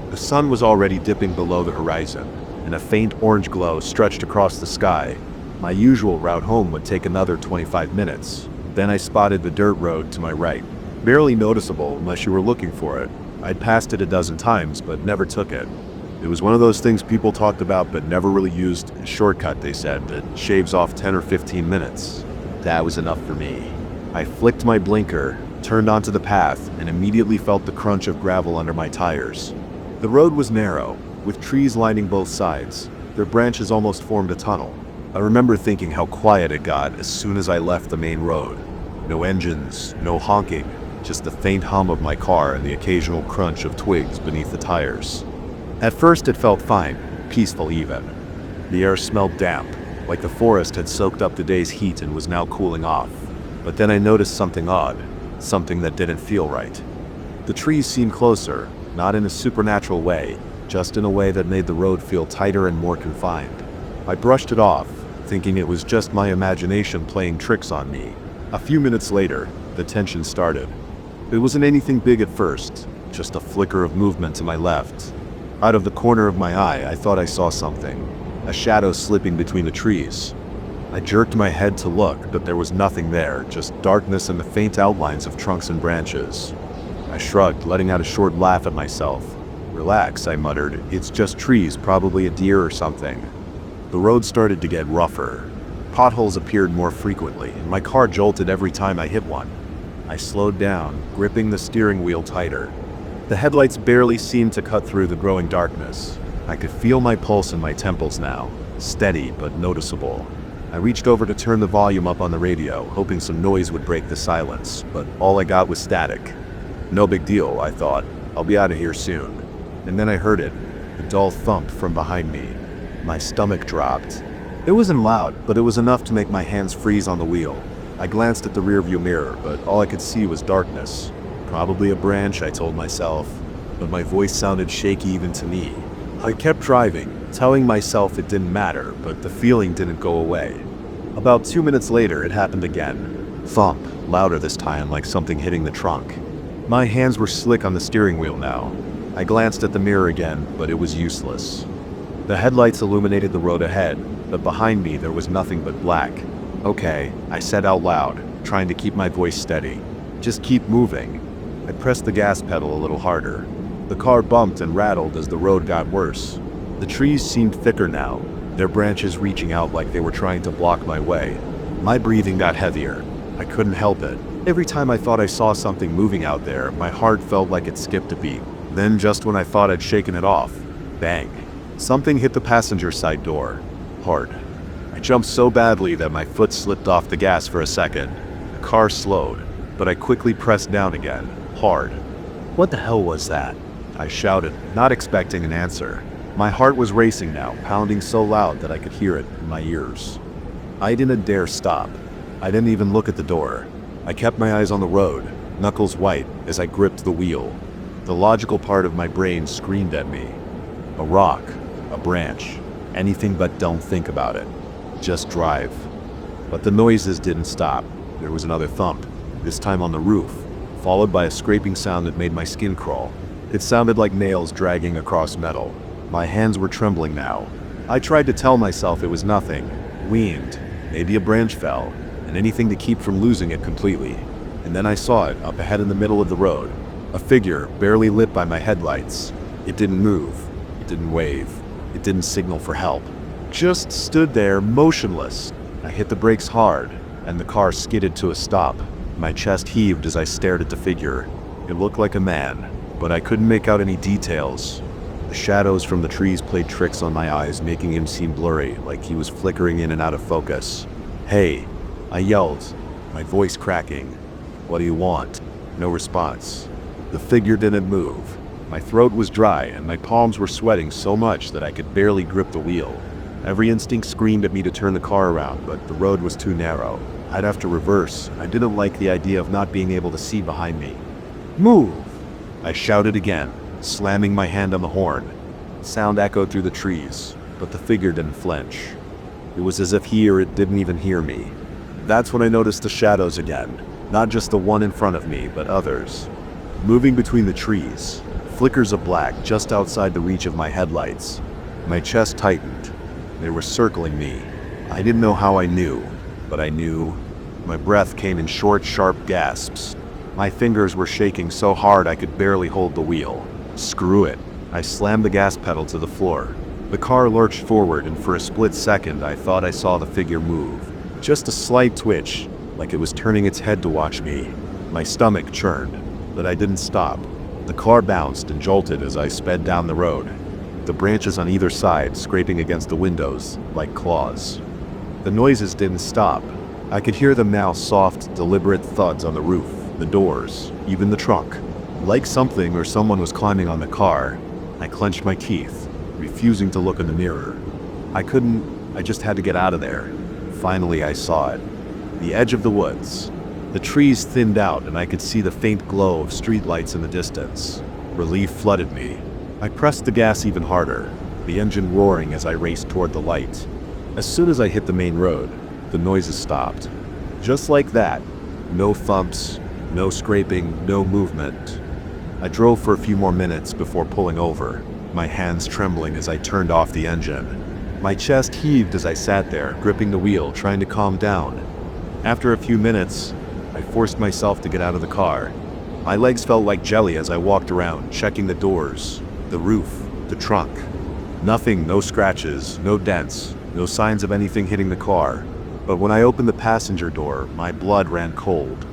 The sun was already dipping below the horizon, and a faint orange glow stretched across the sky. My usual route home would take another 25 minutes. Then I spotted the dirt road to my right. Barely noticeable unless you were looking for it. I'd passed it a dozen times, but never took it. It was one of those things people talked about but never really used. A shortcut, they said, that shaves off 10 or 15 minutes. That was enough for me. I flicked my blinker, turned onto the path, and immediately felt the crunch of gravel under my tires. The road was narrow, with trees lining both sides. Their branches almost formed a tunnel. I remember thinking how quiet it got as soon as I left the main road. No engines, no honking, just the faint hum of my car and the occasional crunch of twigs beneath the tires. At first it felt fine, peaceful even. The air smelled damp, like the forest had soaked up the day's heat and was now cooling off. But then I noticed something odd, something that didn't feel right. The trees seemed closer, not in a supernatural way, just in a way that made the road feel tighter and more confined. I brushed it off, thinking it was just my imagination playing tricks on me. A few minutes later, the tension started. It wasn't anything big at first, just a flicker of movement to my left. Out of the corner of my eye, I thought I saw something, a shadow slipping between the trees. I jerked my head to look, but there was nothing there, just darkness and the faint outlines of trunks and branches. I shrugged, letting out a short laugh at myself. "Relax," I muttered. "It's just trees, probably a deer or something." The road started to get rougher. Potholes appeared more frequently, and my car jolted every time I hit one. I slowed down, gripping the steering wheel tighter. The headlights barely seemed to cut through the growing darkness. I could feel my pulse in my temples now, steady but noticeable. I reached over to turn the volume up on the radio, hoping some noise would break the silence, but all I got was static. No big deal, I thought. I'll be out of here soon. And then I heard it, a dull thump from behind me. My stomach dropped. It wasn't loud, but it was enough to make my hands freeze on the wheel. I glanced at the rearview mirror, but all I could see was darkness. Probably a branch, I told myself, but my voice sounded shaky even to me. I kept driving, telling myself it didn't matter, but the feeling didn't go away. About 2 minutes later, it happened again. Thump, louder this time, like something hitting the trunk. My hands were slick on the steering wheel now. I glanced at the mirror again, but it was useless. The headlights illuminated the road ahead, but behind me there was nothing but black. "Okay," I said out loud, trying to keep my voice steady. "Just keep moving." I pressed the gas pedal a little harder. The car bumped and rattled as the road got worse. The trees seemed thicker now, their branches reaching out like they were trying to block my way. My breathing got heavier. I couldn't help it. Every time I thought I saw something moving out there, my heart felt like it skipped a beat. Then, just when I thought I'd shaken it off, bang. Something hit the passenger side door. Hard. I jumped so badly that my foot slipped off the gas for a second. The car slowed, but I quickly pressed down again, hard. "What the hell was that?" I shouted, not expecting an answer. My heart was racing now, pounding so loud that I could hear it in my ears. I didn't dare stop. I didn't even look at the door. I kept my eyes on the road, knuckles white as I gripped the wheel. The logical part of my brain screamed at me. A rock, a branch, anything but don't think about it. Just drive. But the noises didn't stop. There was another thump, this time on the roof, followed by a scraping sound that made my skin crawl. It sounded like nails dragging across metal. My hands were trembling now. I tried to tell myself it was nothing. Wind, maybe a branch fell, and anything to keep from losing it completely. And then I saw it up ahead in the middle of the road. A figure barely lit by my headlights. It didn't move. It didn't wave. It didn't signal for help. Just stood there, motionless. I hit the brakes hard, and the car skidded to a stop. My chest heaved as I stared at the figure. It looked like a man, but I couldn't make out any details. The shadows from the trees played tricks on my eyes, making him seem blurry, like he was flickering in and out of focus. "Hey," I yelled, my voice cracking. "What do you want?" No response. The figure didn't move. My throat was dry, and my palms were sweating so much that I could barely grip the wheel. Every instinct screamed at me to turn the car around, but the road was too narrow. I'd have to reverse. I didn't like the idea of not being able to see behind me. "Move!" I shouted again, slamming my hand on the horn. Sound echoed through the trees, but the figure didn't flinch. It was as if he or it didn't even hear me. That's when I noticed the shadows again, not just the one in front of me, but others. Moving between the trees, flickers of black just outside the reach of my headlights. My chest tightened. They were circling me. I didn't know how I knew, but I knew. My breath came in short, sharp gasps. My fingers were shaking so hard I could barely hold the wheel. Screw it. I slammed the gas pedal to the floor. The car lurched forward, and for a split second I thought I saw the figure move. Just a slight twitch, like it was turning its head to watch me. My stomach churned, but I didn't stop. The car bounced and jolted as I sped down the road, the branches on either side scraping against the windows like claws. The noises didn't stop. I could hear them now, soft, deliberate thuds on the roof, the doors, even the trunk. Like something or someone was climbing on the car. I clenched my teeth, refusing to look in the mirror. I just had to get out of there. Finally, I saw it. The edge of the woods. The trees thinned out and I could see the faint glow of streetlights in the distance. Relief flooded me. I pressed the gas even harder, the engine roaring as I raced toward the light. As soon as I hit the main road, the noises stopped. Just like that. No thumps, no scraping, no movement. I drove for a few more minutes before pulling over, my hands trembling as I turned off the engine. My chest heaved as I sat there, gripping the wheel, trying to calm down. After a few minutes, I forced myself to get out of the car. My legs felt like jelly as I walked around, checking the doors, the roof, the trunk. Nothing, no scratches, no dents, no signs of anything hitting the car. But when I opened the passenger door, my blood ran cold.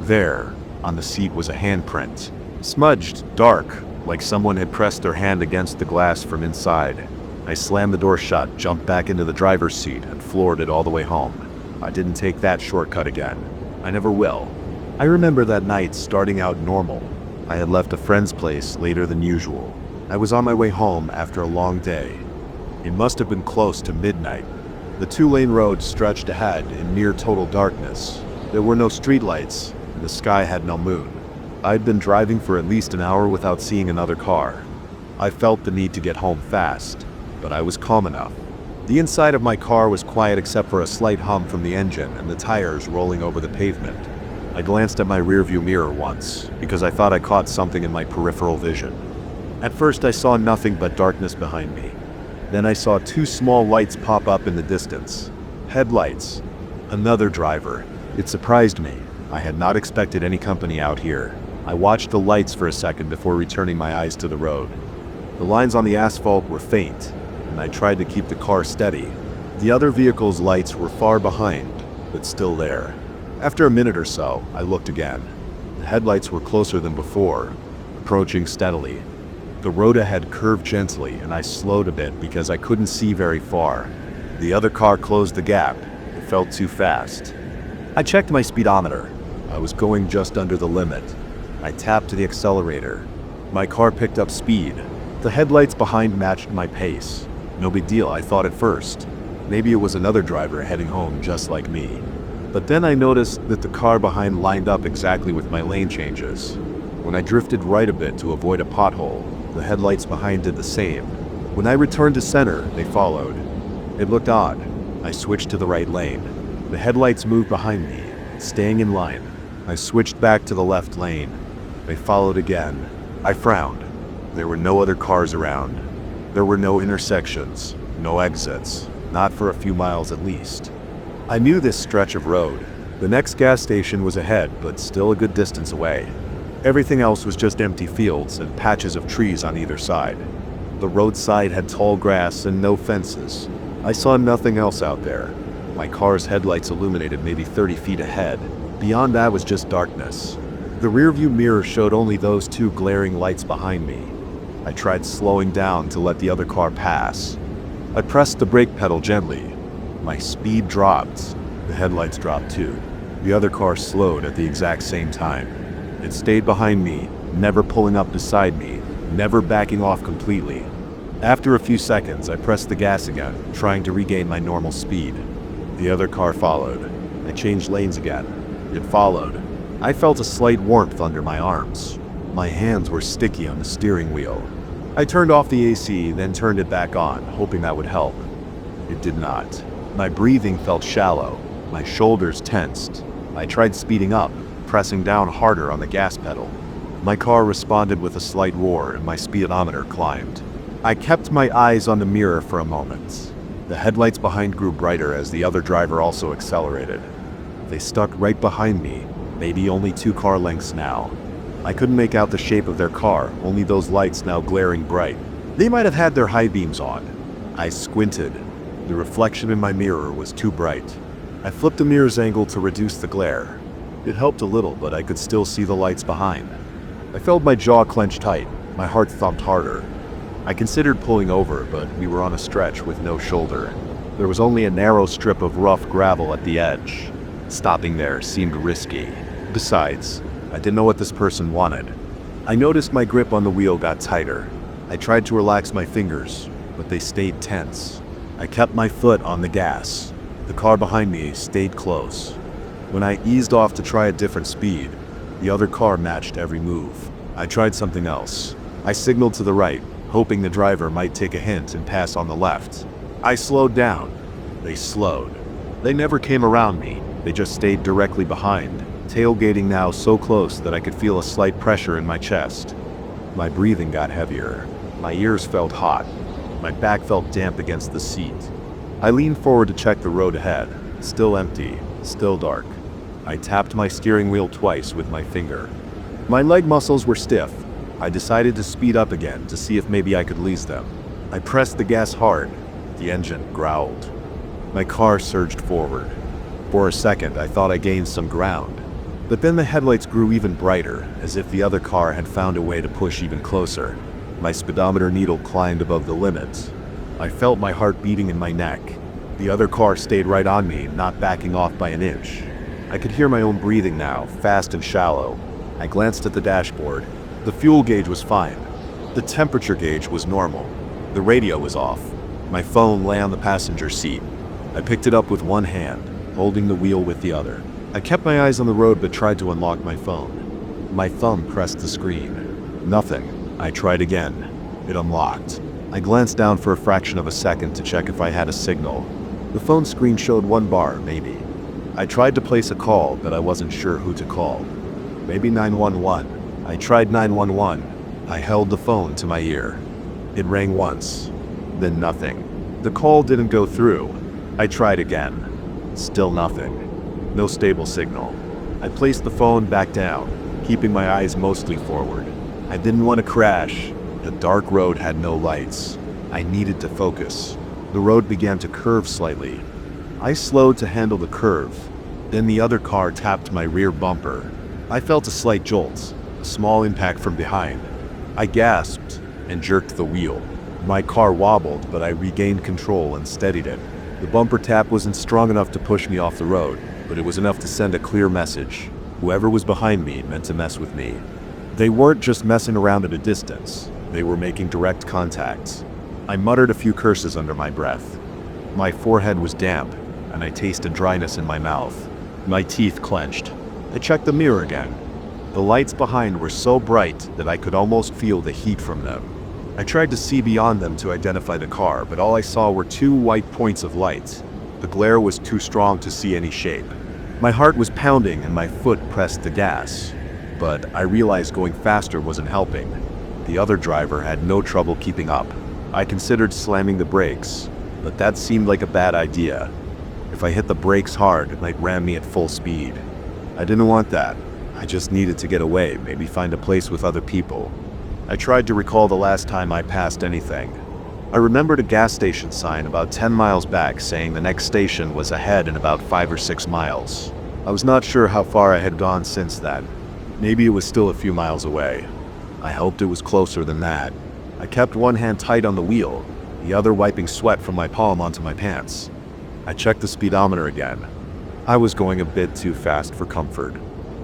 There, on the seat, was a handprint. Smudged, dark, like someone had pressed their hand against the glass from inside. I slammed the door shut, jumped back into the driver's seat, and floored it all the way home. I didn't take that shortcut again. I never will. I remember that night starting out normal. I had left a friend's place later than usual. I was on my way home after a long day. It must have been close to midnight. The two-lane road stretched ahead in near total darkness. There were no streetlights, and the sky had no moon. I'd been driving for at least an hour without seeing another car. I felt the need to get home fast, but I was calm enough. The inside of my car was quiet except for a slight hum from the engine and the tires rolling over the pavement. I glanced at my rearview mirror once, because I thought I caught something in my peripheral vision. At first I saw nothing but darkness behind me. Then I saw two small lights pop up in the distance. Headlights. Another driver. It surprised me. I had not expected any company out here. I watched the lights for a second before returning my eyes to the road. The lines on the asphalt were faint, and I tried to keep the car steady. The other vehicle's lights were far behind, but still there. After a minute or so, I looked again. The headlights were closer than before, approaching steadily. The road ahead curved gently, and I slowed a bit because I couldn't see very far. The other car closed the gap. It felt too fast. I checked my speedometer. I was going just under the limit. I tapped the accelerator. My car picked up speed. The headlights behind matched my pace. No big deal, I thought at first. Maybe it was another driver heading home just like me. But then I noticed that the car behind lined up exactly with my lane changes. When I drifted right a bit to avoid a pothole, the headlights behind did the same. When I returned to center, they followed. It looked odd. I switched to the right lane. The headlights moved behind me, staying in line. I switched back to the left lane. They followed again. I frowned. There were no other cars around. There were no intersections, no exits, not for a few miles at least. I knew this stretch of road. The next gas station was ahead, but still a good distance away. Everything else was just empty fields and patches of trees on either side. The roadside had tall grass and no fences. I saw nothing else out there. My car's headlights illuminated maybe 30 feet ahead. Beyond that was just darkness. The rearview mirror showed only those two glaring lights behind me. I tried slowing down to let the other car pass. I pressed the brake pedal gently. My speed dropped. The headlights dropped too. The other car slowed at the exact same time. It stayed behind me, never pulling up beside me, never backing off completely. After a few seconds, I pressed the gas again, trying to regain my normal speed. The other car followed. I changed lanes again. It followed. I felt a slight warmth under my arms. My hands were sticky on the steering wheel. I turned off the AC, then turned it back on, hoping that would help. It did not. My breathing felt shallow. My shoulders tensed. I tried speeding up, pressing down harder on the gas pedal. My car responded with a slight roar and my speedometer climbed. I kept my eyes on the mirror for a moment. The headlights behind grew brighter as the other driver also accelerated. They stuck right behind me, maybe only 2 car lengths now. I couldn't make out the shape of their car, only those lights now glaring bright. They might have had their high beams on. I squinted. The reflection in my mirror was too bright. I flipped the mirror's angle to reduce the glare. It helped a little, but I could still see the lights behind. I felt my jaw clench tight. My heart thumped harder. I considered pulling over, but we were on a stretch with no shoulder. There was only a narrow strip of rough gravel at the edge. Stopping there seemed risky. Besides, I didn't know what this person wanted. I noticed my grip on the wheel got tighter. I tried to relax my fingers, but they stayed tense. I kept my foot on the gas. The car behind me stayed close. When I eased off to try a different speed, the other car matched every move. I tried something else. I signaled to the right, hoping the driver might take a hint and pass on the left. I slowed down. They slowed. They never came around me. They just stayed directly behind, tailgating now so close that I could feel a slight pressure in my chest. My breathing got heavier. My ears felt hot. My back felt damp against the seat. I leaned forward to check the road ahead. Still empty, still dark. I tapped my steering wheel twice with my finger. My leg muscles were stiff. I decided to speed up again to see if maybe I could lose them. I pressed the gas hard. The engine growled. My car surged forward. For a second, I thought I gained some ground. But then the headlights grew even brighter, as if the other car had found a way to push even closer. My speedometer needle climbed above the limits. I felt my heart beating in my neck. The other car stayed right on me, not backing off by an inch. I could hear my own breathing now, fast and shallow. I glanced at the dashboard. The fuel gauge was fine. The temperature gauge was normal. The radio was off. My phone lay on the passenger seat. I picked it up with one hand, holding the wheel with the other. I kept my eyes on the road but tried to unlock my phone. My thumb pressed the screen. Nothing. I tried again. It unlocked. I glanced down for a fraction of a second to check if I had a signal. The phone screen showed one bar, maybe. I tried to place a call, but I wasn't sure who to call. Maybe 911. I tried 911. I held the phone to my ear. It rang once, then nothing. The call didn't go through. I tried again. Still nothing. No stable signal. I placed the phone back down, keeping my eyes mostly forward. I didn't want to crash. The dark road had no lights. I needed to focus. The road began to curve slightly. I slowed to handle the curve. Then the other car tapped my rear bumper. I felt a slight jolt, a small impact from behind. I gasped and jerked the wheel. My car wobbled, but I regained control and steadied it. The bumper tap wasn't strong enough to push me off the road, but it was enough to send a clear message. Whoever was behind me meant to mess with me. They weren't just messing around at a distance. They were making direct contact. I muttered a few curses under my breath. My forehead was damp, and I tasted dryness in my mouth. My teeth clenched. I checked the mirror again. The lights behind were so bright that I could almost feel the heat from them. I tried to see beyond them to identify the car, but all I saw were two white points of light. The glare was too strong to see any shape. My heart was pounding and my foot pressed the gas. But I realized going faster wasn't helping. The other driver had no trouble keeping up. I considered slamming the brakes, but that seemed like a bad idea. If I hit the brakes hard, it might ram me at full speed. I didn't want that. I just needed to get away, maybe find a place with other people. I tried to recall the last time I passed anything. I remembered a gas station sign about 10 miles back saying the next station was ahead in about 5 or 6 miles. I was not sure how far I had gone since then. Maybe it was still a few miles away. I hoped it was closer than that. I kept one hand tight on the wheel, the other wiping sweat from my palm onto my pants. I checked the speedometer again. I was going a bit too fast for comfort.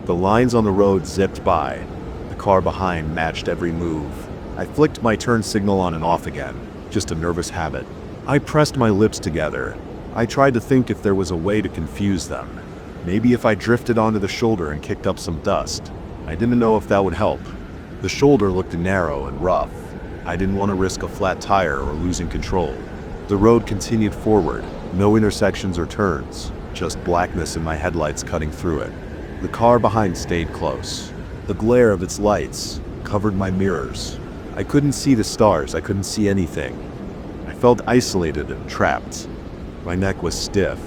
The lines on the road zipped by. The car behind matched every move. I flicked my turn signal on and off again, just a nervous habit. I pressed my lips together. I tried to think if there was a way to confuse them. Maybe if I drifted onto the shoulder and kicked up some dust. I didn't know if that would help. The shoulder looked narrow and rough. I didn't want to risk a flat tire or losing control. The road continued forward, no intersections or turns, just blackness in my headlights cutting through it. The car behind stayed close. The glare of its lights covered my mirrors. I couldn't see the stars, I couldn't see anything. I felt isolated and trapped. My neck was stiff.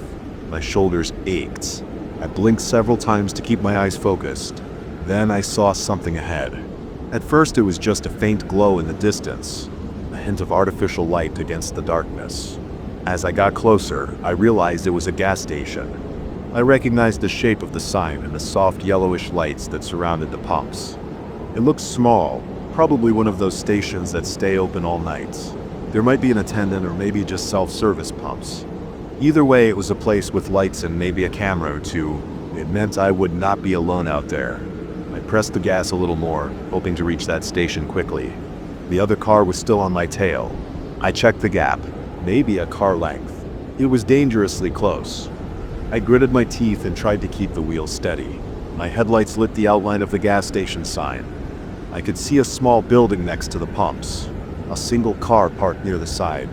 My shoulders ached. I blinked several times to keep my eyes focused. Then I saw something ahead. At first it was just a faint glow in the distance, a hint of artificial light against the darkness. As I got closer, I realized it was a gas station. I recognized the shape of the sign and the soft yellowish lights that surrounded the pumps. It looked small, probably one of those stations that stay open all night. There might be an attendant or maybe just self-service pumps. Either way, it was a place with lights and maybe a camera or two. It meant I would not be alone out there. I pressed the gas a little more, hoping to reach that station quickly. The other car was still on my tail. I checked the gap, maybe a car length. It was dangerously close. I gritted my teeth and tried to keep the wheel steady. My headlights lit the outline of the gas station sign. I could see a small building next to the pumps. A single car parked near the side.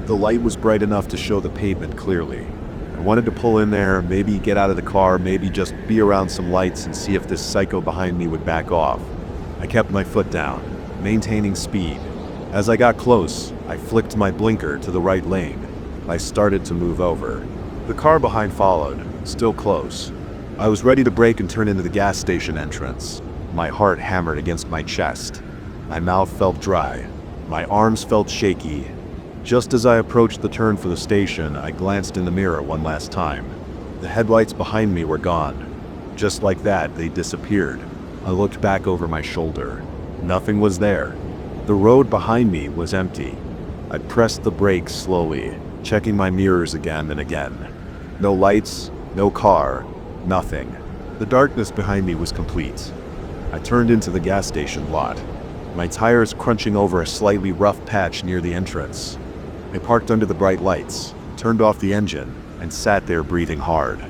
The light was bright enough to show the pavement clearly. I wanted to pull in there, maybe get out of the car, maybe just be around some lights and see if this psycho behind me would back off. I kept my foot down, maintaining speed. As I got close, I flicked my blinker to the right lane. I started to move over. The car behind followed, still close. I was ready to brake and turn into the gas station entrance. My heart hammered against my chest. My mouth felt dry. My arms felt shaky. Just as I approached the turn for the station, I glanced in the mirror one last time. The headlights behind me were gone. Just like that, they disappeared. I looked back over my shoulder. Nothing was there. The road behind me was empty. I pressed the brakes slowly, checking my mirrors again and again. No lights, no car, nothing. The darkness behind me was complete. I turned into the gas station lot, my tires crunching over a slightly rough patch near the entrance. I parked under the bright lights, turned off the engine, and sat there breathing hard.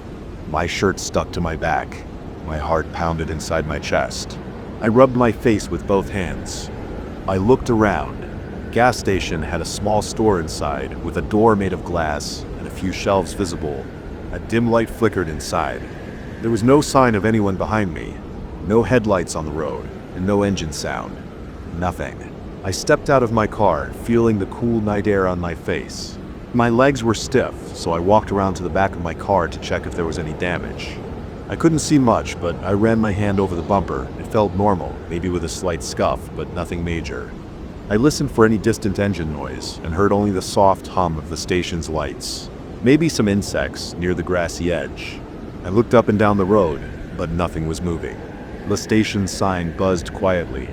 My shirt stuck to my back. My heart pounded inside my chest. I rubbed my face with both hands. I looked around. The gas station had a small store inside, with a door made of glass and a few shelves visible. A dim light flickered inside. There was no sign of anyone behind me. No headlights on the road, and no engine sound. Nothing. I stepped out of my car, feeling the cool night air on my face. My legs were stiff, so I walked around to the back of my car to check if there was any damage. I couldn't see much, but I ran my hand over the bumper. It felt normal, maybe with a slight scuff, but nothing major. I listened for any distant engine noise and heard only the soft hum of the station's lights. Maybe some insects near the grassy edge. I looked up and down the road, but nothing was moving. The station sign buzzed quietly.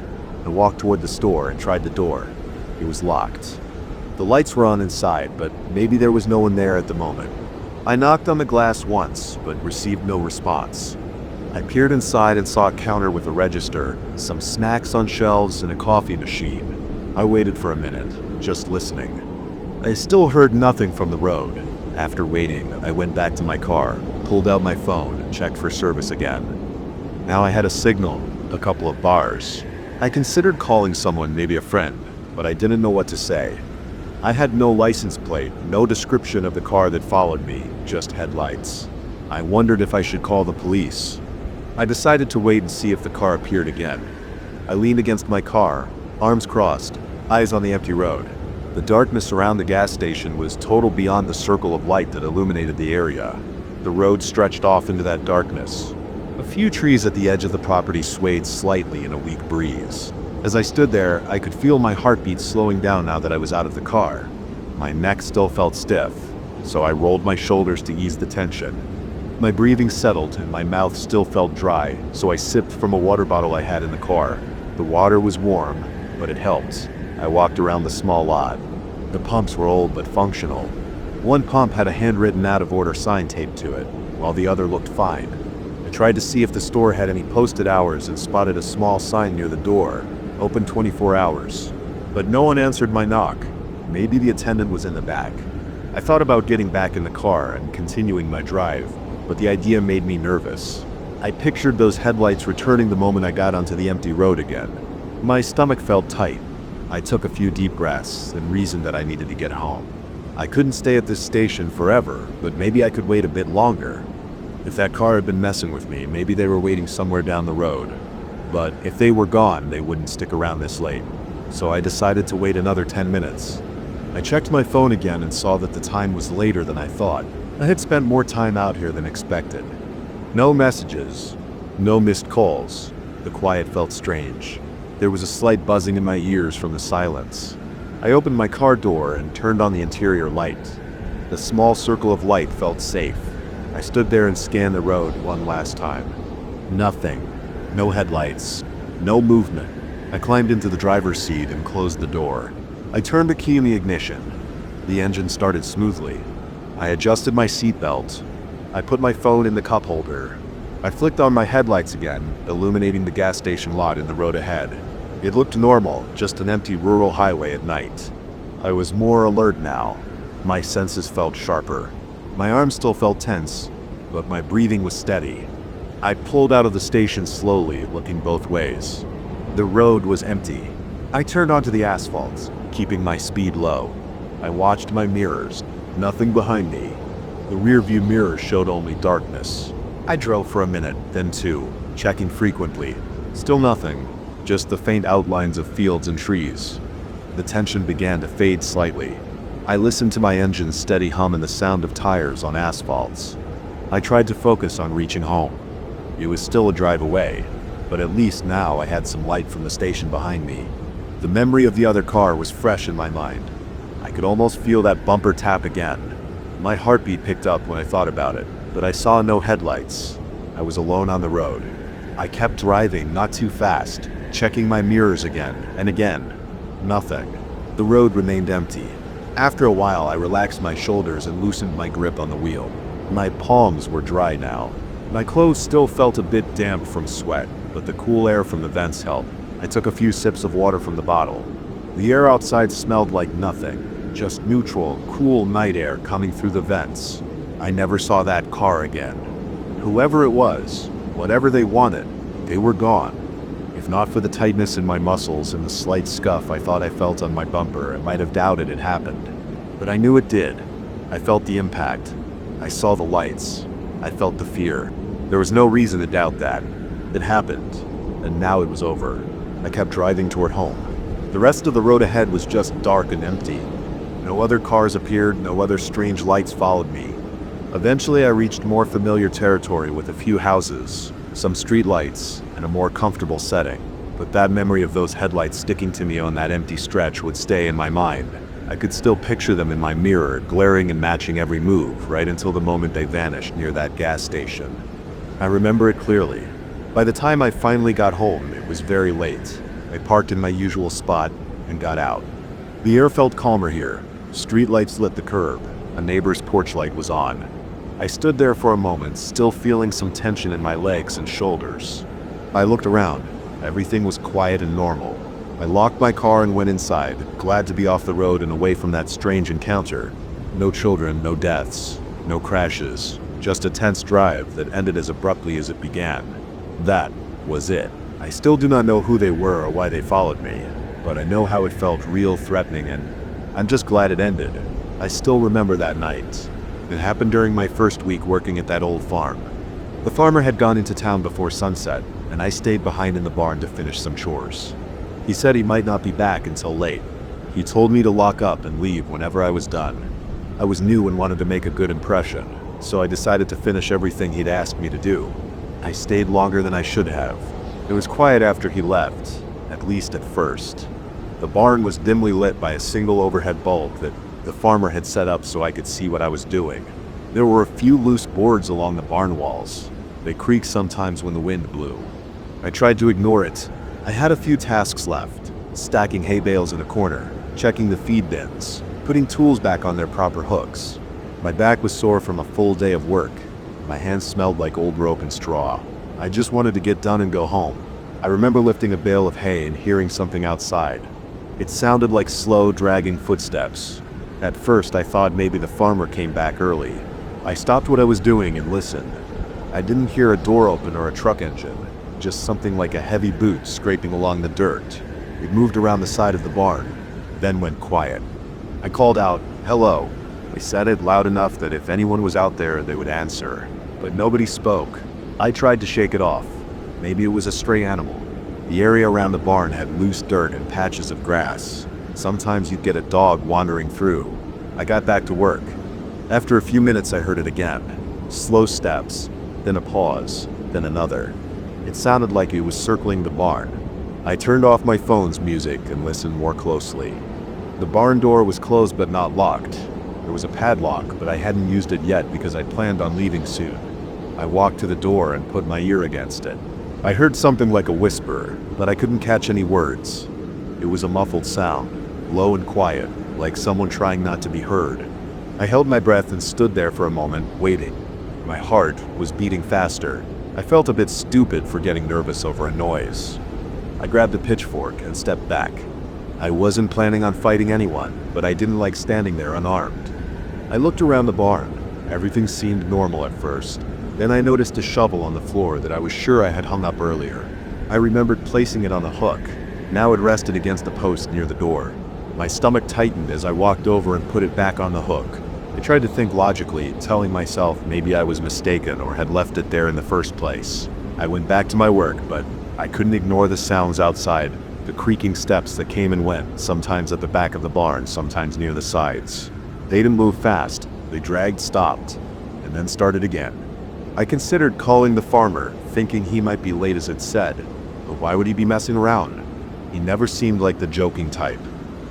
I walked toward the store and tried the door. It was locked. The lights were on inside, but maybe there was no one there at the moment. I knocked on the glass once, but received no response. I peered inside and saw a counter with a register, some snacks on shelves, and a coffee machine. I waited for a minute, just listening. I still heard nothing from the road. After waiting, I went back to my car, pulled out my phone, and checked for service again. Now I had a signal, a couple of bars. I considered calling someone, maybe a friend, but I didn't know what to say. I had no license plate, no description of the car that followed me, just headlights. I wondered if I should call the police. I decided to wait and see if the car appeared again. I leaned against my car, arms crossed, eyes on the empty road. The darkness around the gas station was total beyond the circle of light that illuminated the area. The road stretched off into that darkness. A few trees at the edge of the property swayed slightly in a weak breeze. As I stood there, I could feel my heartbeat slowing down now that I was out of the car. My neck still felt stiff, so I rolled my shoulders to ease the tension. My breathing settled and my mouth still felt dry, so I sipped from a water bottle I had in the car. The water was warm, but it helped. I walked around the small lot. The pumps were old but functional. One pump had a handwritten out-of-order sign taped to it, while the other looked fine. I tried to see if the store had any posted hours and spotted a small sign near the door, open 24 hours. But no one answered my knock. Maybe the attendant was in the back. I thought about getting back in the car and continuing my drive, but the idea made me nervous. I pictured those headlights returning the moment I got onto the empty road again. My stomach felt tight. I took a few deep breaths and reasoned that I needed to get home. I couldn't stay at this station forever, but maybe I could wait a bit longer. If that car had been messing with me, maybe they were waiting somewhere down the road. But if they were gone, they wouldn't stick around this late. So I decided to wait another 10 minutes. I checked my phone again and saw that the time was later than I thought. I had spent more time out here than expected. No messages, no missed calls. The quiet felt strange. There was a slight buzzing in my ears from the silence. I opened my car door and turned on the interior light. The small circle of light felt safe. I stood there and scanned the road one last time. Nothing. No headlights. No movement. I climbed into the driver's seat and closed the door. I turned the key in the ignition. The engine started smoothly. I adjusted my seatbelt. I put my phone in the cup holder. I flicked on my headlights again, illuminating the gas station lot in the road ahead. It looked normal, just an empty rural highway at night. I was more alert now. My senses felt sharper. My arms still felt tense, but my breathing was steady. I pulled out of the station slowly, looking both ways. The road was empty. I turned onto the asphalt, keeping my speed low. I watched my mirrors. Nothing behind me. The rearview mirror showed only darkness. I drove for a minute, then two, checking frequently. Still nothing, just the faint outlines of fields and trees. The tension began to fade slightly. I listened to my engine's steady hum and the sound of tires on asphalts. I tried to focus on reaching home. It was still a drive away, but at least now I had some light from the station behind me. The memory of the other car was fresh in my mind. I could almost feel that bumper tap again. My heartbeat picked up when I thought about it, but I saw no headlights. I was alone on the road. I kept driving, not too fast, checking my mirrors again and again. Nothing. The road remained empty. After a while, I relaxed my shoulders and loosened my grip on the wheel. My palms were dry now. My clothes still felt a bit damp from sweat, but the cool air from the vents helped. I took a few sips of water from the bottle. The air outside smelled like nothing, just neutral, cool night air coming through the vents. I never saw that car again. Whoever it was, whatever they wanted, they were gone. If not for the tightness in my muscles and the slight scuff I thought I felt on my bumper, I might have doubted it happened. But I knew it did. I felt the impact. I saw the lights. I felt the fear. There was no reason to doubt that. It happened, and now it was over. I kept driving toward home. The rest of the road ahead was just dark and empty. No other cars appeared, no other strange lights followed me. Eventually I reached more familiar territory with a few houses, some street lights, and a more comfortable setting. But that memory of those headlights sticking to me on that empty stretch would stay in my mind. I could still picture them in my mirror, glaring and matching every move, right until the moment they vanished near that gas station. I remember it clearly. By the time I finally got home, it was very late. I parked in my usual spot and got out. The air felt calmer here. Streetlights lit the curb. A neighbor's porch light was on. I stood there for a moment, still feeling some tension in my legs and shoulders. I looked around. Everything was quiet and normal. I locked my car and went inside, glad to be off the road and away from that strange encounter. No children, no deaths, no crashes, just a tense drive that ended as abruptly as it began. That was it. I still do not know who they were or why they followed me, but I know how it felt real threatening, and I'm just glad it ended. I still remember that night. It happened during my first week working at that old farm. The farmer had gone into town before sunset, and I stayed behind in the barn to finish some chores. He said he might not be back until late. He told me to lock up and leave whenever I was done. I was new and wanted to make a good impression, so I decided to finish everything he'd asked me to do. I stayed longer than I should have. It was quiet after he left, at least at first. The barn was dimly lit by a single overhead bulb that the farmer had set up so I could see what I was doing. There were a few loose boards along the barn walls. They creaked sometimes when the wind blew. I tried to ignore it. I had a few tasks left: stacking hay bales in a corner, checking the feed bins, putting tools back on their proper hooks. My back was sore from a full day of work. My hands smelled like old rope and straw. I just wanted to get done and go home. I remember lifting a bale of hay and hearing something outside. It sounded like slow, dragging footsteps. At first, I thought maybe the farmer came back early. I stopped what I was doing and listened. I didn't hear a door open or a truck engine, just something like a heavy boot scraping along the dirt. It moved around the side of the barn, then went quiet. I called out, "Hello." I said it loud enough that if anyone was out there, they would answer. But nobody spoke. I tried to shake it off. Maybe it was a stray animal. The area around the barn had loose dirt and patches of grass. Sometimes you'd get a dog wandering through. I got back to work. After a few minutes, I heard it again. Slow steps, then a pause, then another. It sounded like it was circling the barn. I turned off my phone's music and listened more closely. The barn door was closed but not locked. There was a padlock, but I hadn't used it yet because I planned on leaving soon. I walked to the door and put my ear against it. I heard something like a whisper, but I couldn't catch any words. It was a muffled sound, low and quiet, like someone trying not to be heard. I held my breath and stood there for a moment, waiting. My heart was beating faster. I felt a bit stupid for getting nervous over a noise. I grabbed a pitchfork and stepped back. I wasn't planning on fighting anyone, but I didn't like standing there unarmed. I looked around the barn. Everything seemed normal at first. Then I noticed a shovel on the floor that I was sure I had hung up earlier. I remembered placing it on a hook. Now it rested against a post near the door. My stomach tightened as I walked over and put it back on the hook. I tried to think logically, telling myself maybe I was mistaken or had left it there in the first place. I went back to my work, but I couldn't ignore the sounds outside, the creaking steps that came and went, sometimes at the back of the barn, sometimes near the sides. They didn't move fast. They dragged, stopped, and then started again. I considered calling the farmer, thinking he might be late as it said, but why would he be messing around? He never seemed like the joking type.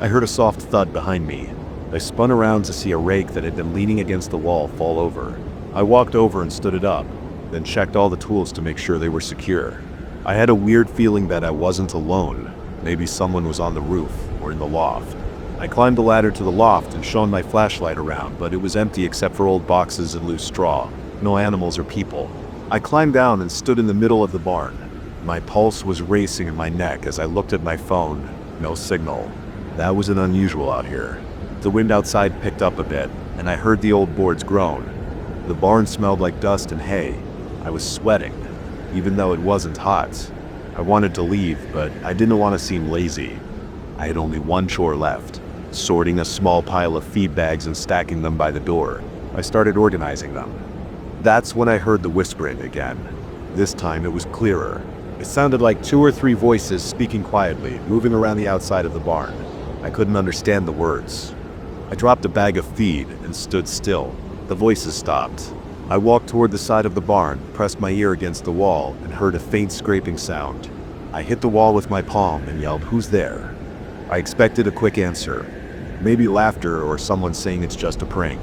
I heard a soft thud behind me. I spun around to see a rake that had been leaning against the wall fall over. I walked over and stood it up, then checked all the tools to make sure they were secure. I had a weird feeling that I wasn't alone. Maybe someone was on the roof or in the loft. I climbed the ladder to the loft and shone my flashlight around, but it was empty except for old boxes and loose straw. No animals or people. I climbed down and stood in the middle of the barn. My pulse was racing in my neck as I looked at my phone. No signal. That wasn't unusual out here. The wind outside picked up a bit, and I heard the old boards groan. The barn smelled like dust and hay. I was sweating, even though it wasn't hot. I wanted to leave, but I didn't want to seem lazy. I had only one chore left, sorting a small pile of feed bags and stacking them by the door. I started organizing them. That's when I heard the whispering again. This time it was clearer. It sounded like 2 or 3 voices speaking quietly, moving around the outside of the barn. I couldn't understand the words. I dropped a bag of feed and stood still. The voices stopped. I walked toward the side of the barn, pressed my ear against the wall, and heard a faint scraping sound. I hit the wall with my palm and yelled, "Who's there?" I expected a quick answer. Maybe laughter or someone saying it's just a prank.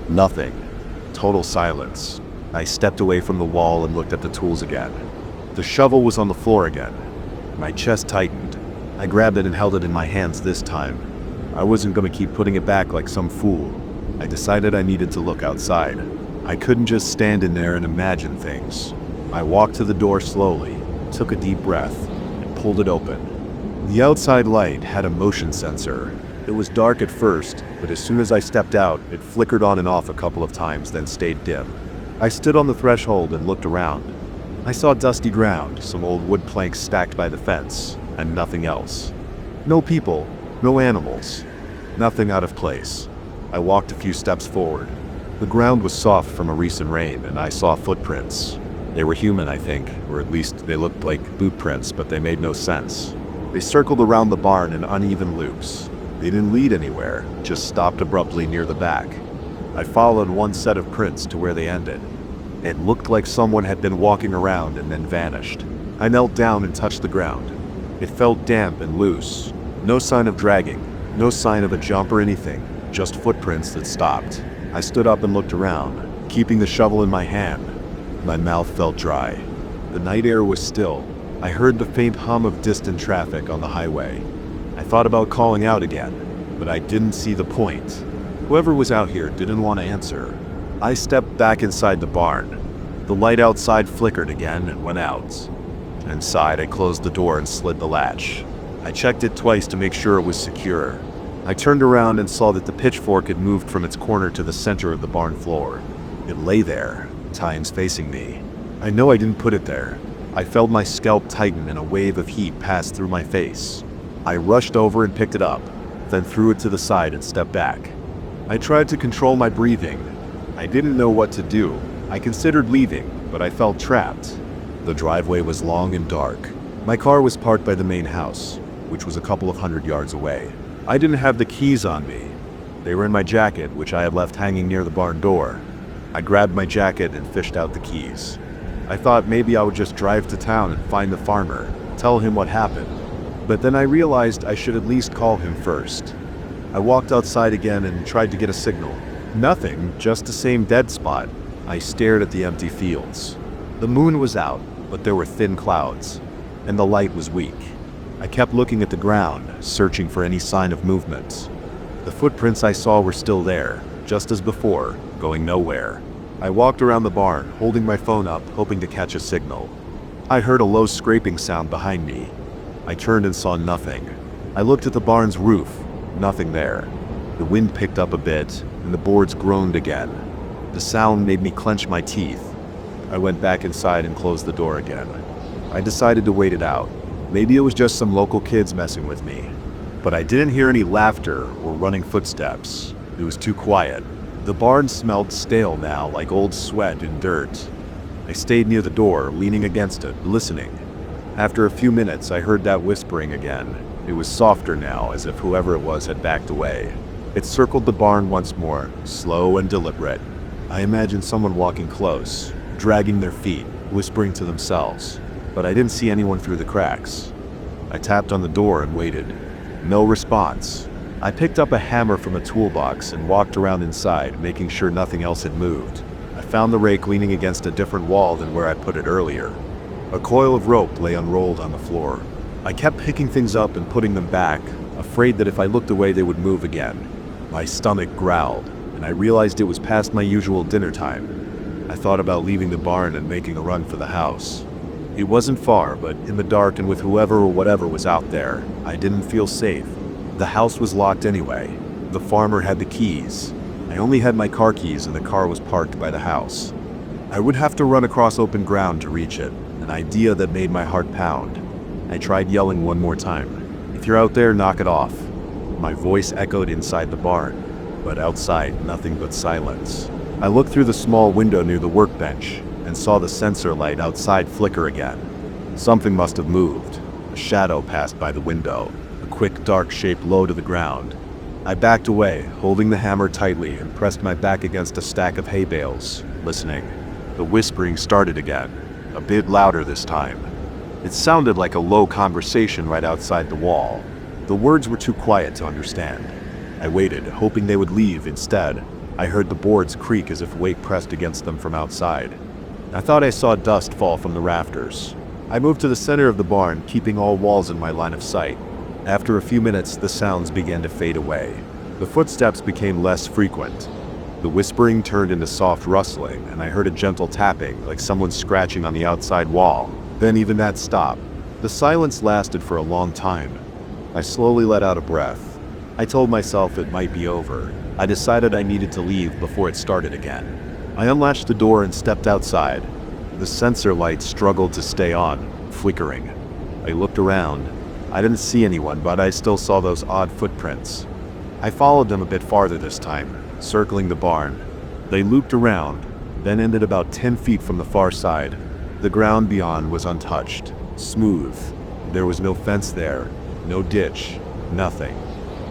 Nothing. Total silence. I stepped away from the wall and looked at the tools again. The shovel was on the floor again. My chest tightened. I grabbed it and held it in my hands this time. I wasn't going to keep putting it back like some fool. I decided I needed to look outside. I couldn't just stand in there and imagine things. I walked to the door slowly, took a deep breath, and pulled it open. The outside light had a motion sensor. It was dark at first, but as soon as I stepped out, it flickered on and off a couple of times, then stayed dim. I stood on the threshold and looked around. I saw dusty ground, some old wood planks stacked by the fence, and nothing else. No people, no animals, nothing out of place. I walked a few steps forward. The ground was soft from a recent rain, and I saw footprints. They were human, I think, or at least they looked like boot prints, but they made no sense. They circled around the barn in uneven loops. They didn't lead anywhere, just stopped abruptly near the back. I followed one set of prints to where they ended. It looked like someone had been walking around and then vanished. I knelt down and touched the ground. It felt damp and loose. No sign of dragging, no sign of a jump or anything, just footprints that stopped. I stood up and looked around, keeping the shovel in my hand. My mouth felt dry. The night air was still. I heard the faint hum of distant traffic on the highway. I thought about calling out again, but I didn't see the point. Whoever was out here didn't want to answer. I stepped back inside the barn. The light outside flickered again and went out. Inside, I closed the door and slid the latch. I checked it twice to make sure it was secure. I turned around and saw that the pitchfork had moved from its corner to the center of the barn floor. It lay there, tines facing me. I know I didn't put it there. I felt my scalp tighten and a wave of heat pass through my face. I rushed over and picked it up, then threw it to the side and stepped back. I tried to control my breathing. I didn't know what to do. I considered leaving, but I felt trapped. The driveway was long and dark. My car was parked by the main house, which was a couple of 100 yards away. I didn't have the keys on me. They were in my jacket, which I had left hanging near the barn door. I grabbed my jacket and fished out the keys. I thought maybe I would just drive to town and find the farmer, tell him what happened. But then I realized I should at least call him first. I walked outside again and tried to get a signal. Nothing, just the same dead spot. I stared at the empty fields. The moon was out, but there were thin clouds, and the light was weak. I kept looking at the ground, searching for any sign of movement. The footprints I saw were still there, just as before, going nowhere. I walked around the barn, holding my phone up, hoping to catch a signal. I heard a low scraping sound behind me. I turned and saw nothing. I looked at the barn's roof. Nothing there. The wind picked up a bit, and the boards groaned again. The sound made me clench my teeth. I went back inside and closed the door again. I decided to wait it out. Maybe it was just some local kids messing with me. But I didn't hear any laughter or running footsteps. It was too quiet. The barn smelled stale now, like old sweat and dirt. I stayed near the door, leaning against it, listening. After a few minutes, I heard that whispering again. It was softer now, as if whoever it was had backed away. It circled the barn once more, slow and deliberate. I imagined someone walking close, dragging their feet, whispering to themselves. But I didn't see anyone through the cracks. I tapped on the door and waited. No response. I picked up a hammer from a toolbox and walked around inside, making sure nothing else had moved. I found the rake leaning against a different wall than where I put it earlier. A coil of rope lay unrolled on the floor. I kept picking things up and putting them back, afraid that if I looked away they would move again. My stomach growled, and I realized it was past my usual dinner time. I thought about leaving the barn and making a run for the house. It wasn't far, but in the dark and with whoever or whatever was out there, I didn't feel safe. The house was locked anyway. The farmer had the keys. I only had my car keys and the car was parked by the house. I would have to run across open ground to reach it, an idea that made my heart pound. I tried yelling one more time. "If you're out there, knock it off." My voice echoed inside the barn, but outside, nothing but silence. I looked through the small window near the workbench and saw the sensor light outside flicker again. Something must have moved. A shadow passed by the window, a quick dark shape low to the ground. I backed away, holding the hammer tightly, and pressed my back against a stack of hay bales, listening. The whispering started again, a bit louder this time. It sounded like a low conversation right outside the wall. The words were too quiet to understand. I waited, hoping they would leave. Instead, I heard the boards creak as if weight pressed against them from outside. I thought I saw dust fall from the rafters. I moved to the center of the barn, keeping all walls in my line of sight. After a few minutes, the sounds began to fade away. The footsteps became less frequent. The whispering turned into soft rustling, and I heard a gentle tapping, like someone scratching on the outside wall. Then even that stopped. The silence lasted for a long time. I slowly let out a breath. I told myself it might be over. I decided I needed to leave before it started again. I unlatched the door and stepped outside. The sensor light struggled to stay on, flickering. I looked around. I didn't see anyone, but I still saw those odd footprints. I followed them a bit farther this time, circling the barn. They looped around, then ended about 10 feet from the far side. The ground beyond was untouched, smooth. There was no fence there, no ditch, nothing.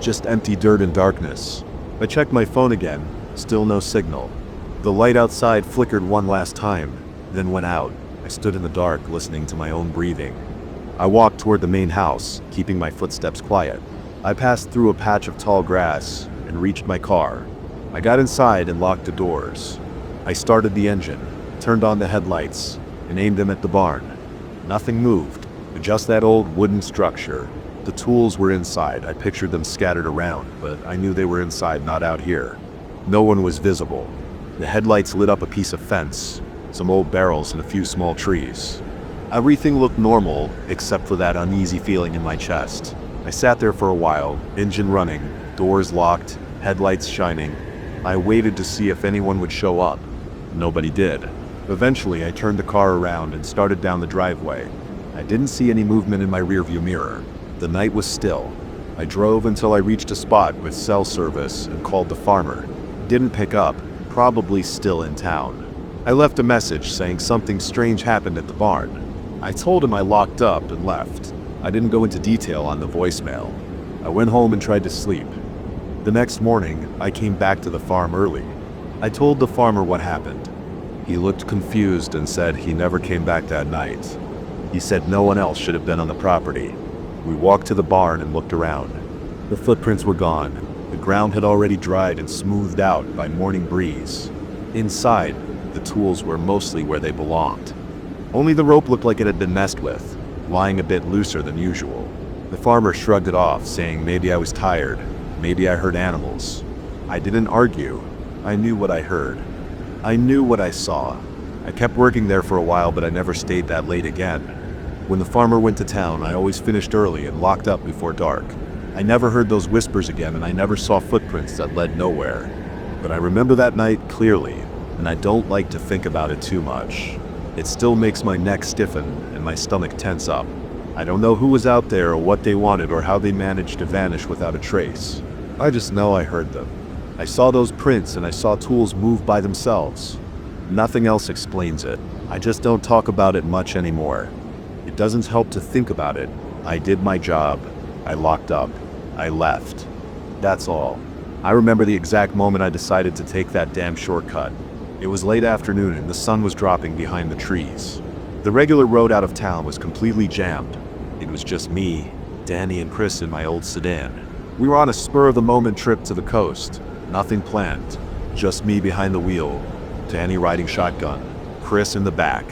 Just empty dirt and darkness. I checked my phone again, still no signal. The light outside flickered one last time, then went out. I stood in the dark, listening to my own breathing. I walked toward the main house, keeping my footsteps quiet. I passed through a patch of tall grass and reached my car. I got inside and locked the doors. I started the engine, turned on the headlights, and aimed them at the barn. Nothing moved, just that old wooden structure. The tools were inside. I pictured them scattered around, but I knew they were inside, not out here. No one was visible. The headlights lit up a piece of fence, some old barrels, and a few small trees. Everything looked normal, except for that uneasy feeling in my chest. I sat there for a while, engine running, doors locked, headlights shining. I waited to see if anyone would show up. Nobody did. Eventually, I turned the car around and started down the driveway. I didn't see any movement in my rearview mirror. The night was still. I drove until I reached a spot with cell service and called the farmer. Didn't pick up, probably still in town. I left a message saying something strange happened at the barn. I told him I locked up and left. I didn't go into detail on the voicemail. I went home and tried to sleep. The next morning, I came back to the farm early. I told the farmer what happened. He looked confused and said he never came back that night. He said no one else should have been on the property. We walked to the barn and looked around. The footprints were gone. The ground had already dried and smoothed out by morning breeze. Inside, the tools were mostly where they belonged. Only the rope looked like it had been messed with, lying a bit looser than usual. The farmer shrugged it off, saying maybe I was tired, maybe I heard animals. I didn't argue. I knew what I heard. I knew what I saw. I kept working there for a while, but I never stayed that late again. When the farmer went to town, I always finished early and locked up before dark. I never heard those whispers again, and I never saw footprints that led nowhere. But I remember that night clearly, and I don't like to think about it too much. It still makes my neck stiffen and my stomach tense up. I don't know who was out there or what they wanted or how they managed to vanish without a trace. I just know I heard them. I saw those prints and I saw tools move by themselves. Nothing else explains it. I just don't talk about it much anymore. It doesn't help to think about it. I did my job. I locked up. I left. That's all. I remember the exact moment I decided to take that damn shortcut. It was late afternoon and the sun was dropping behind the trees. The regular road out of town was completely jammed. It was just me, Danny, and Chris in my old sedan. We were on a spur-of-the-moment trip to the coast. Nothing planned. Just me behind the wheel, Danny riding shotgun, Chris in the back.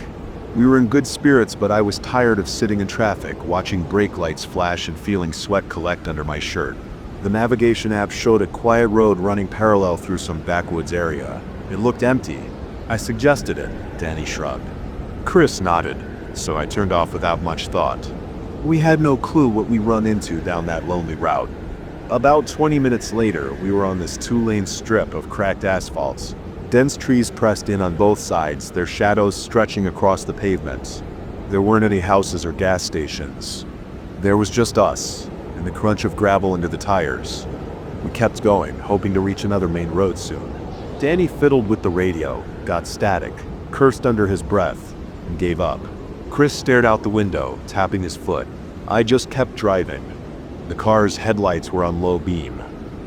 We were in good spirits, but I was tired of sitting in traffic, watching brake lights flash and feeling sweat collect under my shirt. The navigation app showed a quiet road running parallel through some backwoods area. It looked empty. I suggested it. Danny shrugged. Chris nodded, so I turned off without much thought. We had no clue what we run into down that lonely route. About 20 minutes later, we were on this two-lane strip of cracked asphalts. Dense trees pressed in on both sides, their shadows stretching across the pavement. There weren't any houses or gas stations. There was just us, and the crunch of gravel into the tires. We kept going, hoping to reach another main road soon. Danny fiddled with the radio, got static, cursed under his breath, and gave up. Chris stared out the window, tapping his foot. I just kept driving. The car's headlights were on low beam.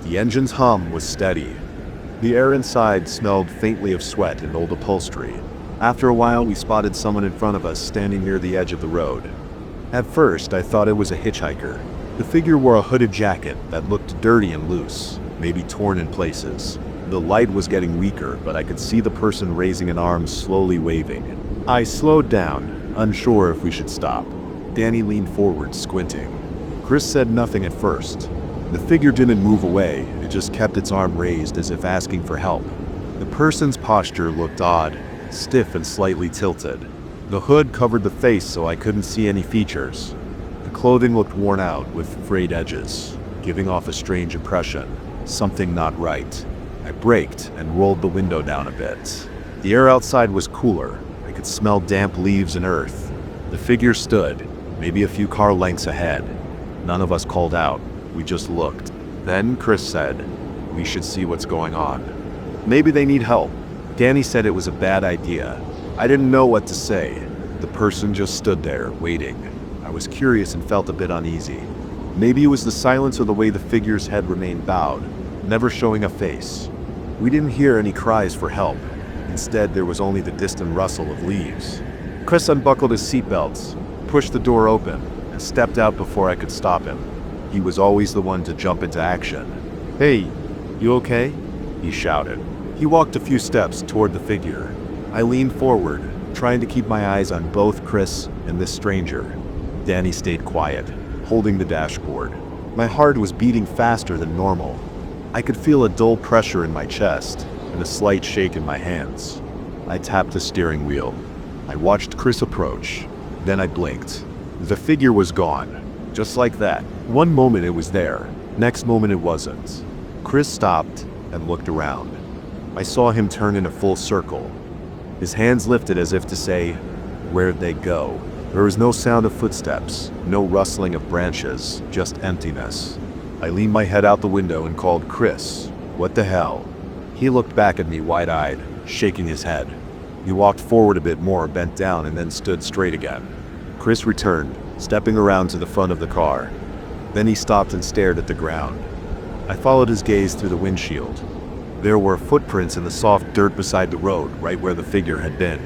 The engine's hum was steady. The air inside smelled faintly of sweat and old upholstery. After a while, we spotted someone in front of us standing near the edge of the road. At first, I thought it was a hitchhiker. The figure wore a hooded jacket that looked dirty and loose, maybe torn in places. The light was getting weaker, but I could see the person raising an arm, slowly waving. I slowed down, unsure if we should stop. Danny leaned forward, squinting. Chris said nothing at first. The figure didn't move away, it just kept its arm raised as if asking for help. The person's posture looked odd, stiff and slightly tilted. The hood covered the face so I couldn't see any features. The clothing looked worn out with frayed edges, giving off a strange impression. Something not right. I braked and rolled the window down a bit. The air outside was cooler. I could smell damp leaves and earth. The figure stood, maybe a few car lengths ahead. None of us called out. We just looked. Then Chris said, "We should see what's going on. Maybe they need help." Danny said it was a bad idea. I didn't know what to say. The person just stood there, waiting. I was curious and felt a bit uneasy. Maybe it was the silence or the way the figure's head remained bowed, never showing a face. We didn't hear any cries for help. Instead, there was only the distant rustle of leaves. Chris unbuckled his seatbelts, pushed the door open, and stepped out before I could stop him. He was always the one to jump into action. "Hey, you okay?" he shouted. He walked a few steps toward the figure. I leaned forward, trying to keep my eyes on both Chris and this stranger. Danny stayed quiet, holding the dashboard. My heart was beating faster than normal. I could feel a dull pressure in my chest and a slight shake in my hands. I tapped the steering wheel. I watched Chris approach. Then I blinked. The figure was gone. Just like that. One moment it was there. Next moment it wasn't. Chris stopped and looked around. I saw him turn in a full circle. His hands lifted as if to say, "Where'd they go?" There was no sound of footsteps, no rustling of branches, just emptiness. I leaned my head out the window and called Chris. "What the hell?" He looked back at me wide-eyed, shaking his head. He walked forward a bit more, bent down, and then stood straight again. Chris returned, stepping around to the front of the car. Then he stopped and stared at the ground. I followed his gaze through the windshield. There were footprints in the soft dirt beside the road, right where the figure had been.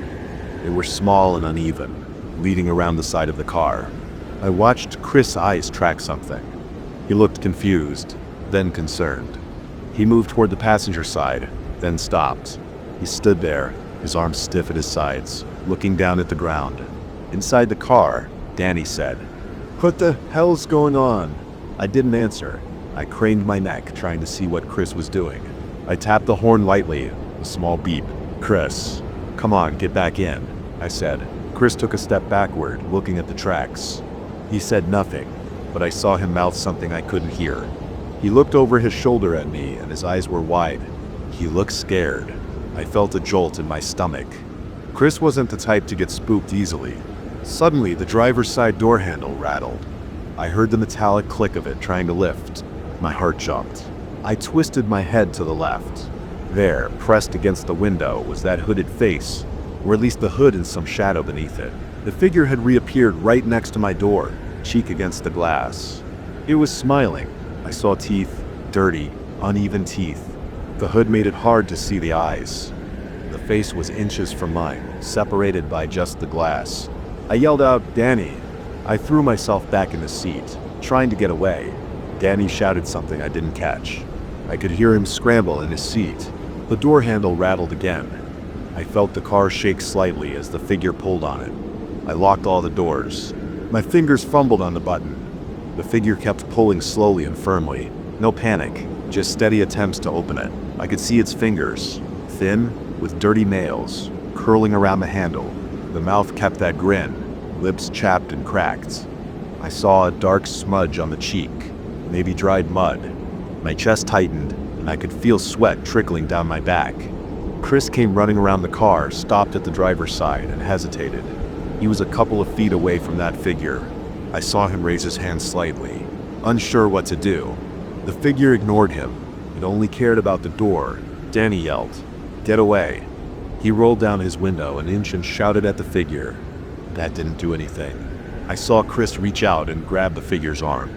They were small and uneven, leading around the side of the car. I watched Chris' eyes track something. He looked confused, then concerned. He moved toward the passenger side, then stopped. He stood there, his arms stiff at his sides, looking down at the ground. Inside the car, Danny said, "What the hell's going on?" I didn't answer. I craned my neck, trying to see what Chris was doing. I tapped the horn lightly, a small beep. Chris, come on, get back in, I said. Chris took a step backward, looking at the tracks. He said nothing, but I saw him mouth something I couldn't hear. He looked over his shoulder at me, and his eyes were wide. He looked scared. I felt a jolt in my stomach. Chris wasn't the type to get spooked easily. Suddenly, the driver's side door handle rattled. I heard the metallic click of it trying to lift. My heart jumped. I twisted my head to the left. There, pressed against the window, was that hooded face, or at least the hood and some shadow beneath it. The figure had reappeared right next to my door, cheek against the glass. It was smiling. I saw teeth, dirty, uneven teeth. The hood made it hard to see the eyes. The face was inches from mine, separated by just the glass. I yelled out, "Danny!" I threw myself back in the seat, trying to get away. Danny shouted something I didn't catch. I could hear him scramble in his seat. The door handle rattled again. I felt the car shake slightly as the figure pulled on it. I locked all the doors. My fingers fumbled on the button. The figure kept pulling slowly and firmly. No panic, just steady attempts to open it. I could see its fingers, thin, with dirty nails, curling around the handle. The mouth kept that grin, lips chapped and cracked. I saw a dark smudge on the cheek, maybe dried mud. My chest tightened, and I could feel sweat trickling down my back. Chris came running around the car, stopped at the driver's side, and hesitated. He was a couple of feet away from that figure. I saw him raise his hand slightly, unsure what to do. The figure ignored him. It only cared about the door. Danny yelled, "Get away." He rolled down his window an inch and shouted at the figure. That didn't do anything. I saw Chris reach out and grab the figure's arm.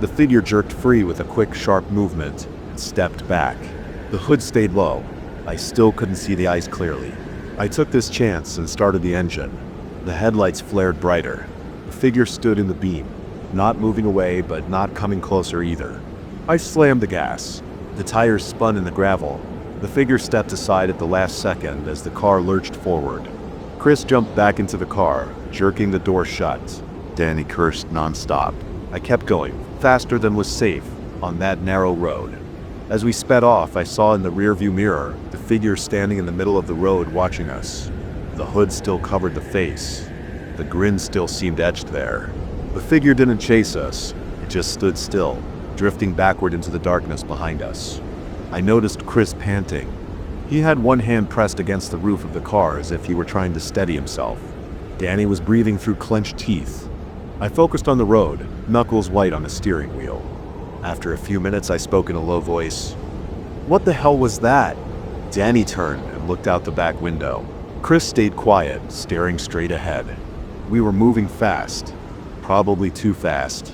The figure jerked free with a quick, sharp movement and stepped back. The hood stayed low. I still couldn't see the eyes clearly. I took this chance and started the engine. The headlights flared brighter. The figure stood in the beam, not moving away but not coming closer either. I slammed the gas. The tires spun in the gravel. The figure stepped aside at the last second as the car lurched forward. Chris jumped back into the car, jerking the door shut. Danny cursed nonstop. I kept going, faster than was safe, on that narrow road. As we sped off, I saw in the rearview mirror the figure standing in the middle of the road watching us. The hood still covered the face. The grin still seemed etched there. The figure didn't chase us. It just stood still, drifting backward into the darkness behind us. I noticed Chris panting. He had one hand pressed against the roof of the car as if he were trying to steady himself. Danny was breathing through clenched teeth. I focused on the road, knuckles white on the steering wheel. After a few minutes, I spoke in a low voice. "What the hell was that?" Danny turned and looked out the back window. Chris stayed quiet, staring straight ahead. We were moving fast, probably too fast.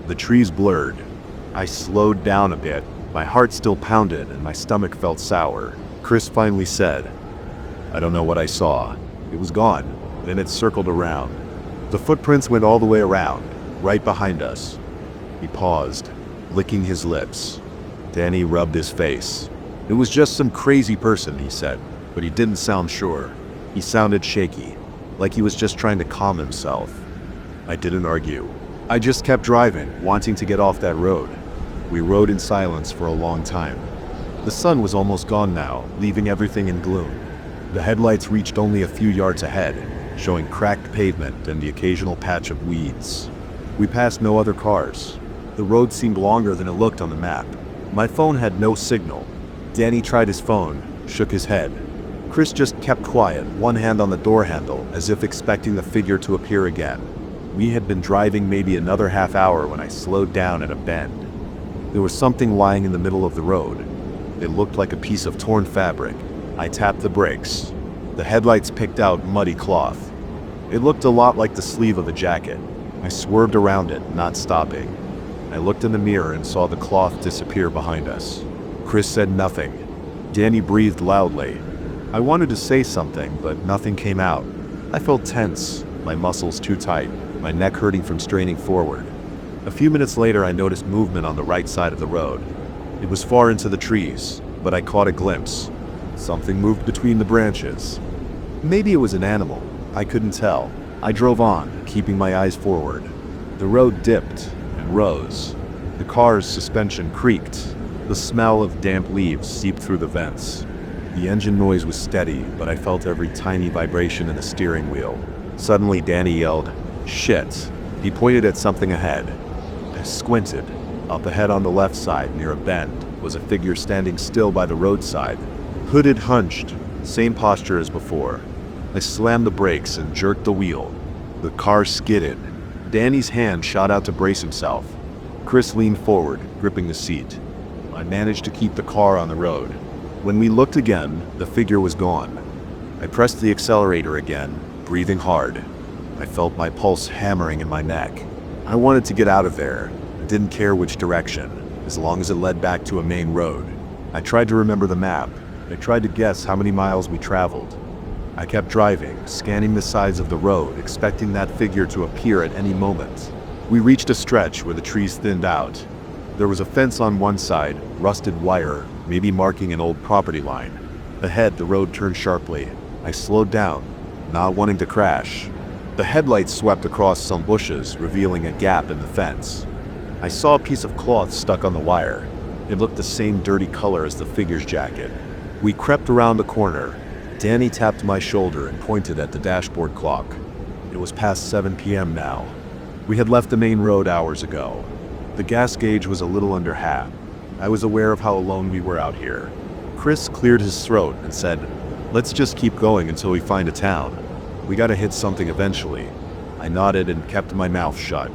The trees blurred. I slowed down a bit. My heart still pounded and my stomach felt sour. Chris finally said, "I don't know what I saw. It was gone. Then it circled around. The footprints went all the way around, right behind us." He paused, licking his lips. Danny rubbed his face. "It was just some crazy person," he said, but he didn't sound sure. He sounded shaky, like he was just trying to calm himself. I didn't argue. I just kept driving, wanting to get off that road. We rode in silence for a long time. The sun was almost gone now, leaving everything in gloom. The headlights reached only a few yards ahead, showing cracked pavement and the occasional patch of weeds. We passed no other cars. The road seemed longer than it looked on the map. My phone had no signal. Danny tried his phone, shook his head. Chris just kept quiet, one hand on the door handle, as if expecting the figure to appear again. We had been driving maybe another half hour when I slowed down at a bend. There was something lying in the middle of the road. It looked like a piece of torn fabric. I tapped the brakes. The headlights picked out muddy cloth. It looked a lot like the sleeve of a jacket. I swerved around it, not stopping. I looked in the mirror and saw the cloth disappear behind us. Chris said nothing. Danny breathed loudly. I wanted to say something, but nothing came out. I felt tense, my muscles too tight, my neck hurting from straining forward. A few minutes later, I noticed movement on the right side of the road. It was far into the trees, but I caught a glimpse. Something moved between the branches. Maybe it was an animal. I couldn't tell. I drove on, keeping my eyes forward. The road dipped and rose. The car's suspension creaked. The smell of damp leaves seeped through the vents. The engine noise was steady, but I felt every tiny vibration in the steering wheel. Suddenly, Danny yelled, "Shit!" He pointed at something ahead. I squinted. Up ahead on the left side, near a bend, was a figure standing still by the roadside. Hooded, hunched, same posture as before. I slammed the brakes and jerked the wheel. The car skidded. Danny's hand shot out to brace himself. Chris leaned forward, gripping the seat. I managed to keep the car on the road. When we looked again, the figure was gone. I pressed the accelerator again, breathing hard. I felt my pulse hammering in my neck. I wanted to get out of there. I didn't care which direction, as long as it led back to a main road. I tried to remember the map. I tried to guess how many miles we traveled. I kept driving, scanning the sides of the road, expecting that figure to appear at any moment. We reached a stretch where the trees thinned out. There was a fence on one side, rusted wire, maybe marking an old property line. Ahead, the road turned sharply. I slowed down, not wanting to crash. The headlights swept across some bushes, revealing a gap in the fence. I saw a piece of cloth stuck on the wire. It looked the same dirty color as the figure's jacket. We crept around the corner. Danny tapped my shoulder and pointed at the dashboard clock. It was past 7 p.m. now. We had left the main road hours ago. The gas gauge was a little under half. I was aware of how alone we were out here. Chris cleared his throat and said, "Let's just keep going until we find a town. We gotta hit something eventually." I nodded and kept my mouth shut.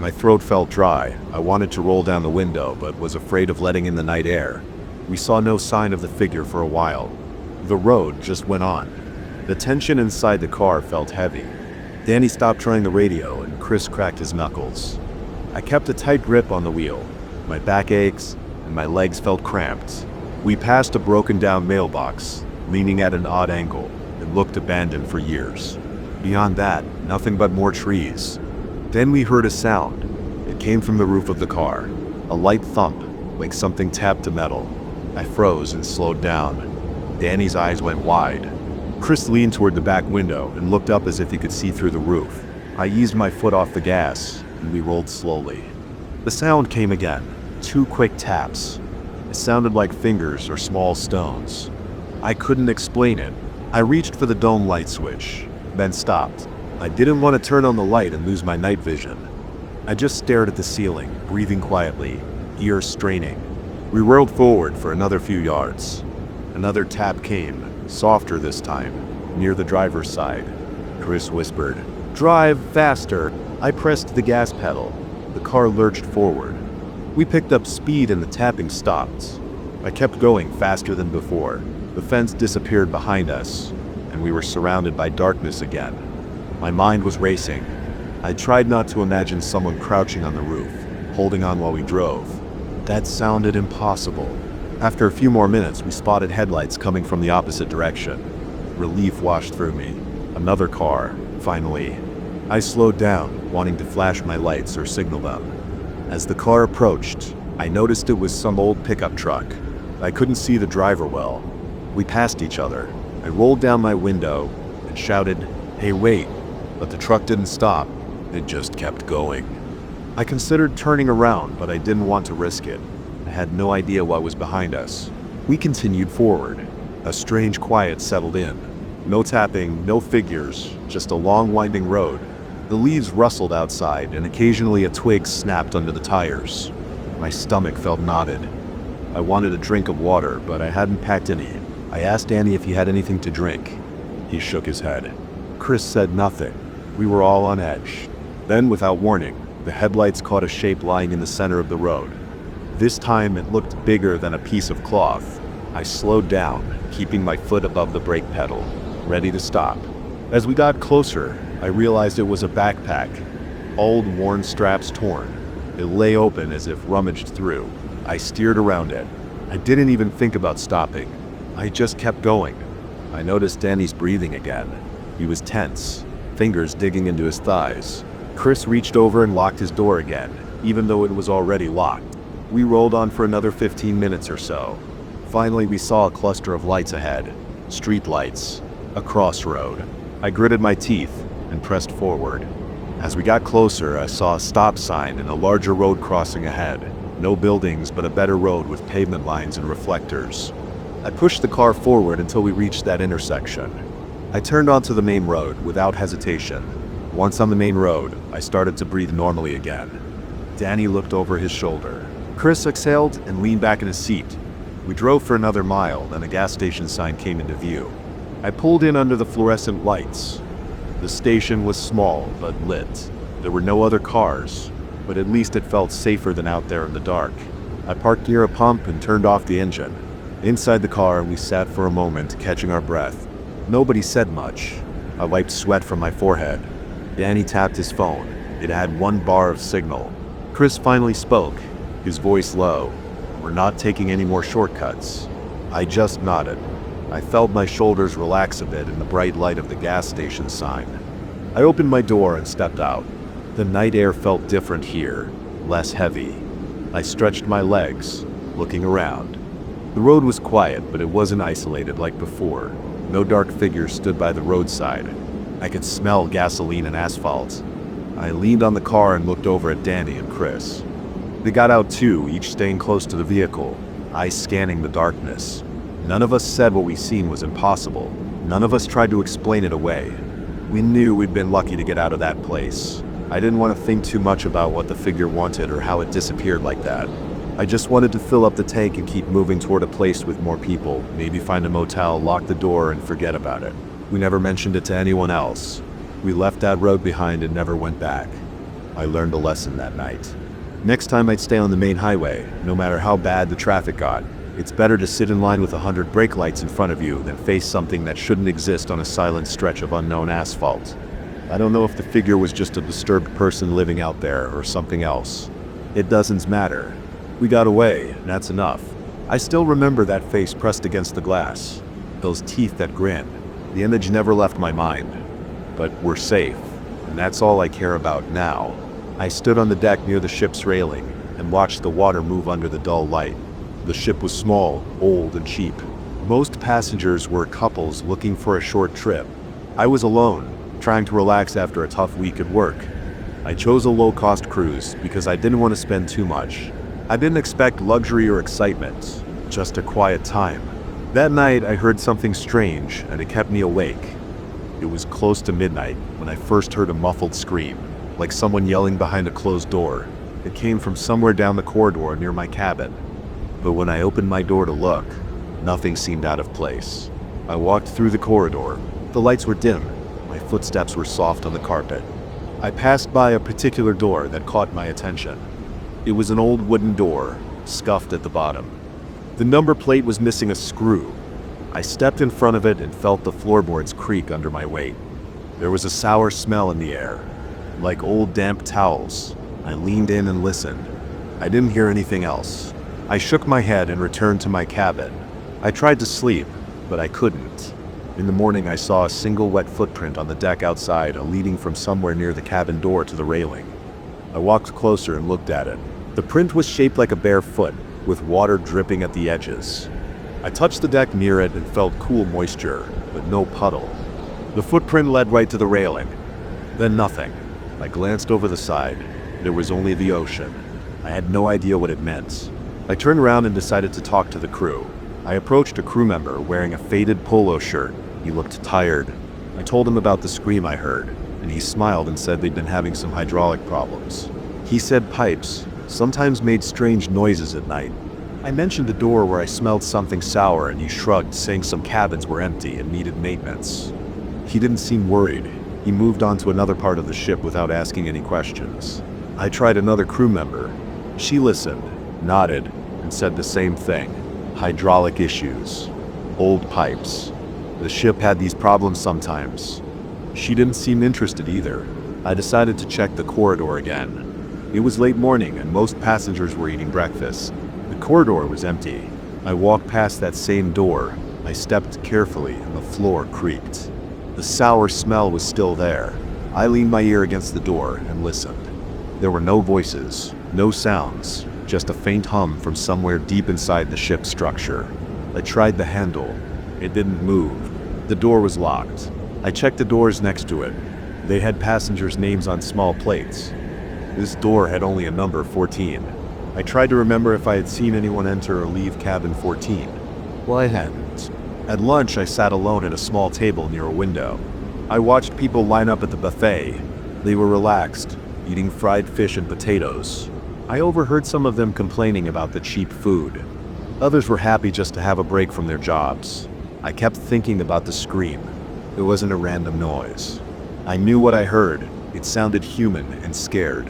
My throat felt dry. I wanted to roll down the window, but was afraid of letting in the night air. We saw no sign of the figure for a while. The road just went on. The tension inside the car felt heavy. Danny stopped trying the radio and Chris cracked his knuckles. I kept a tight grip on the wheel. My back aches and my legs felt cramped. We passed a broken down mailbox, leaning at an odd angle. It looked abandoned for years. Beyond that, nothing but more trees. Then we heard a sound. It came from the roof of the car. A light thump, like something tapped to metal. I froze and slowed down. Danny's eyes went wide. Chris leaned toward the back window and looked up as if he could see through the roof. I eased my foot off the gas, and we rolled slowly. The sound came again, 2 quick taps. It sounded like fingers or small stones. I couldn't explain it. I reached for the dome light switch, then stopped. I didn't want to turn on the light and lose my night vision. I just stared at the ceiling, breathing quietly, ears straining. We whirled forward for another few yards. Another tap came, softer this time, near the driver's side. Chris whispered, "Drive faster." I pressed the gas pedal. The car lurched forward. We picked up speed and the tapping stopped. I kept going faster than before. The fence disappeared behind us, and we were surrounded by darkness again. My mind was racing. I tried not to imagine someone crouching on the roof, holding on while we drove. That sounded impossible. After a few more minutes, we spotted headlights coming from the opposite direction. Relief washed through me. Another car, finally. I slowed down, wanting to flash my lights or signal them. As the car approached, I noticed it was some old pickup truck. I couldn't see the driver well. We passed each other. I rolled down my window and shouted, "Hey, wait!" But the truck didn't stop. It just kept going. I considered turning around, but I didn't want to risk it. I had no idea what was behind us. We continued forward. A strange quiet settled in. No tapping, no figures, just a long winding road. The leaves rustled outside, and occasionally a twig snapped under the tires. My stomach felt knotted. I wanted a drink of water, but I hadn't packed any. I asked Danny if he had anything to drink. He shook his head. Chris said nothing. We were all on edge. Then, without warning, the headlights caught a shape lying in the center of the road. This time it looked bigger than a piece of cloth. I slowed down, keeping my foot above the brake pedal, ready to stop. As we got closer, I realized it was a backpack. Old, worn straps torn. It lay open as if rummaged through. I steered around it. I didn't even think about stopping. I just kept going. I noticed Danny's breathing again. He was tense, fingers digging into his thighs. Chris reached over and locked his door again, even though it was already locked. We rolled on for another 15 minutes or so. Finally, we saw a cluster of lights ahead. Street lights. A crossroad. I gritted my teeth and pressed forward. As we got closer, I saw a stop sign and a larger road crossing ahead. No buildings, but a better road with pavement lines and reflectors. I pushed the car forward until we reached that intersection. I turned onto the main road without hesitation. Once on the main road, I started to breathe normally again. Danny looked over his shoulder. Chris exhaled and leaned back in his seat. We drove for another mile, then a gas station sign came into view. I pulled in under the fluorescent lights. The station was small but lit. There were no other cars, but at least it felt safer than out there in the dark. I parked near a pump and turned off the engine. Inside the car, we sat for a moment, catching our breath. Nobody said much. I wiped sweat from my forehead. Danny tapped his phone. It had 1 bar of signal. Chris finally spoke, his voice low. "We're not taking any more shortcuts." I just nodded. I felt my shoulders relax a bit in the bright light of the gas station sign. I opened my door and stepped out. The night air felt different here, less heavy. I stretched my legs, looking around. The road was quiet, but it wasn't isolated like before. No dark figures stood by the roadside. I could smell gasoline and asphalt. I leaned on the car and looked over at Danny and Chris. They got out too, each staying close to the vehicle, eyes scanning the darkness. None of us said what we seen was impossible. None of us tried to explain it away. We knew we'd been lucky to get out of that place. I didn't want to think too much about what the figure wanted or how it disappeared like that. I just wanted to fill up the tank and keep moving toward a place with more people, maybe find a motel, lock the door, and forget about it. We never mentioned it to anyone else. We left that road behind and never went back. I learned a lesson that night. Next time I'd stay on the main highway, no matter how bad the traffic got. It's better to sit in line with 100 brake lights in front of you than face something that shouldn't exist on a silent stretch of unknown asphalt. I don't know if the figure was just a disturbed person living out there or something else. It doesn't matter. We got away, and that's enough. I still remember that face pressed against the glass. Those teeth that grin. The image never left my mind. But we're safe, and that's all I care about now. I stood on the deck near the ship's railing and watched the water move under the dull light. The ship was small, old, and cheap. Most passengers were couples looking for a short trip. I was alone, trying to relax after a tough week at work. I chose a low-cost cruise because I didn't want to spend too much. I didn't expect luxury or excitement, just a quiet time. That night, I heard something strange, and it kept me awake. It was close to midnight when I first heard a muffled scream, like someone yelling behind a closed door. It came from somewhere down the corridor near my cabin. But when I opened my door to look, nothing seemed out of place. I walked through the corridor. The lights were dim. My footsteps were soft on the carpet. I passed by a particular door that caught my attention. It was an old wooden door, scuffed at the bottom. The number plate was missing a screw. I stepped in front of it and felt the floorboards creak under my weight. There was a sour smell in the air, like old damp towels. I leaned in and listened. I didn't hear anything else. I shook my head and returned to my cabin. I tried to sleep, but I couldn't. In the morning, I saw a single wet footprint on the deck outside, leading from somewhere near the cabin door to the railing. I walked closer and looked at it. The print was shaped like a bare foot, with water dripping at the edges. I touched the deck near it and felt cool moisture, but no puddle. The footprint led right to the railing. Then nothing. I glanced over the side. There was only the ocean. I had no idea what it meant. I turned around and decided to talk to the crew. I approached a crew member wearing a faded polo shirt. He looked tired. I told him about the scream I heard, and he smiled and said they'd been having some hydraulic problems. He said pipes sometimes made strange noises at night. I mentioned the door where I smelled something sour, and he shrugged, saying some cabins were empty and needed maintenance. He didn't seem worried. He moved on to another part of the ship without asking any questions. I tried another crew member. She listened, nodded, and said the same thing. Hydraulic issues. Old pipes. The ship had these problems sometimes. She didn't seem interested either. I decided to check the corridor again. It was late morning and most passengers were eating breakfast. The corridor was empty. I walked past that same door. I stepped carefully and the floor creaked. The sour smell was still there. I leaned my ear against the door and listened. There were no voices, no sounds, just a faint hum from somewhere deep inside the ship's structure. I tried the handle. It didn't move. The door was locked. I checked the doors next to it. They had passengers' names on small plates. This door had only a number 14. I tried to remember if I had seen anyone enter or leave cabin 14. Well, I hadn't. At lunch, I sat alone at a small table near a window. I watched people line up at the buffet. They were relaxed, eating fried fish and potatoes. I overheard some of them complaining about the cheap food. Others were happy just to have a break from their jobs. I kept thinking about the scream. It wasn't a random noise. I knew what I heard. It sounded human and scared.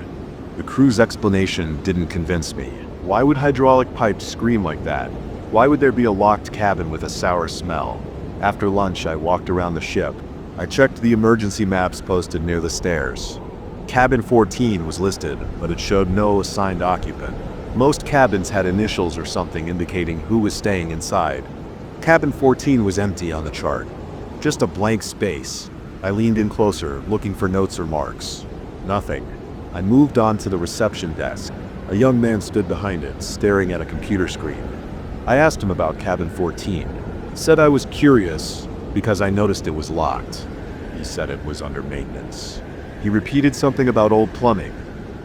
The crew's explanation didn't convince me. Why would hydraulic pipes scream like that? Why would there be a locked cabin with a sour smell? After lunch, I walked around the ship. I checked the emergency maps posted near the stairs. Cabin 14 was listed, but it showed no assigned occupant. Most cabins had initials or something indicating who was staying inside. Cabin 14 was empty on the chart. Just a blank space. I leaned in closer, looking for notes or marks. Nothing. I moved on to the reception desk. A young man stood behind it, staring at a computer screen. I asked him about cabin 14. Said I was curious because I noticed it was locked. He said it was under maintenance. He repeated something about old plumbing.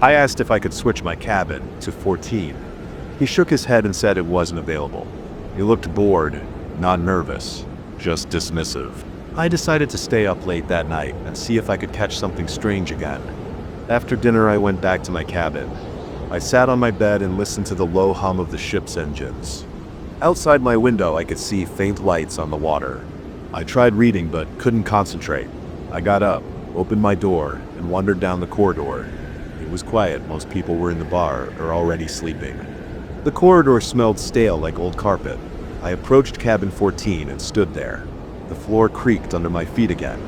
I asked if I could switch my cabin to 14. He shook his head and said it wasn't available. He looked bored, not nervous, just dismissive. I decided to stay up late that night and see if I could catch something strange again. After dinner, I went back to my cabin. I sat on my bed and listened to the low hum of the ship's engines. Outside my window, I could see faint lights on the water. I tried reading but couldn't concentrate. I got up, opened my door, and wandered down the corridor. It was quiet. Most people were in the bar or already sleeping. The corridor smelled stale like old carpet. I approached cabin 14 and stood there. The floor creaked under my feet again.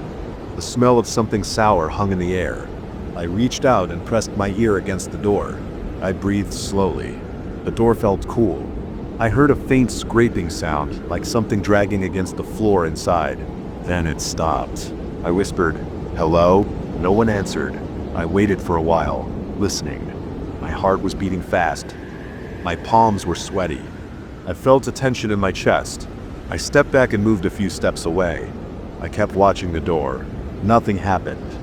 The smell of something sour hung in the air. I reached out and pressed my ear against the door. I breathed slowly. The door felt cool. I heard a faint scraping sound, like something dragging against the floor inside. Then it stopped. I whispered, "Hello?" No one answered. I waited for a while, listening. My heart was beating fast. My palms were sweaty. I felt a tension in my chest. I stepped back and moved a few steps away. I kept watching the door. Nothing happened.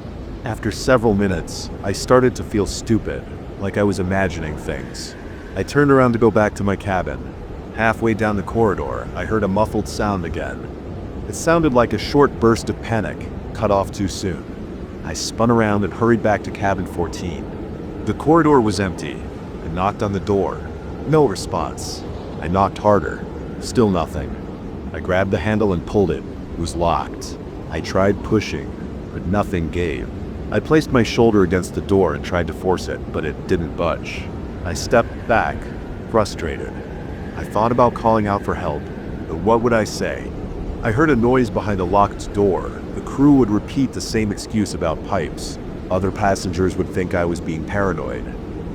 After several minutes, I started to feel stupid, like I was imagining things. I turned around to go back to my cabin. Halfway down the corridor, I heard a muffled sound again. It sounded like a short burst of panic, cut off too soon. I spun around and hurried back to cabin 14. The corridor was empty. I knocked on the door. No response. I knocked harder. Still nothing. I grabbed the handle and pulled it. It was locked. I tried pushing, but nothing gave. I placed my shoulder against the door and tried to force it, but it didn't budge. I stepped back, frustrated. I thought about calling out for help, but what would I say? I heard a noise behind a locked door. The crew would repeat the same excuse about pipes. Other passengers would think I was being paranoid.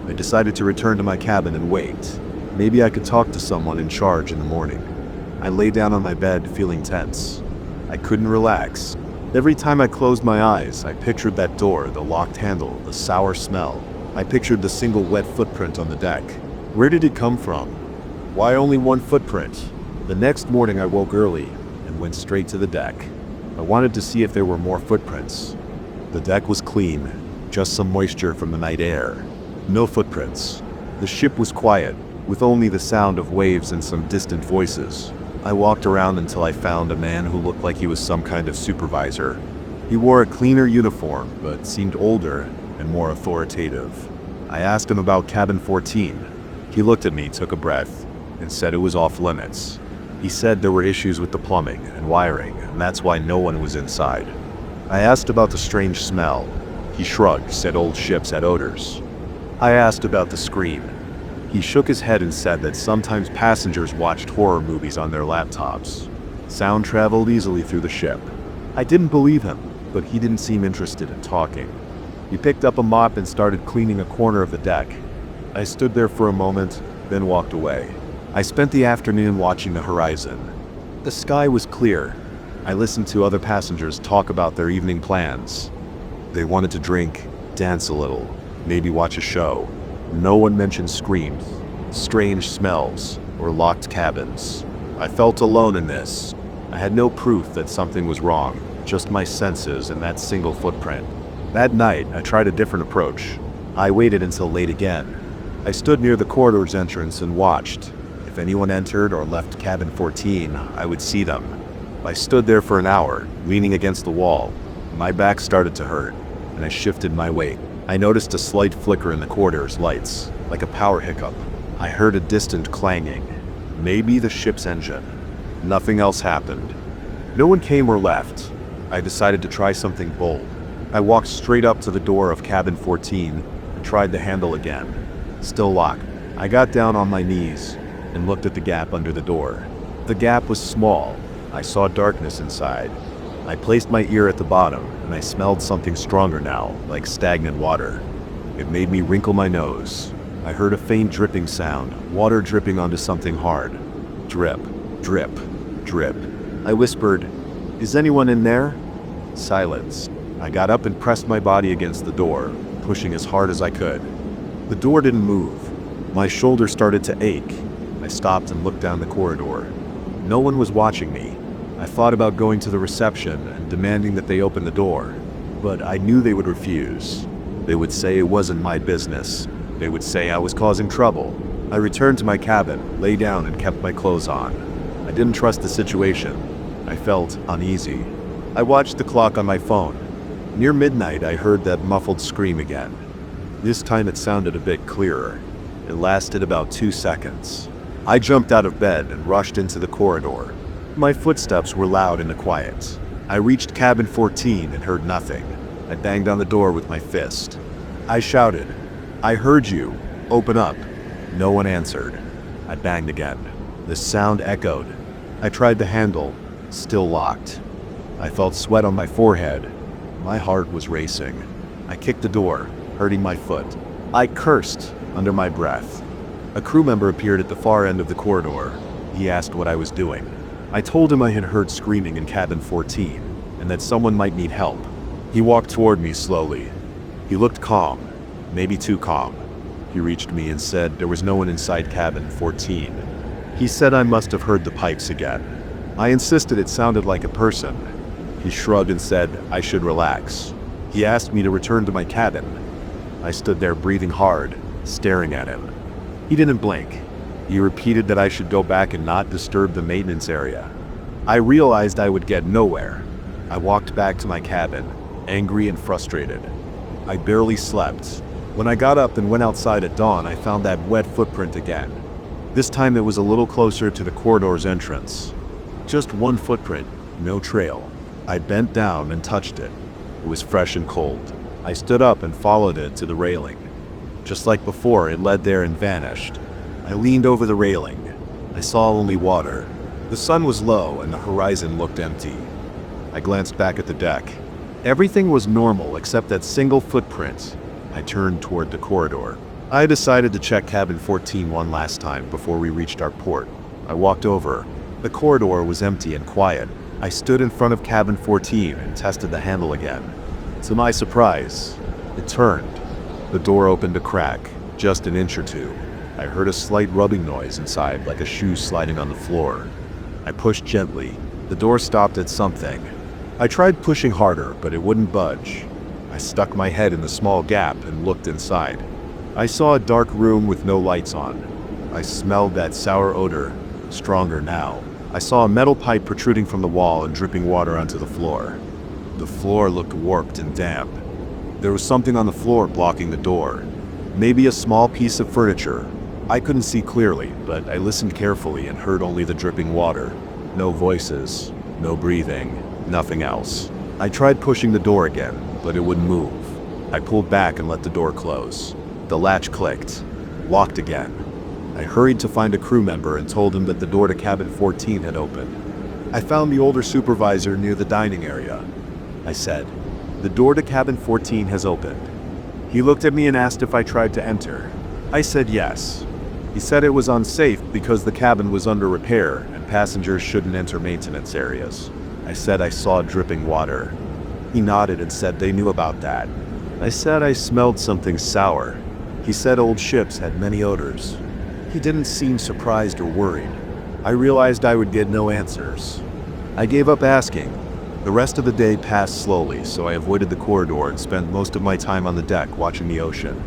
I decided to return to my cabin and wait. Maybe I could talk to someone in charge in the morning. I lay down on my bed, feeling tense. I couldn't relax. Every time I closed my eyes, I pictured that door, the locked handle, the sour smell. I pictured the single wet footprint on the deck. Where did it come from? Why only one footprint? The next morning I woke early and went straight to the deck. I wanted to see if there were more footprints. The deck was clean, just some moisture from the night air. No footprints. The ship was quiet, with only the sound of waves and some distant voices. I walked around until I found a man who looked like he was some kind of supervisor. He wore a cleaner uniform, but seemed older and more authoritative. I asked him about cabin 14. He looked at me, took a breath, and said it was off limits. He said there were issues with the plumbing and wiring, and that's why no one was inside. I asked about the strange smell. He shrugged, said old ships had odors. I asked about the scream. He shook his head and said that sometimes passengers watched horror movies on their laptops. Sound traveled easily through the ship. I didn't believe him, but he didn't seem interested in talking. He picked up a mop and started cleaning a corner of the deck. I stood there for a moment, then walked away. I spent the afternoon watching the horizon. The sky was clear. I listened to other passengers talk about their evening plans. They wanted to drink, dance a little, maybe watch a show. No one mentioned screams, strange smells, or locked cabins. I felt alone in this. I had no proof that something was wrong, just my senses and that single footprint. That night, I tried a different approach. I waited until late again. I stood near the corridor's entrance and watched. If anyone entered or left cabin 14, I would see them. I stood there for an hour, leaning against the wall. My back started to hurt, and I shifted my weight. I noticed a slight flicker in the corridor's lights, like a power hiccup. I heard a distant clanging. Maybe the ship's engine. Nothing else happened. No one came or left. I decided to try something bold. I walked straight up to the door of cabin 14 and tried the handle again. Still locked. I got down on my knees and looked at the gap under the door. The gap was small. I saw darkness inside. I placed my ear at the bottom, and I smelled something stronger now, like stagnant water. It made me wrinkle my nose. I heard a faint dripping sound, water dripping onto something hard. Drip, drip, drip. I whispered, "Is anyone in there?" Silence. I got up and pressed my body against the door, pushing as hard as I could. The door didn't move. My shoulder started to ache. I stopped and looked down the corridor. No one was watching me. I thought about going to the reception and demanding that they open the door, but I knew they would refuse. They would say it wasn't my business. They would say I was causing trouble. I returned to my cabin, lay down, and kept my clothes on. I didn't trust the situation. I felt uneasy. I watched the clock on my phone. Near midnight, I heard that muffled scream again. This time it sounded a bit clearer. It lasted about 2 seconds. I jumped out of bed and rushed into the corridor. My footsteps were loud in the quiet. I reached cabin 14 and heard nothing. I banged on the door with my fist. I shouted, "I heard you. Open up." No one answered. I banged again. The sound echoed. I tried the handle, still locked. I felt sweat on my forehead. My heart was racing. I kicked the door, hurting my foot. I cursed under my breath. A crew member appeared at the far end of the corridor. He asked what I was doing. I told him I had heard screaming in cabin 14 and that someone might need help. He walked toward me slowly. He looked calm, maybe too calm. He reached me and said there was no one inside cabin 14. He said I must have heard the pipes again. I insisted it sounded like a person. He shrugged and said I should relax. He asked me to return to my cabin. I stood there breathing hard, staring at him. He didn't blink. He repeated that I should go back and not disturb the maintenance area. I realized I would get nowhere. I walked back to my cabin, angry and frustrated. I barely slept. When I got up and went outside at dawn, I found that wet footprint again. This time it was a little closer to the corridor's entrance. Just one footprint, no trail. I bent down and touched it. It was fresh and cold. I stood up and followed it to the railing. Just like before, it led there and vanished. I leaned over the railing. I saw only water. The sun was low and the horizon looked empty. I glanced back at the deck. Everything was normal except that single footprint. I turned toward the corridor. I decided to check cabin 14 one last time before we reached our port. I walked over. The corridor was empty and quiet. I stood in front of cabin 14 and tested the handle again. To my surprise, it turned. The door opened a crack, just an inch or two. I heard a slight rubbing noise inside, like a shoe sliding on the floor. I pushed gently. The door stopped at something. I tried pushing harder, but it wouldn't budge. I stuck my head in the small gap and looked inside. I saw a dark room with no lights on. I smelled that sour odor, stronger now. I saw a metal pipe protruding from the wall and dripping water onto the floor. The floor looked warped and damp. There was something on the floor blocking the door. Maybe a small piece of furniture. I couldn't see clearly, but I listened carefully and heard only the dripping water. No voices, no breathing, nothing else. I tried pushing the door again, but it wouldn't move. I pulled back and let the door close. The latch clicked, locked again. I hurried to find a crew member and told him that the door to cabin 14 had opened. I found the older supervisor near the dining area. I said, "The door to cabin 14 has opened." He looked at me and asked if I tried to enter. I said yes. He said it was unsafe because the cabin was under repair and passengers shouldn't enter maintenance areas. I said I saw dripping water. He nodded and said they knew about that. I said I smelled something sour. He said old ships had many odors. He didn't seem surprised or worried. I realized I would get no answers. I gave up asking. The rest of the day passed slowly, so I avoided the corridor and spent most of my time on the deck watching the ocean.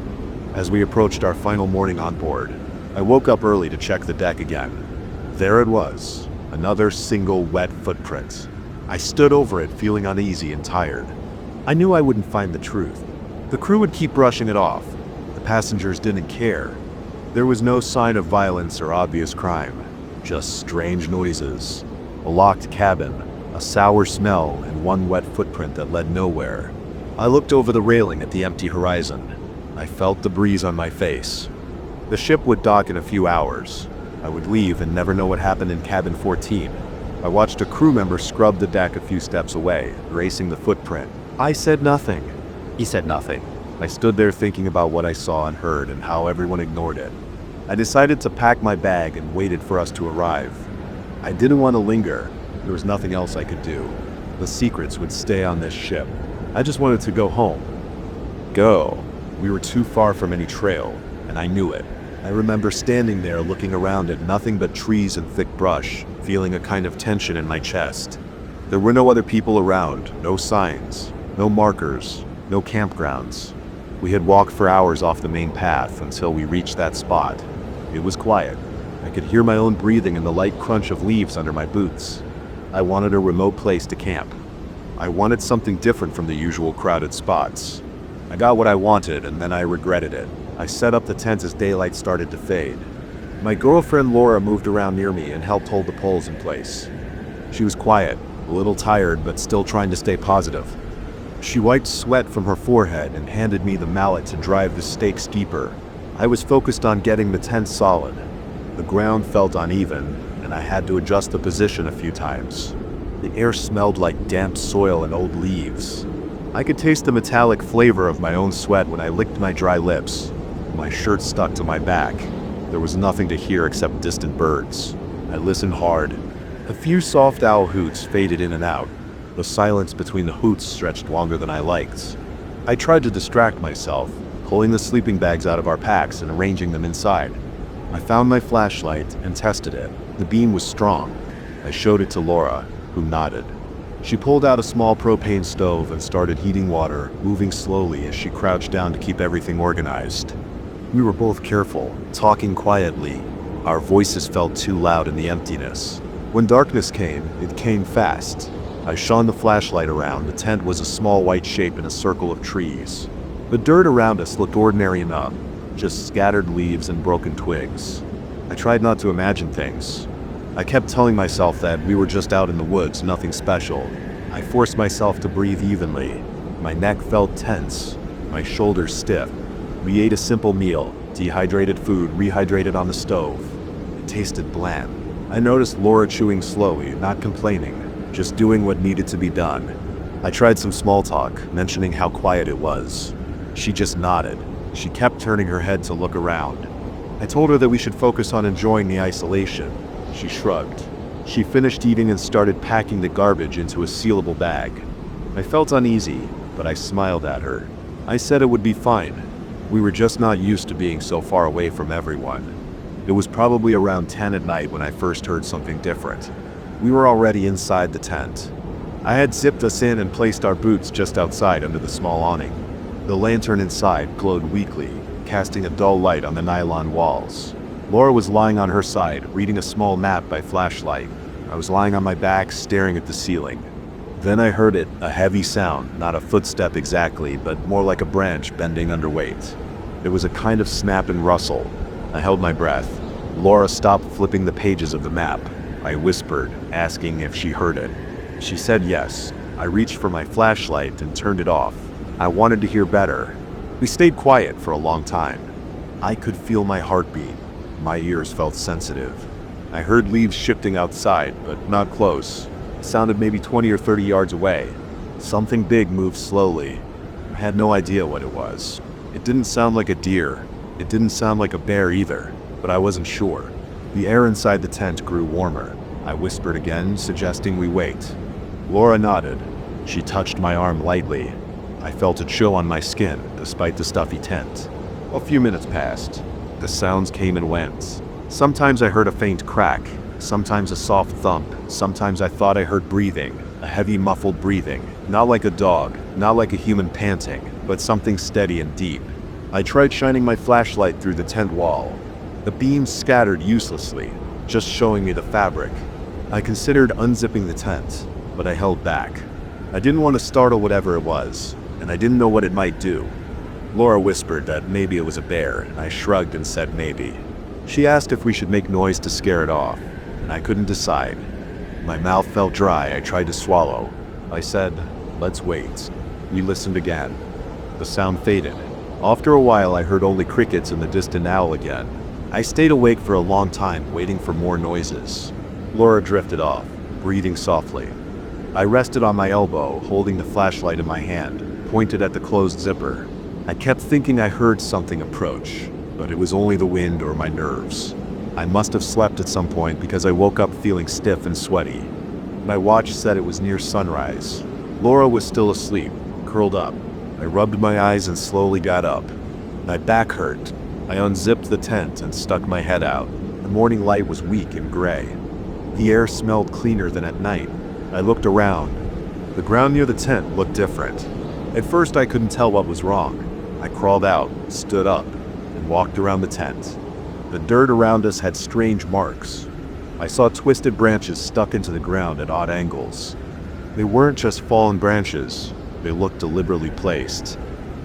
As we approached our final morning on board, I woke up early to check the deck again. There it was, another single wet footprint. I stood over it feeling uneasy and tired. I knew I wouldn't find the truth. The crew would keep brushing it off. The passengers didn't care. There was no sign of violence or obvious crime, just strange noises. A locked cabin, a sour smell, and one wet footprint that led nowhere. I looked over the railing at the empty horizon. I felt the breeze on my face. The ship would dock in a few hours. I would leave and never know what happened in cabin 14. I watched a crew member scrub the deck a few steps away, erasing the footprint. I said nothing. He said nothing. I stood there thinking about what I saw and heard and how everyone ignored it. I decided to pack my bag and waited for us to arrive. I didn't want to linger. There was nothing else I could do. The secrets would stay on this ship. I just wanted to go home. Go. We were too far from any trail, and I knew it. I remember standing there looking around at nothing but trees and thick brush, feeling a kind of tension in my chest. There were no other people around, no signs, no markers, no campgrounds. We had walked for hours off the main path until we reached that spot. It was quiet. I could hear my own breathing and the light crunch of leaves under my boots. I wanted a remote place to camp. I wanted something different from the usual crowded spots. I got what I wanted, and then I regretted it. I set up the tent as daylight started to fade. My girlfriend Laura moved around near me and helped hold the poles in place. She was quiet, a little tired, but still trying to stay positive. She wiped sweat from her forehead and handed me the mallet to drive the stakes deeper. I was focused on getting the tent solid. The ground felt uneven, and I had to adjust the position a few times. The air smelled like damp soil and old leaves. I could taste the metallic flavor of my own sweat when I licked my dry lips. My shirt stuck to my back. There was nothing to hear except distant birds. I listened hard. A few soft owl hoots faded in and out. The silence between the hoots stretched longer than I liked. I tried to distract myself, pulling the sleeping bags out of our packs and arranging them inside. I found my flashlight and tested it. The beam was strong. I showed it to Laura, who nodded. She pulled out a small propane stove and started heating water, moving slowly as she crouched down to keep everything organized. We were both careful, talking quietly. Our voices felt too loud in the emptiness. When darkness came, it came fast. I shone the flashlight around. The tent was a small white shape in a circle of trees. The dirt around us looked ordinary enough, just scattered leaves and broken twigs. I tried not to imagine things. I kept telling myself that we were just out in the woods, nothing special. I forced myself to breathe evenly. My neck felt tense, my shoulders stiff. We ate a simple meal, dehydrated food rehydrated on the stove. It tasted bland. I noticed Laura chewing slowly, not complaining, just doing what needed to be done. I tried some small talk, mentioning how quiet it was. She just nodded. She kept turning her head to look around. I told her that we should focus on enjoying the isolation. She shrugged. She finished eating and started packing the garbage into a sealable bag. I felt uneasy, but I smiled at her. I said it would be fine. We were just not used to being so far away from everyone. It was probably around 10 at night when I first heard something different. We were already inside the tent. I had zipped us in and placed our boots just outside under the small awning. The lantern inside glowed weakly, casting a dull light on the nylon walls. Laura was lying on her side, reading a small map by flashlight. I was lying on my back, staring at the ceiling. Then I heard it, a heavy sound, not a footstep exactly, but more like a branch bending under weight. There was a kind of snap and rustle. I held my breath. Laura stopped flipping the pages of the map. I whispered, asking if she heard it. She said yes. I reached for my flashlight and turned it off. I wanted to hear better. We stayed quiet for a long time. I could feel my heartbeat. My ears felt sensitive. I heard leaves shifting outside, but not close. It sounded maybe 20 or 30 yards away. Something big moved slowly. I had no idea what it was. It didn't sound like a deer. It didn't sound like a bear either, but I wasn't sure. The air inside the tent grew warmer. I whispered again, suggesting we wait. Laura nodded. She touched my arm lightly. I felt a chill on my skin, despite the stuffy tent. A few minutes passed. The sounds came and went. Sometimes I heard a faint crack, sometimes a soft thump, sometimes I thought I heard breathing, a heavy muffled breathing, not like a dog, not like a human panting, but something steady and deep. I tried shining my flashlight through the tent wall. The beams scattered uselessly, just showing me the fabric. I considered unzipping the tent, but I held back. I didn't want to startle whatever it was, and I didn't know what it might do. Laura whispered that maybe it was a bear, and I shrugged and said maybe. She asked if we should make noise to scare it off, and I couldn't decide. My mouth felt dry. I tried to swallow. I said, "Let's wait." We listened again. The sound faded. After a while, I heard only crickets and the distant owl again. I stayed awake for a long time, waiting for more noises. Laura drifted off, breathing softly. I rested on my elbow, holding the flashlight in my hand, pointed at the closed zipper. I kept thinking I heard something approach, but it was only the wind or my nerves. I must have slept at some point because I woke up feeling stiff and sweaty. My watch said it was near sunrise. Laura was still asleep, curled up. I rubbed my eyes and slowly got up. My back hurt. I unzipped the tent and stuck my head out. The morning light was weak and gray. The air smelled cleaner than at night. I looked around. The ground near the tent looked different. At first I couldn't tell what was wrong. I crawled out, stood up, and walked around the tent. The dirt around us had strange marks. I saw twisted branches stuck into the ground at odd angles. They weren't just fallen branches. They looked deliberately placed.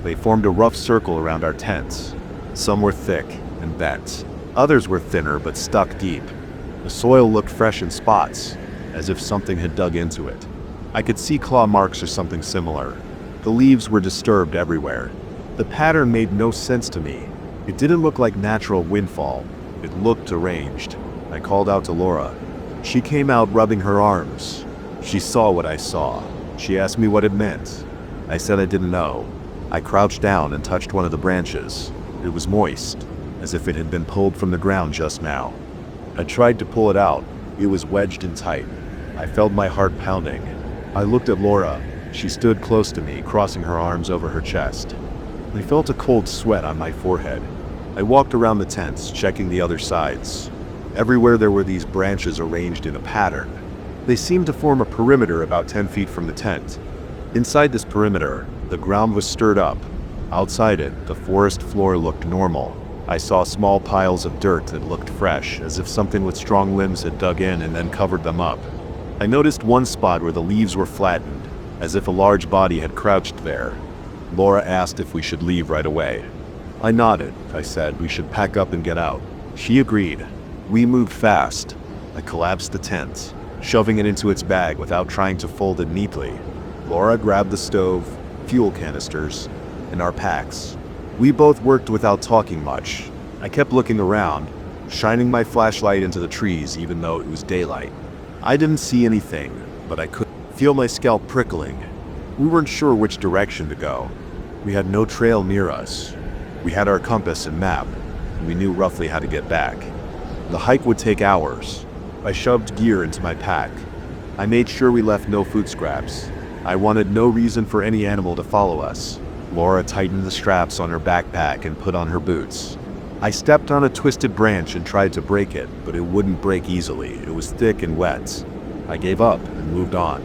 They formed a rough circle around our tent. Some were thick and bent. Others were thinner but stuck deep. The soil looked fresh in spots, as if something had dug into it. I could see claw marks or something similar. The leaves were disturbed everywhere. The pattern made no sense to me. It didn't look like natural windfall. It looked arranged. I called out to Laura. She came out rubbing her arms. She saw what I saw. She asked me what it meant. I said I didn't know. I crouched down and touched one of the branches. It was moist, as if it had been pulled from the ground just now. I tried to pull it out. It was wedged in tight. I felt my heart pounding. I looked at Laura. She stood close to me, crossing her arms over her chest. I felt a cold sweat on my forehead. I walked around the tents, checking the other sides. Everywhere there were these branches arranged in a pattern. They seemed to form a perimeter about 10 feet from the tent. Inside this perimeter, the ground was stirred up. Outside it, the forest floor looked normal. I saw small piles of dirt that looked fresh, as if something with strong limbs had dug in and then covered them up. I noticed one spot where the leaves were flattened, as if a large body had crouched there. Laura asked if we should leave right away. I nodded. I said we should pack up and get out. She agreed. We moved fast. I collapsed the tent, shoving it into its bag without trying to fold it neatly. Laura grabbed the stove, fuel canisters, and our packs. We both worked without talking much. I kept looking around, shining my flashlight into the trees even though it was daylight. I didn't see anything, but I could feel my scalp prickling. We weren't sure which direction to go. We had no trail near us. We had our compass and map, and we knew roughly how to get back. The hike would take hours. I shoved gear into my pack. I made sure we left no food scraps. I wanted no reason for any animal to follow us. Laura tightened the straps on her backpack and put on her boots. I stepped on a twisted branch and tried to break it, but it wouldn't break easily. It was thick and wet. I gave up and moved on.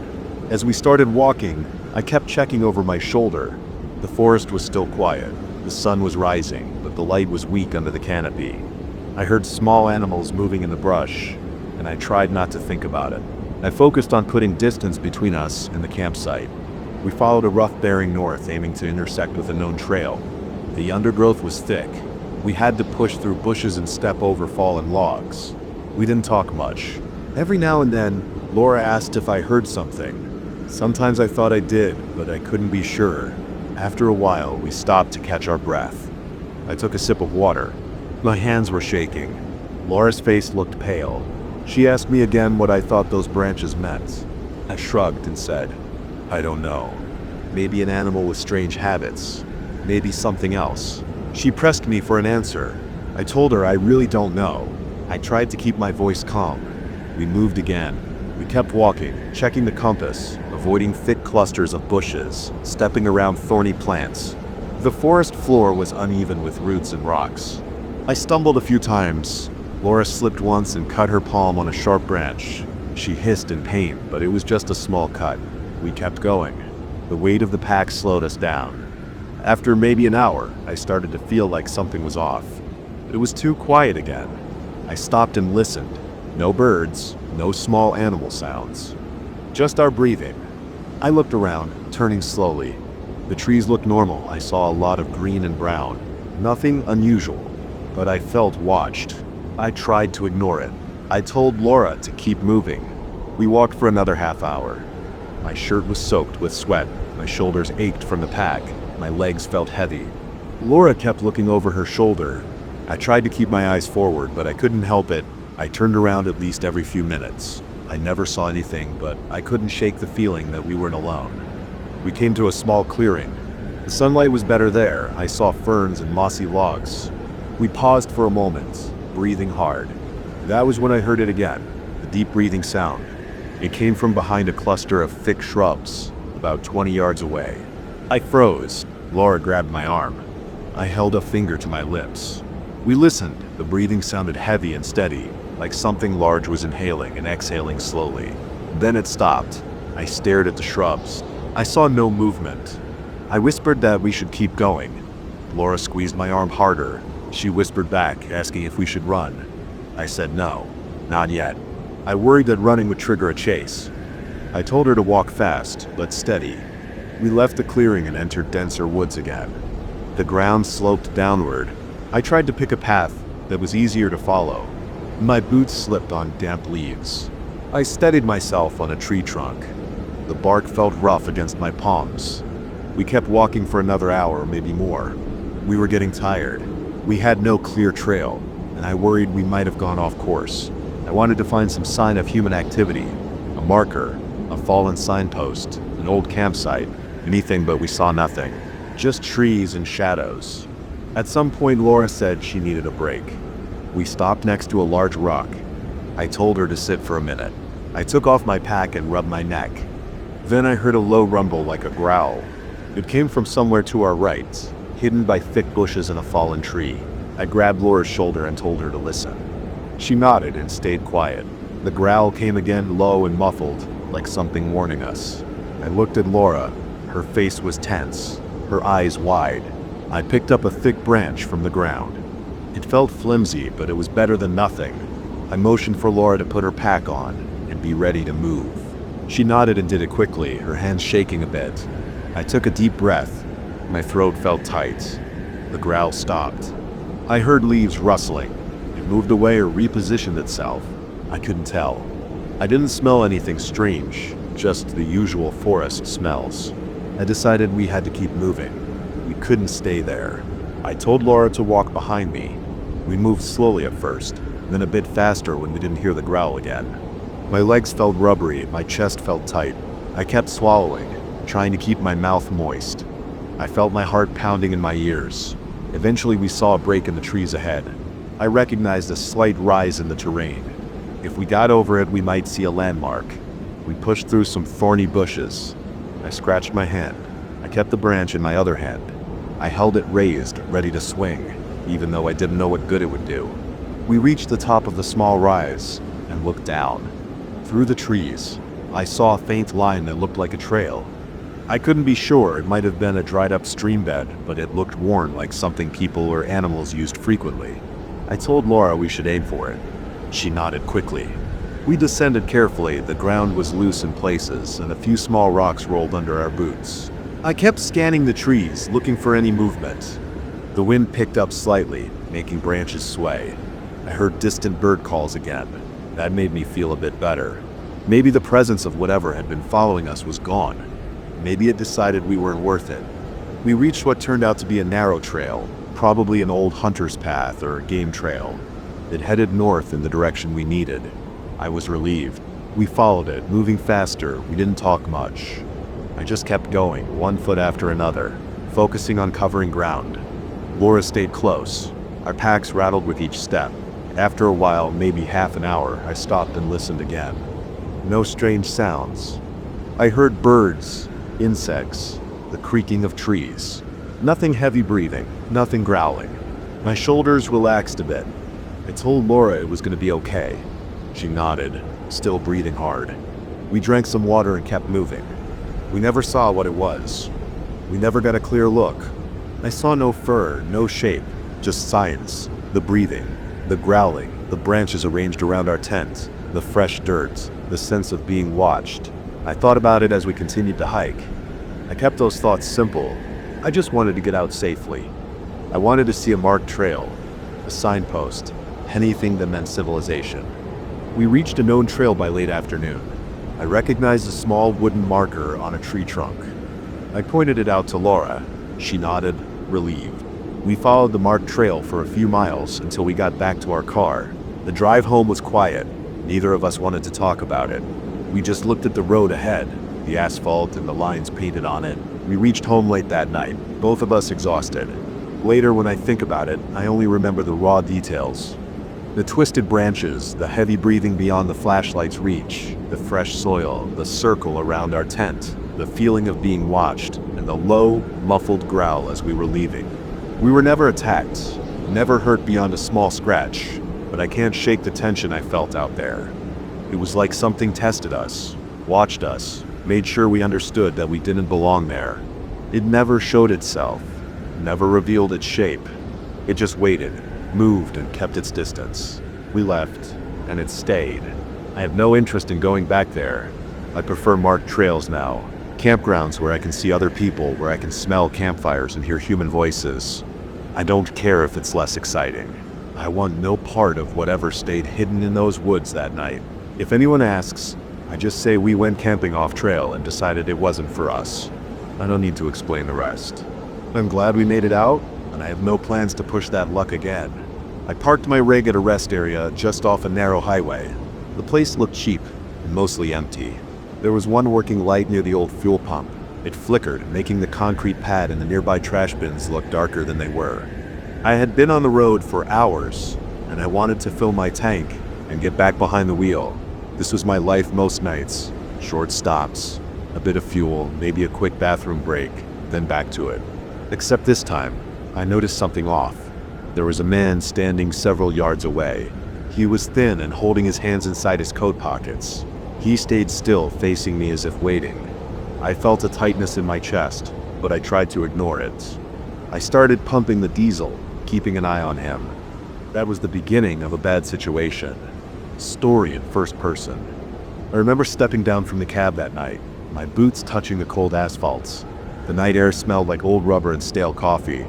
As we started walking, I kept checking over my shoulder. The forest was still quiet. The sun was rising, but the light was weak under the canopy. I heard small animals moving in the brush, and I tried not to think about it. I focused on putting distance between us and the campsite. We followed a rough bearing north, aiming to intersect with a known trail. The undergrowth was thick. We had to push through bushes and step over fallen logs. We didn't talk much. Every now and then, Laura asked if I heard something. Sometimes I thought I did, but I couldn't be sure. After a while, we stopped to catch our breath. I took a sip of water. My hands were shaking. Laura's face looked pale. She asked me again what I thought those branches meant. I shrugged and said, I don't know. Maybe an animal with strange habits. Maybe something else. She pressed me for an answer. I told her I really don't know. I tried to keep my voice calm. We moved again. We kept walking, checking the compass, avoiding thick clusters of bushes, stepping around thorny plants. The forest floor was uneven with roots and rocks. I stumbled a few times. Laura slipped once and cut her palm on a sharp branch. She hissed in pain, but it was just a small cut. We kept going. The weight of the pack slowed us down. After maybe an hour, I started to feel like something was off. It was too quiet again. I stopped and listened. No birds, no small animal sounds. Just our breathing. I looked around, turning slowly. The trees looked normal. I saw a lot of green and brown. Nothing unusual, but I felt watched. I tried to ignore it. I told Laura to keep moving. We walked for another half hour. My shirt was soaked with sweat. My shoulders ached from the pack. My legs felt heavy. Laura kept looking over her shoulder. I tried to keep my eyes forward, but I couldn't help it. I turned around at least every few minutes. I never saw anything, but I couldn't shake the feeling that we weren't alone. We came to a small clearing. The sunlight was better there. I saw ferns and mossy logs. We paused for a moment, breathing hard. That was when I heard it again, the deep breathing sound. It came from behind a cluster of thick shrubs, about 20 yards away. I froze. Laura grabbed my arm. I held a finger to my lips. We listened. The breathing sounded heavy and steady, like something large was inhaling and exhaling slowly. Then it stopped. I stared at the shrubs. I saw no movement. I whispered that we should keep going. Laura squeezed my arm harder. She whispered back, asking if we should run. I said no, not yet. I worried that running would trigger a chase. I told her to walk fast, but steady. We left the clearing and entered denser woods again. The ground sloped downward. I tried to pick a path that was easier to follow. My boots slipped on damp leaves. I steadied myself on a tree trunk. The bark felt rough against my palms. We kept walking for another hour, maybe more. We were getting tired. We had no clear trail, and I worried we might have gone off course. I wanted to find some sign of human activity, a marker, a fallen signpost, an old campsite, anything, but we saw nothing. Just trees and shadows. At some point, Laura said she needed a break. We stopped next to a large rock. I told her to sit for a minute. I took off my pack and rubbed my neck. Then I heard a low rumble like a growl. It came from somewhere to our right, hidden by thick bushes and a fallen tree. I grabbed Laura's shoulder and told her to listen. She nodded and stayed quiet. The growl came again, low and muffled, like something warning us. I looked at Laura. Her face was tense, her eyes wide. I picked up a thick branch from the ground. It felt flimsy, but it was better than nothing. I motioned for Laura to put her pack on and be ready to move. She nodded and did it quickly, her hands shaking a bit. I took a deep breath. My throat felt tight. The growl stopped. I heard leaves rustling. It moved away or repositioned itself. I couldn't tell. I didn't smell anything strange, just the usual forest smells. I decided we had to keep moving. We couldn't stay there. I told Laura to walk behind me. We moved slowly at first, then a bit faster when we didn't hear the growl again. My legs felt rubbery, my chest felt tight. I kept swallowing, trying to keep my mouth moist. I felt my heart pounding in my ears. Eventually we saw a break in the trees ahead. I recognized a slight rise in the terrain. If we got over it, we might see a landmark. We pushed through some thorny bushes. I scratched my hand. I kept the branch in my other hand. I held it raised, ready to swing, even though I didn't know what good it would do. We reached the top of the small rise and looked down. Through the trees, I saw a faint line that looked like a trail. I couldn't be sure. It might have been a dried-up stream bed, but it looked worn, like something people or animals used frequently. I told Laura we should aim for it. She nodded quickly. We descended carefully. The ground was loose in places, and a few small rocks rolled under our boots. I kept scanning the trees, looking for any movement. The wind picked up slightly, making branches sway. I heard distant bird calls again. That made me feel a bit better. Maybe the presence of whatever had been following us was gone. Maybe it decided we weren't worth it. We reached what turned out to be a narrow trail, probably an old hunter's path or a game trail. It headed north in the direction we needed. I was relieved. We followed it, moving faster. We didn't talk much. I just kept going, one foot after another, focusing on covering ground. Laura stayed close. Our packs rattled with each step. After a while, maybe half an hour, I stopped and listened again. No strange sounds. I heard birds, insects, the creaking of trees. Nothing heavy breathing, nothing growling. My shoulders relaxed a bit. I told Laura it was going to be okay. She nodded, still breathing hard. We drank some water and kept moving. We never saw what it was. We never got a clear look. I saw no fur, no shape, just signs. The breathing, the growling, the branches arranged around our tent, the fresh dirt, the sense of being watched. I thought about it as we continued to hike. I kept those thoughts simple. I just wanted to get out safely. I wanted to see a marked trail, a signpost, anything that meant civilization. We reached a known trail by late afternoon. I recognized a small wooden marker on a tree trunk. I pointed it out to Laura. She nodded, relieved. We followed the marked trail for a few miles until we got back to our car. The drive home was quiet. Neither of us wanted to talk about it. We just looked at the road ahead, the asphalt and the lines painted on it. We reached home late that night, both of us exhausted. Later, when I think about it, I only remember the raw details. The twisted branches, the heavy breathing beyond the flashlight's reach, the fresh soil, the circle around our tent, the feeling of being watched, and the low, muffled growl as we were leaving. We were never attacked, never hurt beyond a small scratch, but I can't shake the tension I felt out there. It was like something tested us, watched us, made sure we understood that we didn't belong there. It never showed itself, never revealed its shape. It just waited, moved, and kept its distance. We left, and it stayed. I have no interest in going back there. I prefer marked trails now. Campgrounds where I can see other people, where I can smell campfires and hear human voices. I don't care if it's less exciting. I want no part of whatever stayed hidden in those woods that night. If anyone asks, I just say we went camping off trail and decided it wasn't for us. I don't need to explain the rest. I'm glad we made it out, and I have no plans to push that luck again. I parked my rig at a rest area just off a narrow highway. The place looked cheap and mostly empty. There was one working light near the old fuel pump. It flickered, making the concrete pad and the nearby trash bins look darker than they were. I had been on the road for hours, and I wanted to fill my tank and get back behind the wheel. This was my life most nights. Short stops, a bit of fuel, maybe a quick bathroom break, then back to it. Except this time, I noticed something off. There was a man standing several yards away. He was thin and holding his hands inside his coat pockets. He stayed still, facing me as if waiting. I felt a tightness in my chest, but I tried to ignore it. I started pumping the diesel, keeping an eye on him. That was the beginning of a bad situation. Story in first person. I remember stepping down from the cab that night, my boots touching the cold asphalt. The night air smelled like old rubber and stale coffee.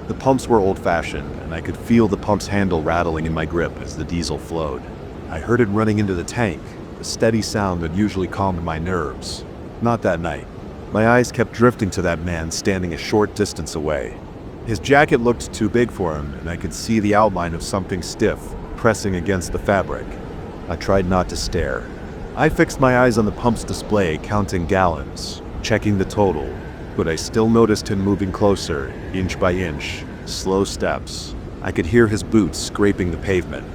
The pumps were old-fashioned, and I could feel the pump's handle rattling in my grip as the diesel flowed. I heard it running into the tank, a steady sound that usually calmed my nerves. Not that night. My eyes kept drifting to that man standing a short distance away. His jacket looked too big for him, and I could see the outline of something stiff pressing against the fabric. I tried not to stare. I fixed my eyes on the pump's display, counting gallons, checking the total, but I still noticed him moving closer, inch by inch, slow steps. I could hear his boots scraping the pavement.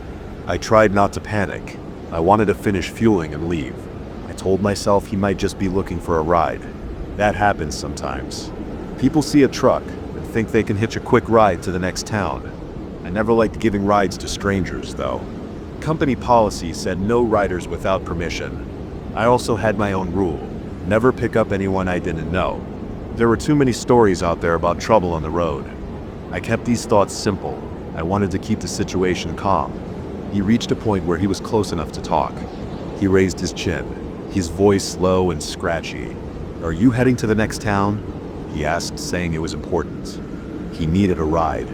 I tried not to panic. I wanted to finish fueling and leave. I told myself he might just be looking for a ride. That happens sometimes. People see a truck and think they can hitch a quick ride to the next town. I never liked giving rides to strangers, though. Company policy said no riders without permission. I also had my own rule: never pick up anyone I didn't know. There were too many stories out there about trouble on the road. I kept these thoughts simple. I wanted to keep the situation calm. He reached a point where he was close enough to talk. He raised his chin, his voice low and scratchy. "Are you heading to the next town?" he asked, saying it was important. He needed a ride.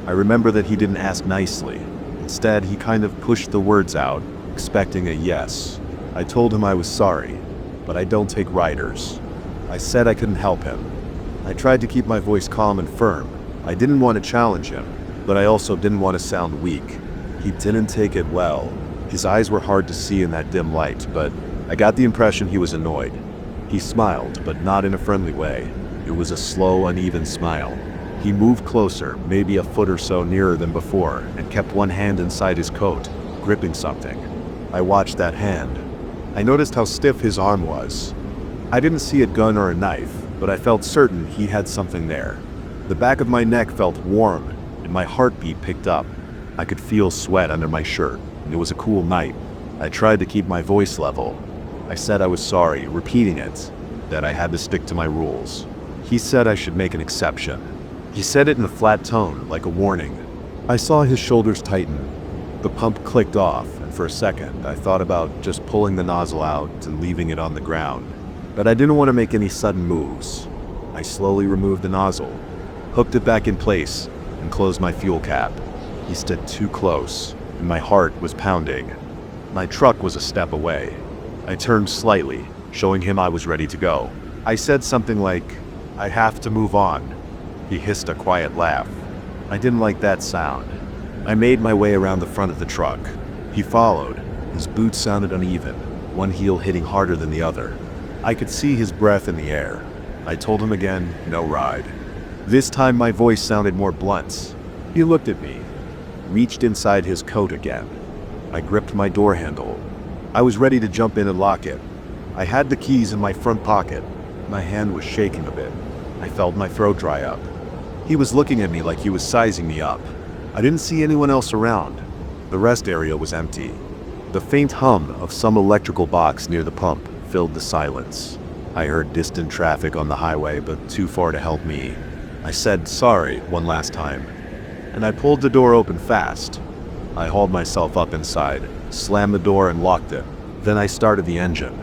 I remember that he didn't ask nicely. Instead, he kind of pushed the words out, expecting a yes. I told him I was sorry, but I don't take riders. I said I couldn't help him. I tried to keep my voice calm and firm. I didn't want to challenge him, but I also didn't want to sound weak. He didn't take it well. His eyes were hard to see in that dim light, but I got the impression he was annoyed. He smiled, but not in a friendly way. It was a slow, uneven smile. He moved closer, maybe a foot or so nearer than before, and kept one hand inside his coat, gripping something. I watched that hand. I noticed how stiff his arm was. I didn't see a gun or a knife, but I felt certain he had something there. The back of my neck felt warm, and my heartbeat picked up. I could feel sweat under my shirt, and it was a cool night. I tried to keep my voice level. I said I was sorry, repeating it, that I had to stick to my rules. He said I should make an exception. He said it in a flat tone, like a warning. I saw his shoulders tighten. The pump clicked off, and for a second, I thought about just pulling the nozzle out and leaving it on the ground. But I didn't want to make any sudden moves. I slowly removed the nozzle, hooked it back in place, and closed my fuel cap. He stood too close, and my heart was pounding. My truck was a step away. I turned slightly, showing him I was ready to go. I said something like, "I have to move on." He hissed a quiet laugh. I didn't like that sound. I made my way around the front of the truck. He followed. His boots sounded uneven, one heel hitting harder than the other. I could see his breath in the air. I told him again, no ride. This time my voice sounded more blunt. He looked at me, reached inside his coat again. I gripped my door handle. I was ready to jump in and lock it. I had the keys in my front pocket. My hand was shaking a bit. I felt my throat dry up. He was looking at me like he was sizing me up. I didn't see anyone else around. The rest area was empty. The faint hum of some electrical box near the pump filled the silence. I heard distant traffic on the highway, but too far to help me. I said sorry one last time, and I pulled the door open fast. I hauled myself up inside, slammed the door and locked it. Then I started the engine.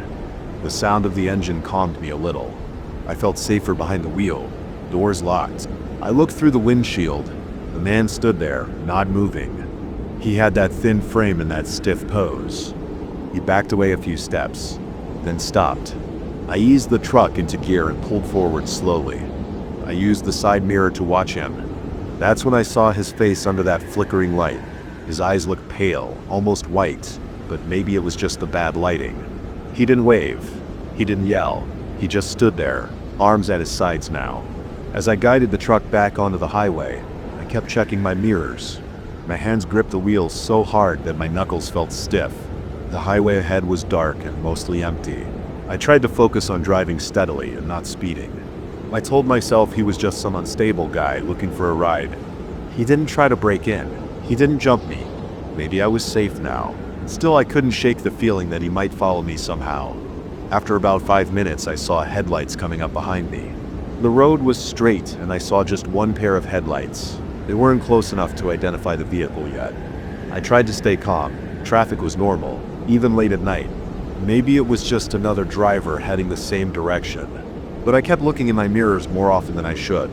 The sound of the engine calmed me a little. I felt safer behind the wheel, doors locked. I looked through the windshield. The man stood there, not moving. He had that thin frame and that stiff pose. He backed away a few steps, then stopped. I eased the truck into gear and pulled forward slowly. I used the side mirror to watch him. That's when I saw his face under that flickering light. His eyes looked pale, almost white, but maybe it was just the bad lighting. He didn't wave. He didn't yell. He just stood there, arms at his sides now. As I guided the truck back onto the highway, I kept checking my mirrors. My hands gripped the wheels so hard that my knuckles felt stiff. The highway ahead was dark and mostly empty. I tried to focus on driving steadily and not speeding. I told myself he was just some unstable guy looking for a ride. He didn't try to break in. He didn't jump me. Maybe I was safe now. Still, I couldn't shake the feeling that he might follow me somehow. After about 5 minutes, I saw headlights coming up behind me. The road was straight, and I saw just one pair of headlights. They weren't close enough to identify the vehicle yet. I tried to stay calm. Traffic was normal, even late at night. Maybe it was just another driver heading the same direction. But I kept looking in my mirrors more often than I should.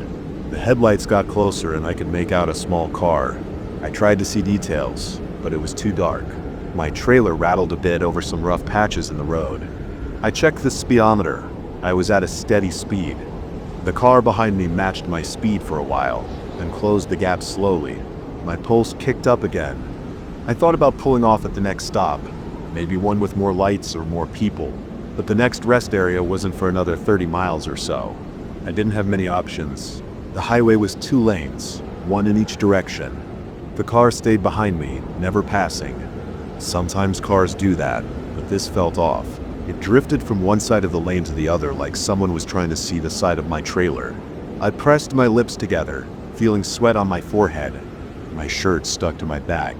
The headlights got closer and I could make out a small car. I tried to see details, but it was too dark. My trailer rattled a bit over some rough patches in the road. I checked the speedometer. I was at a steady speed. The car behind me matched my speed for a while, then closed the gap slowly. My pulse kicked up again. I thought about pulling off at the next stop, maybe one with more lights or more people, but the next rest area wasn't for another 30 miles or so. I didn't have many options. The highway was 2 lanes, one in each direction. The car stayed behind me, never passing. Sometimes cars do that, but this felt off. It drifted from one side of the lane to the other like someone was trying to see the side of my trailer. I pressed my lips together, feeling sweat on my forehead. My shirt stuck to my back.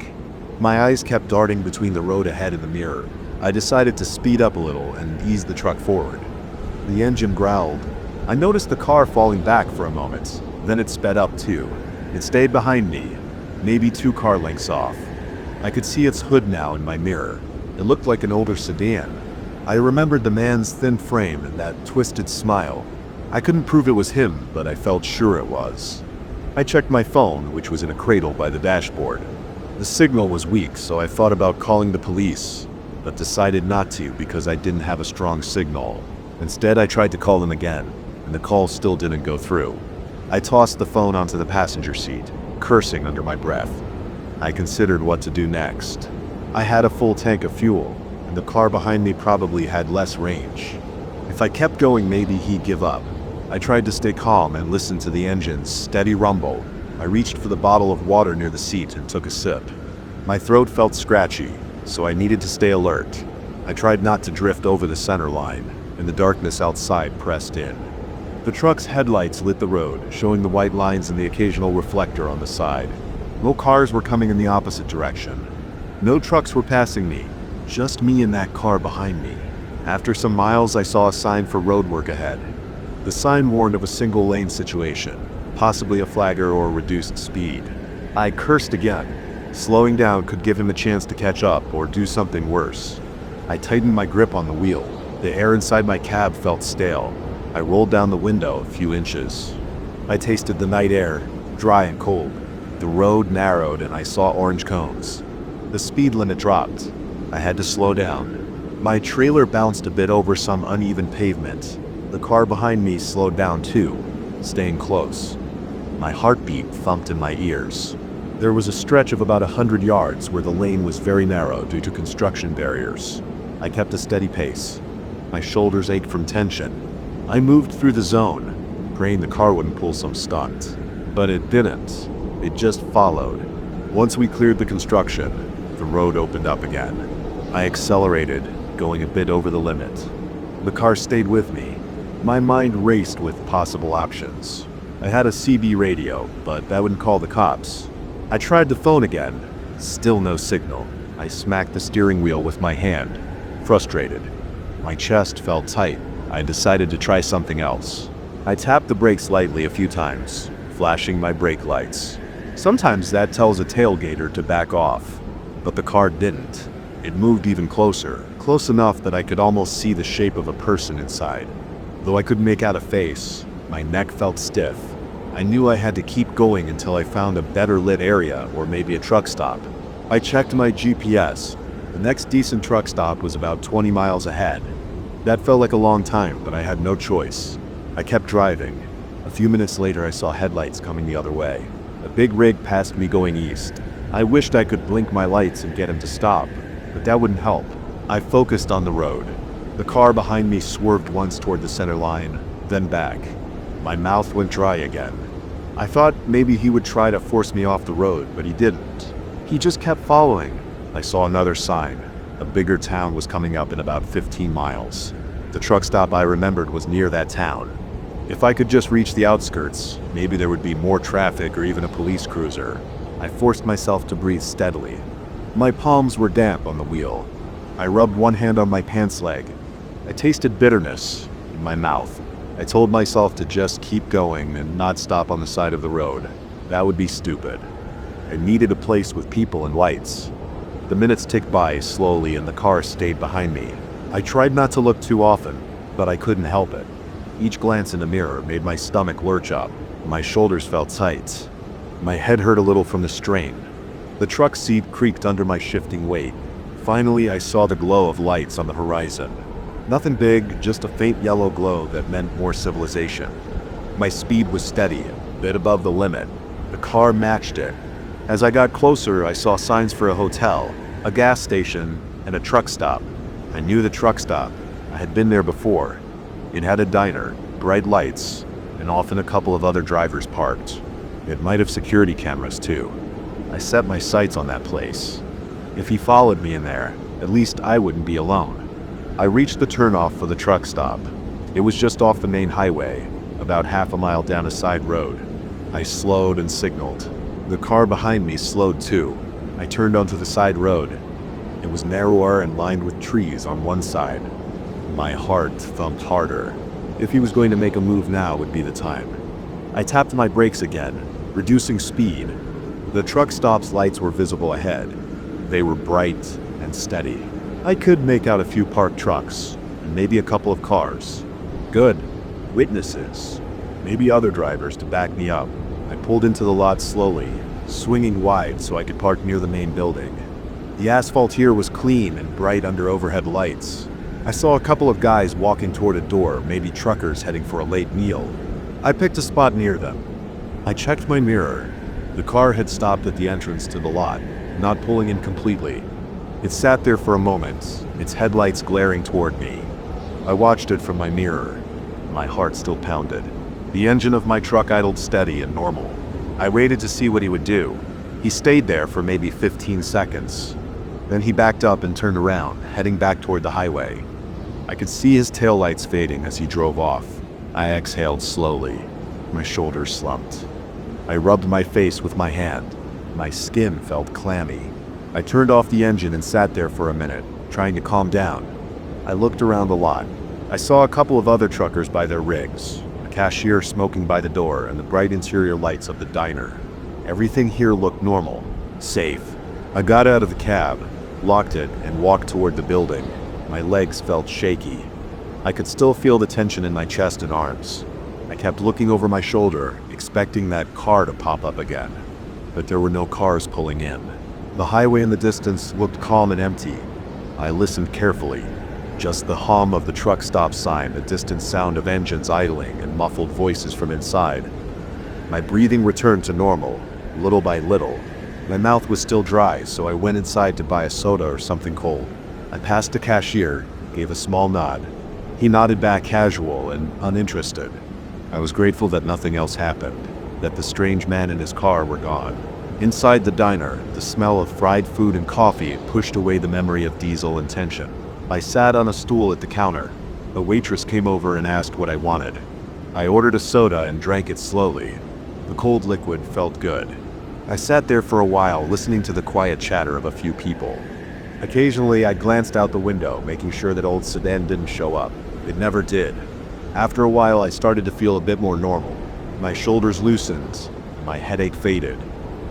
My eyes kept darting between the road ahead and the mirror. I decided to speed up a little and ease the truck forward. The engine growled. I noticed the car falling back for a moment. Then it sped up too. It stayed behind me, maybe 2 car lengths off. I could see its hood now in my mirror. It looked like an older sedan. I remembered the man's thin frame and that twisted smile. I couldn't prove it was him, but I felt sure it was. I checked my phone, which was in a cradle by the dashboard. The signal was weak, so I thought about calling the police, but decided not to because I didn't have a strong signal. Instead, I tried to call them again, and the call still didn't go through. I tossed the phone onto the passenger seat, cursing under my breath. I considered what to do next. I had a full tank of fuel, and the car behind me probably had less range. If I kept going, maybe he'd give up. I tried to stay calm and listen to the engine's steady rumble. I reached for the bottle of water near the seat and took a sip. My throat felt scratchy, so I needed to stay alert. I tried not to drift over the center line, and the darkness outside pressed in. The truck's headlights lit the road, showing the white lines and the occasional reflector on the side. No cars were coming in the opposite direction. No trucks were passing me, just me and that car behind me. After some miles, I saw a sign for road work ahead. The sign warned of a single-lane situation, possibly a flagger or reduced speed. I cursed again. Slowing down could give him a chance to catch up or do something worse. I tightened my grip on the wheel. The air inside my cab felt stale. I rolled down the window a few inches. I tasted the night air, dry and cold. The road narrowed and I saw orange cones. The speed limit dropped. I had to slow down. My trailer bounced a bit over some uneven pavement. The car behind me slowed down too, staying close. My heartbeat thumped in my ears. There was a stretch of about 100 yards where the lane was very narrow due to construction barriers. I kept a steady pace. My shoulders ached from tension. I moved through the zone, praying the car wouldn't pull some stunt. But it didn't. It just followed. Once we cleared the construction, the road opened up again. I accelerated, going a bit over the limit. The car stayed with me. My mind raced with possible options. I had a CB radio, but that wouldn't call the cops. I tried the phone again. Still no signal. I smacked the steering wheel with my hand, frustrated. My chest felt tight. I decided to try something else. I tapped the brakes lightly a few times, flashing my brake lights. Sometimes that tells a tailgater to back off, but the car didn't. It moved even closer, close enough that I could almost see the shape of a person inside. Though I couldn't make out a face, my neck felt stiff. I knew I had to keep going until I found a better lit area or maybe a truck stop. I checked my GPS. The next decent truck stop was about 20 miles ahead. That felt like a long time, but I had no choice. I kept driving. A few minutes later, I saw headlights coming the other way. A big rig passed me going east. I wished I could blink my lights and get him to stop, but that wouldn't help. I focused on the road. The car behind me swerved once toward the center line, then back. My mouth went dry again. I thought maybe he would try to force me off the road, but he didn't. He just kept following. I saw another sign. A bigger town was coming up in about 15 miles. The truck stop I remembered was near that town. If I could just reach the outskirts, maybe there would be more traffic or even a police cruiser. I forced myself to breathe steadily. My palms were damp on the wheel. I rubbed one hand on my pants leg. I tasted bitterness in my mouth. I told myself to just keep going and not stop on the side of the road. That would be stupid. I needed a place with people and lights. The minutes ticked by slowly and the car stayed behind me. I tried not to look too often, but I couldn't help it. Each glance in the mirror made my stomach lurch up. My shoulders felt tight. My head hurt a little from the strain. The truck seat creaked under my shifting weight. Finally, I saw the glow of lights on the horizon. Nothing big, just a faint yellow glow that meant more civilization. My speed was steady, a bit above the limit. The car matched it. As I got closer, I saw signs for a hotel, a gas station, and a truck stop. I knew the truck stop. I had been there before. It had a diner, bright lights, and often a couple of other drivers parked. It might have security cameras too. I set my sights on that place. If he followed me in there, at least I wouldn't be alone. I reached the turnoff for the truck stop. It was just off the main highway, about half a mile down a side road. I slowed and signaled. The car behind me slowed too. I turned onto the side road. It was narrower and lined with trees on one side. My heart thumped harder. If he was going to make a move, now would be the time. I tapped my brakes again, reducing speed. The truck stop's lights were visible ahead. They were bright and steady. I could make out a few parked trucks, and maybe a couple of cars. Good. Witnesses. Maybe other drivers to back me up. I pulled into the lot slowly, swinging wide so I could park near the main building. The asphalt here was clean and bright under overhead lights. I saw a couple of guys walking toward a door, maybe truckers heading for a late meal. I picked a spot near them. I checked my mirror. The car had stopped at the entrance to the lot, not pulling in completely. It sat there for a moment, its headlights glaring toward me. I watched it from my mirror. My heart still pounded. The engine of my truck idled steady and normal. I waited to see what he would do. He stayed there for maybe 15 seconds. Then he backed up and turned around, heading back toward the highway. I could see his taillights fading as he drove off. I exhaled slowly. My shoulders slumped. I rubbed my face with my hand. My skin felt clammy. I turned off the engine and sat there for a minute, trying to calm down. I looked around the lot. I saw a couple of other truckers by their rigs, a cashier smoking by the door, and the bright interior lights of the diner. Everything here looked normal, safe. I got out of the cab, locked it, and walked toward the building. My legs felt shaky. I could still feel the tension in my chest and arms. I kept looking over my shoulder, expecting that car to pop up again. But there were no cars pulling in. The highway in the distance looked calm and empty. I listened carefully. Just the hum of the truck stop sign, the distant sound of engines idling, and muffled voices from inside. My breathing returned to normal, little by little. My mouth was still dry, so I went inside to buy a soda or something cold. I passed the cashier, gave a small nod. He nodded back casual and uninterested. I was grateful that nothing else happened, that the strange man and his car were gone. Inside the diner, the smell of fried food and coffee pushed away the memory of diesel and tension. I sat on a stool at the counter. A waitress came over and asked what I wanted. I ordered a soda and drank it slowly. The cold liquid felt good. I sat there for a while, listening to the quiet chatter of a few people. Occasionally, I glanced out the window, making sure that old sedan didn't show up. It never did. After a while, I started to feel a bit more normal. My shoulders loosened. My headache faded.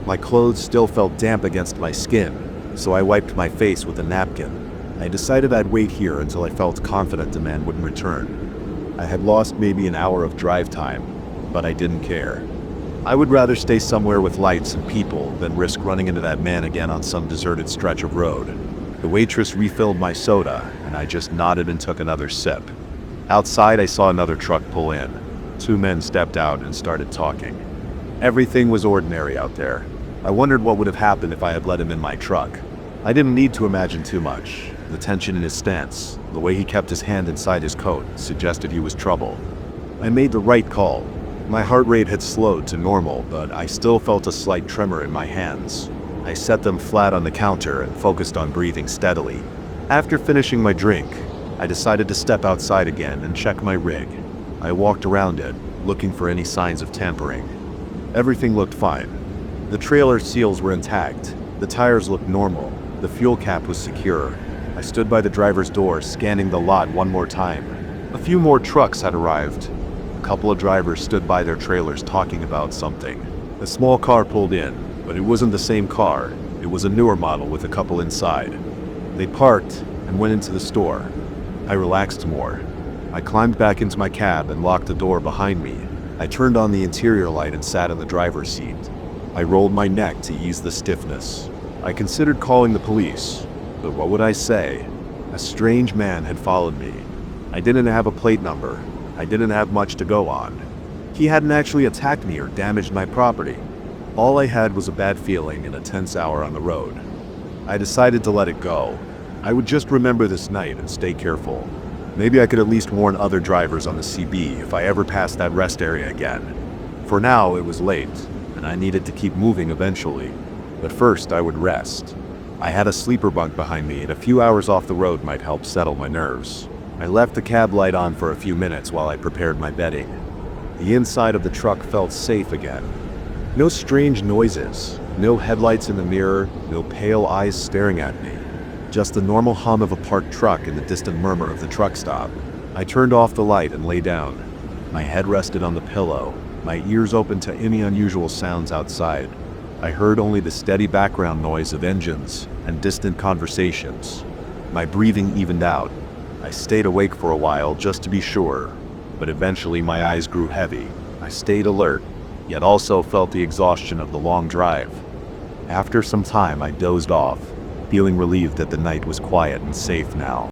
My clothes still felt damp against my skin, so I wiped my face with a napkin. I decided I'd wait here until I felt confident the man wouldn't return. I had lost maybe an hour of drive time, but I didn't care. I would rather stay somewhere with lights and people than risk running into that man again on some deserted stretch of road. The waitress refilled my soda, and I just nodded and took another sip. Outside, I saw another truck pull in. Two men stepped out and started talking. Everything was ordinary out there. I wondered what would have happened if I had let him in my truck. I didn't need to imagine too much. The tension in his stance, the way he kept his hand inside his coat, suggested he was trouble. I made the right call. My heart rate had slowed to normal, but I still felt a slight tremor in my hands. I set them flat on the counter and focused on breathing steadily. After finishing my drink, I decided to step outside again and check my rig. I walked around it, looking for any signs of tampering. Everything looked fine. The trailer seals were intact. The tires looked normal. The fuel cap was secure. I stood by the driver's door, scanning the lot one more time. A few more trucks had arrived. A couple of drivers stood by their trailers talking about something. A small car pulled in, but it wasn't the same car. It was a newer model with a couple inside. They parked and went into the store. I relaxed more. I climbed back into my cab and locked the door behind me. I turned on the interior light and sat in the driver's seat. I rolled my neck to ease the stiffness. I considered calling the police, but what would I say? A strange man had followed me. I didn't have a plate number. I didn't have much to go on. He hadn't actually attacked me or damaged my property. All I had was a bad feeling and a tense hour on the road. I decided to let it go. I would just remember this night and stay careful. Maybe I could at least warn other drivers on the CB if I ever passed that rest area again. For now, it was late, and I needed to keep moving eventually. But first, I would rest. I had a sleeper bunk behind me, and a few hours off the road might help settle my nerves. I left the cab light on for a few minutes while I prepared my bedding. The inside of the truck felt safe again. No strange noises, no headlights in the mirror, no pale eyes staring at me. Just the normal hum of a parked truck and the distant murmur of the truck stop. I turned off the light and lay down. My head rested on the pillow, my ears open to any unusual sounds outside. I heard only the steady background noise of engines and distant conversations. My breathing evened out. I stayed awake for a while just to be sure, but eventually my eyes grew heavy. I stayed alert, yet also felt the exhaustion of the long drive. After some time, I dozed off, feeling relieved that the night was quiet and safe now.